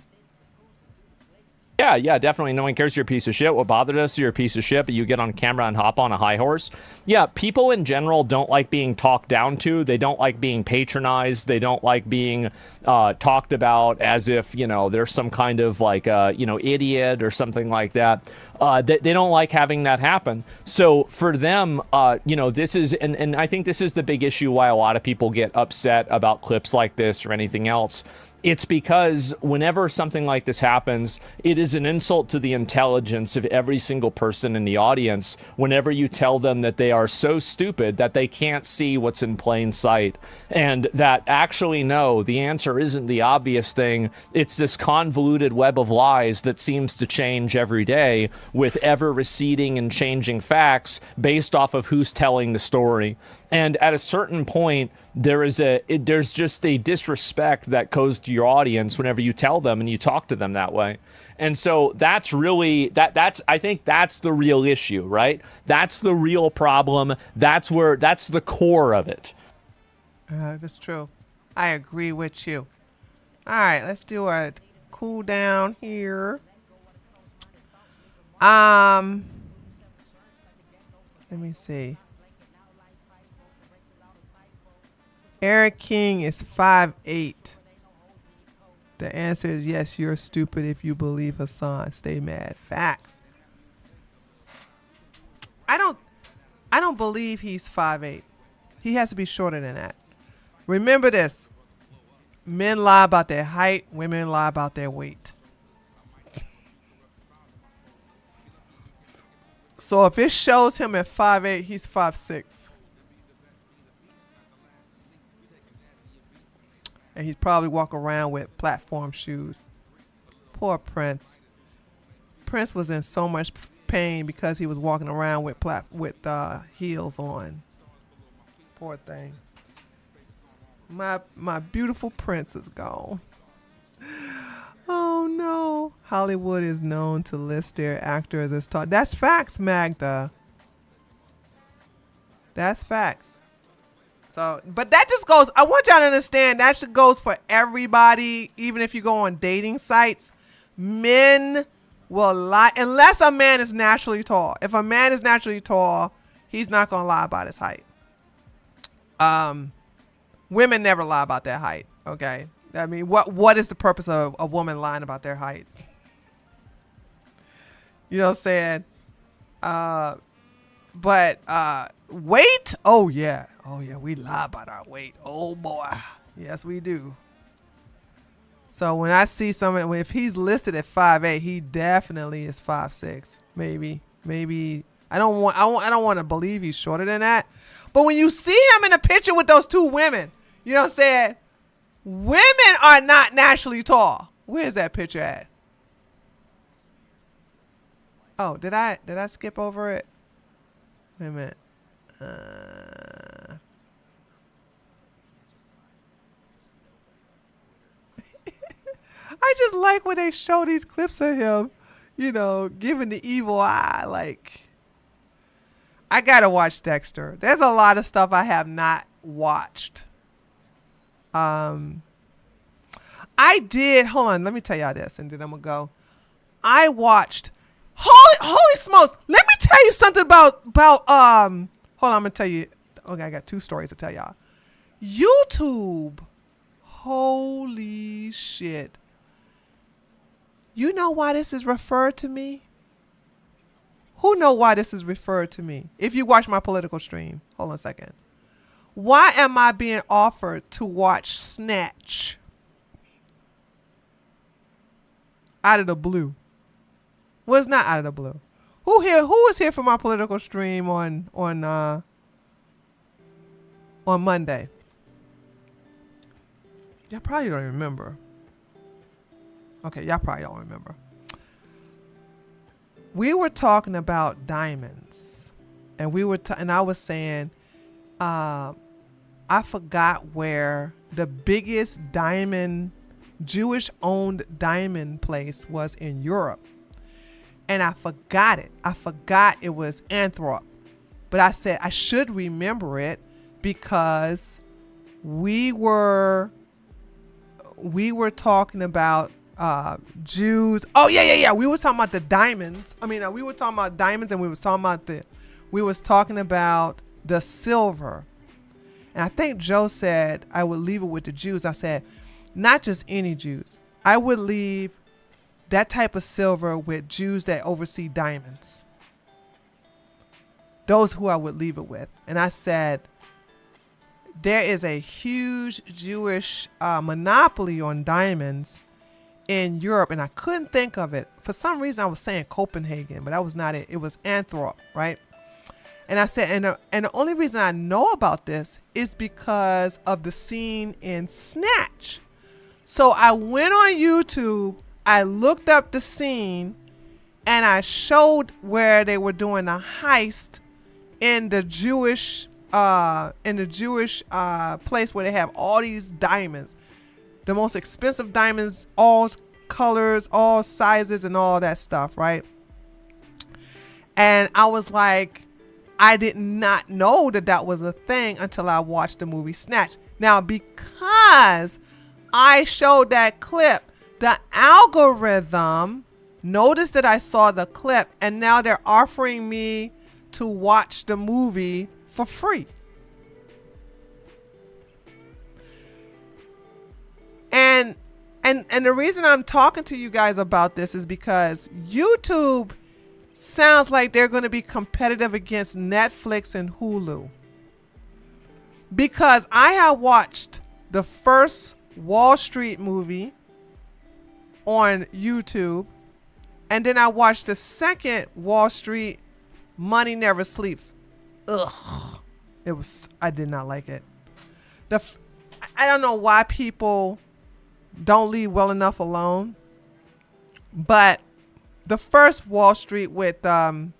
Yeah, definitely. No one cares you're a piece of shit. What bothered us, you're a piece of shit, but you get on camera and hop on a high horse. Yeah, people in general don't like being talked down to. They don't like being patronized. They don't like being talked about as if, there's some kind of idiot or something like that. They don't like having that happen. So for them, this is, and I think this is the big issue why a lot of people get upset about clips like this or anything else. It's because whenever something like this happens, it is an insult to the intelligence of every single person in the audience whenever you tell them that they are so stupid that they can't see what's in plain sight. And that actually, no, the answer isn't the obvious thing. It's this convoluted web of lies that seems to change every day with ever receding and changing facts based off of who's telling the story. And at a certain point, there's just a disrespect that goes to your audience whenever you tell them and you talk to them that way. And so that's really I think that's the real issue, right? That's the real problem. That's the core of it. That's true. I agree with you. All right, let's do a cool down here. Let me see. Eric King is 5'8". The answer is yes, you're stupid if you believe Hasan. Stay mad. Facts. I don't believe he's 5'8". He has to be shorter than that. Remember this. Men lie about their height, women lie about their weight. So if it shows him at 5'8", he's 5'6". And he'd probably walk around with platform shoes. Poor Prince. Prince was in so much pain because he was walking around with heels on. Poor thing. My beautiful Prince is gone. Oh no. Hollywood is known to list their actors as tall. That's facts, Magda. That's facts. So, but that just goes, I want y'all to understand that just goes for everybody, even if you go on dating sites. Men will lie, unless a man is naturally tall. If a man is naturally tall, he's not going to lie about his height. Women never lie about their height, okay? I mean, what is the purpose of a woman lying about their height? You know what I'm saying? But weight? Oh yeah, we lie about our weight. Oh boy, yes we do. So when I see someone, if he's listed at 5'8", he definitely is 5'6". Maybe. I don't want to believe he's shorter than that. But when you see him in a picture with those two women, you know what I'm saying? Women are not naturally tall. Where's that picture at? Oh, did I skip over it? Wait a minute. I just like when they show these clips of him, giving the evil eye. Like, I gotta watch Dexter. There's a lot of stuff I have not watched. I did. Hold on. Let me tell y'all this, and then I'm gonna go. I watched. Holy smokes! Let me tell you something about. Hold on. I'm gonna tell you. Okay, I got two stories to tell y'all. YouTube. holy shit. You know why this is referred to me? Who know why this is referred to me? If you watch my political stream, hold on a second. Why am I being offered to watch Snatch? Out of the blue. Well, it's not out of the blue. Who was here for my political stream on Monday? Y'all probably don't remember. Okay, y'all probably don't remember. We were talking about diamonds, and and I was saying, I forgot where the biggest Jewish-owned diamond place was in Europe, and I forgot it. I forgot it was Anthrop, but I said I should remember it because we were talking about Jews. Oh yeah. We were talking about the diamonds. I mean, we were talking about diamonds, and we was talking about the silver. And I think Joe said I would leave it with the Jews. I said, not just any Jews. I would leave that type of silver with Jews that oversee diamonds. Those who I would leave it with. And I said, there is a huge Jewish monopoly on diamonds in Europe, and I couldn't think of it. For some reason, I was saying Copenhagen, but that was not it. It was Anthrop, right? And I said, and the only reason I know about this is because of the scene in Snatch. So I went on YouTube, I looked up the scene, and I showed where they were doing a heist in the Jewish place where they have all these diamonds, the most expensive diamonds, all colors, all sizes, and all that stuff, right? And I was like, I did not know that was a thing until I watched the movie Snatch. Now, because I showed that clip, the algorithm noticed that I saw the clip, and now they're offering me to watch the movie for free. And the reason I'm talking to you guys about this is because YouTube sounds like they're going to be competitive against Netflix and Hulu. Because I have watched the first Wall Street movie on YouTube, and then I watched the second Wall Street, Money Never Sleeps. Ugh. I did not like it. I don't know why people don't leave well enough alone, but the first Wall Street with hold on,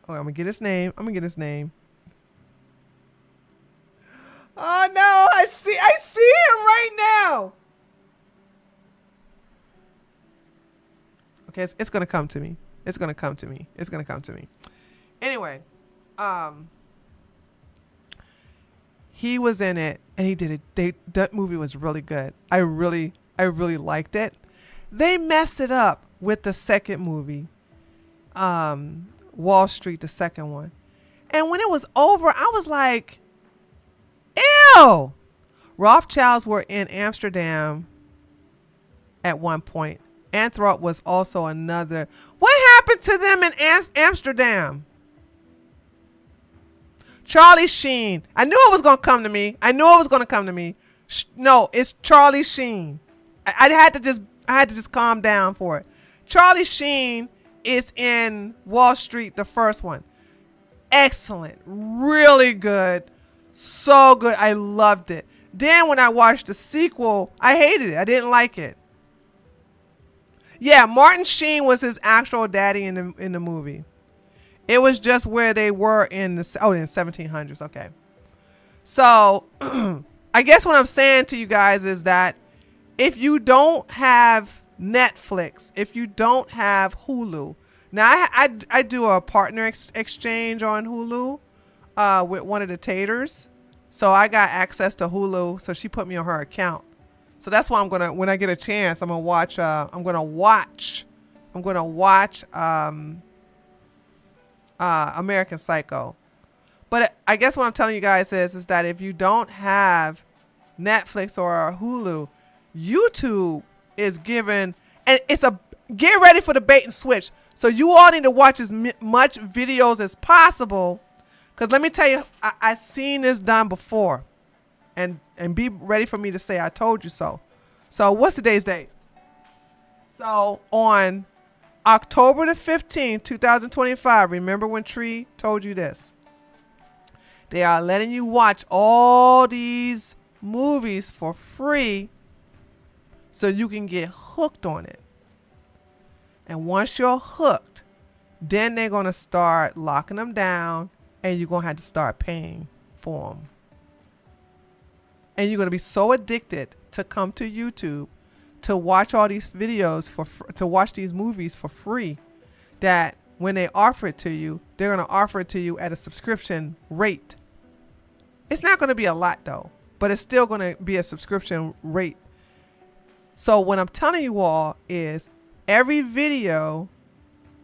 oh, I'm gonna get his name. Oh no, I see him right now. Okay, it's gonna come to me. Anyway, he was in it, and he did it. That movie was really good. I really liked it. They messed it up with the second movie, Wall Street, the second one. And when it was over, I was like, ew. Rothschilds were in Amsterdam at one point. Anthrop was also another. What happened to them in Amsterdam? Charlie Sheen. I knew it was going to come to me. No, it's Charlie Sheen. I had to just calm down for it. Charlie Sheen is in Wall Street, the first one. Excellent. Really good. So good. I loved it. Then when I watched the sequel, I hated it. I didn't like it. Yeah, Martin Sheen was his actual daddy in the movie. It was just where they were in the 1700s. Okay. So I guess what I'm saying to you guys is that if you don't have Netflix, if you don't have Hulu, now I do a partner exchange on Hulu with one of the taters. So I got access to Hulu. So she put me on her account. So that's why when I get a chance, I'm gonna watch I'm going to watch American Psycho. But I guess what I'm telling you guys is that if you don't have Netflix or Hulu, YouTube is given, and it's a get ready for the bait and switch. So you all need to watch as much videos as possible, because let me tell you, I've seen this done before, and be ready for me to say I told you so. So what's today's date? So on October the 15th, 2025, remember when Tree told you this? They are letting you watch all these movies for free so you can get hooked on it. And once you're hooked, then they're going to start locking them down, and you're going to have to start paying for them. And you're going to be so addicted to come to YouTube to watch all these videos to watch these movies for free, that when they offer it to you, they're going to offer it to you at a subscription rate. It's not going to be a lot though, but it's still going to be a subscription rate. So what I'm telling you all is every video,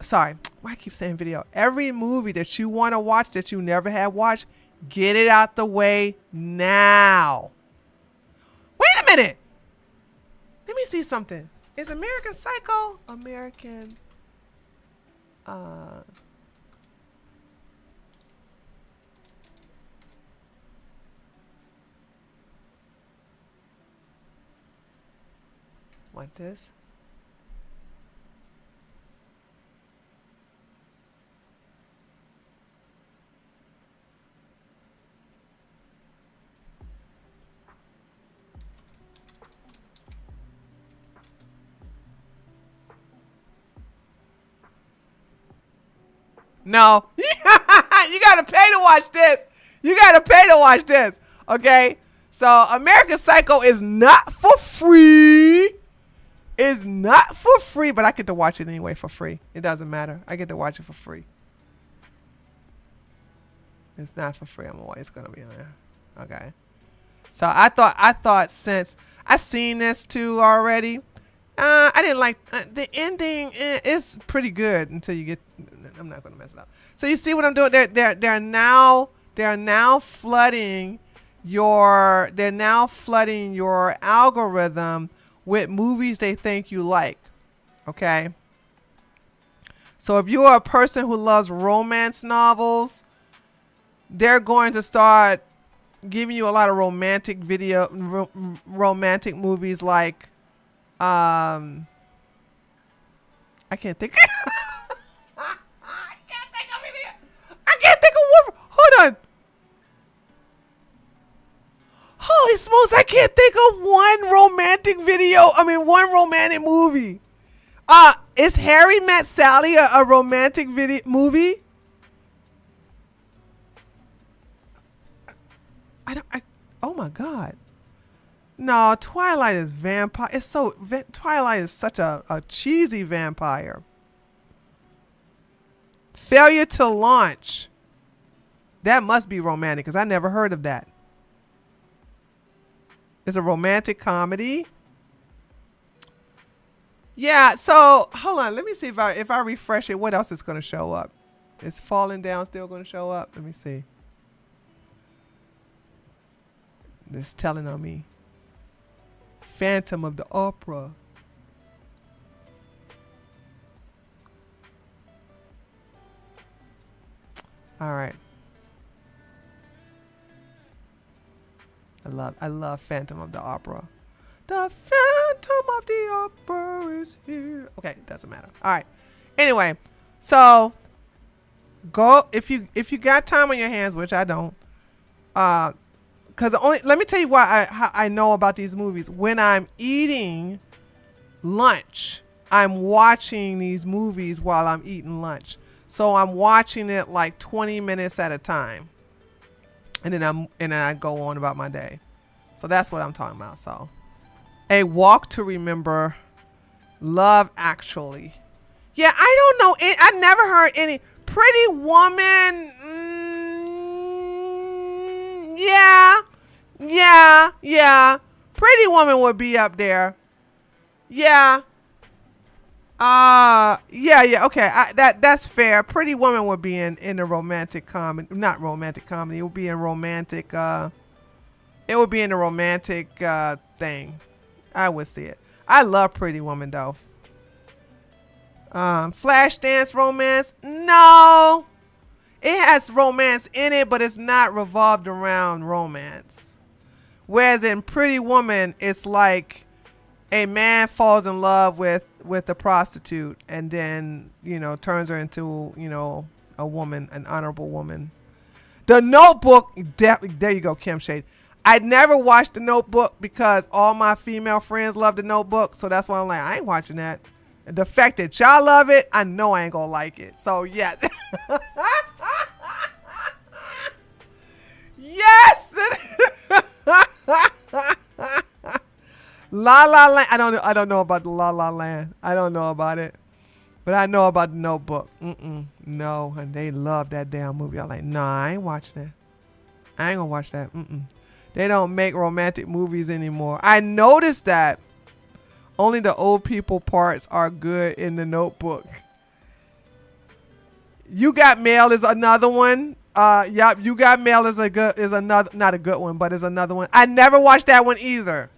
sorry, why I keep saying video, every movie that you want to watch that you never had watched, get it out the way now. Wait a minute. Let me see something. Is American Psycho American? Want this? No. You got to pay to watch this. You got to pay to watch this. Okay? So American Psycho is not for free. It's not for free, but I get to watch it anyway for free. It doesn't matter. I get to watch it for free. It's not for free. I'm always going to be on there. Okay. So I thought since I seen this too already, I didn't like the ending. It's pretty good until you get. I'm not going to mess it up. So you see what I'm doing? They're now flooding your algorithm with movies they think you like. Okay. So if you are a person who loves romance novels, they're going to start giving you a lot of romantic movies like I can't think I can't think of one. Hold on. Holy smokes, I can't think of one romantic movie. Is Harry Met Sally a romantic movie? Oh my God. No, Twilight is vampire. Twilight is such a cheesy vampire. Failure to Launch. That must be romantic because I never heard of that. It's a romantic comedy. Yeah, so hold on. Let me see if I refresh it, what else is going to show up? Is Falling Down still going to show up? Let me see. It's telling on me. Phantom of the Opera. All right. I love Phantom of the Opera. The Phantom of the Opera is here. Okay, doesn't matter. All right. Anyway, so go if you got time on your hands, which I don't. Because let me tell you why I know about these movies. When I'm eating lunch, I'm watching these movies while I'm eating lunch. So I'm watching it like 20 minutes at a time. And then I go on about my day. So that's what I'm talking about. So A Walk to Remember, Love Actually. Yeah, I don't know. I never heard any. Pretty Woman. Yeah. Pretty Woman would be up there. Yeah. Yeah, okay. That's fair. Pretty Woman would be in a romantic comedy, not romantic comedy. It would be in romantic. It would be in a romantic thing. I would see it. I love Pretty Woman though. Flashdance romance? No, it has romance in it, but it's not revolved around romance. Whereas in Pretty Woman, it's like a man falls in love with a prostitute and then, you know, turns her into, you know, a woman, an honorable woman. The Notebook, there you go, Kim Shade. I'd never watched The Notebook because all my female friends love The Notebook, so that's why I'm like, I ain't watching that. The fact that y'all love it, I know I ain't gonna like it. So yeah. Yes. La La Land. I don't know about the La La Land. I don't know about it, but I know about The Notebook. No, and they love that damn movie. I'm like, nah, I ain't watching that. I ain't gonna watch that. They don't make romantic movies anymore. I noticed that only the old people parts are good in The Notebook. You Got Mail is another one. Yep, You Got Mail is another, not a good one, but is another one. I never watched that one either.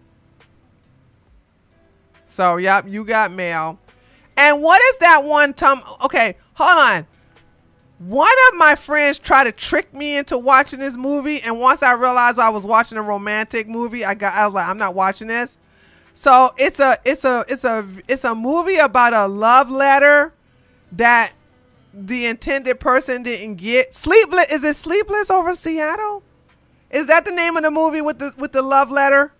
So, yep, You Got Mail. And what is that one time? Okay, hold on. One of my friends tried to trick me into watching this movie, and once I realized I was watching a romantic movie, I was like, I'm not watching this. So it's a movie about a love letter that the intended person didn't get. Sleepless, is it Sleepless Over Seattle? Is that the name of the movie with the love letter?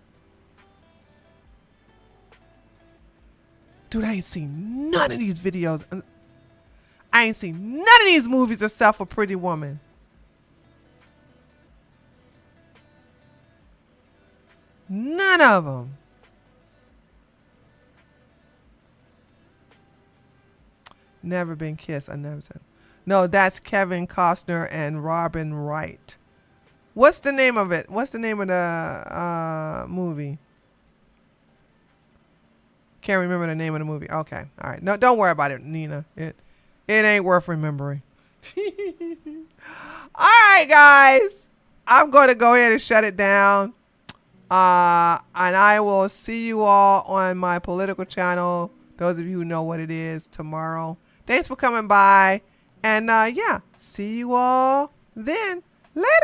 Dude, I ain't seen none of these videos. I ain't seen none of these movies except for Pretty Woman. None of them. Never Been Kissed. I never said. No, that's Kevin Costner and Robin Wright. What's the name of it? What's the name of the movie? Can't remember the name of the movie. Okay. All right. No, don't worry about it, Nina. It ain't worth remembering. All right, guys. I'm going to go ahead and shut it down. And I will see you all on my political channel. Those of you who know what it is, tomorrow. Thanks for coming by. And yeah, see you all then. Later.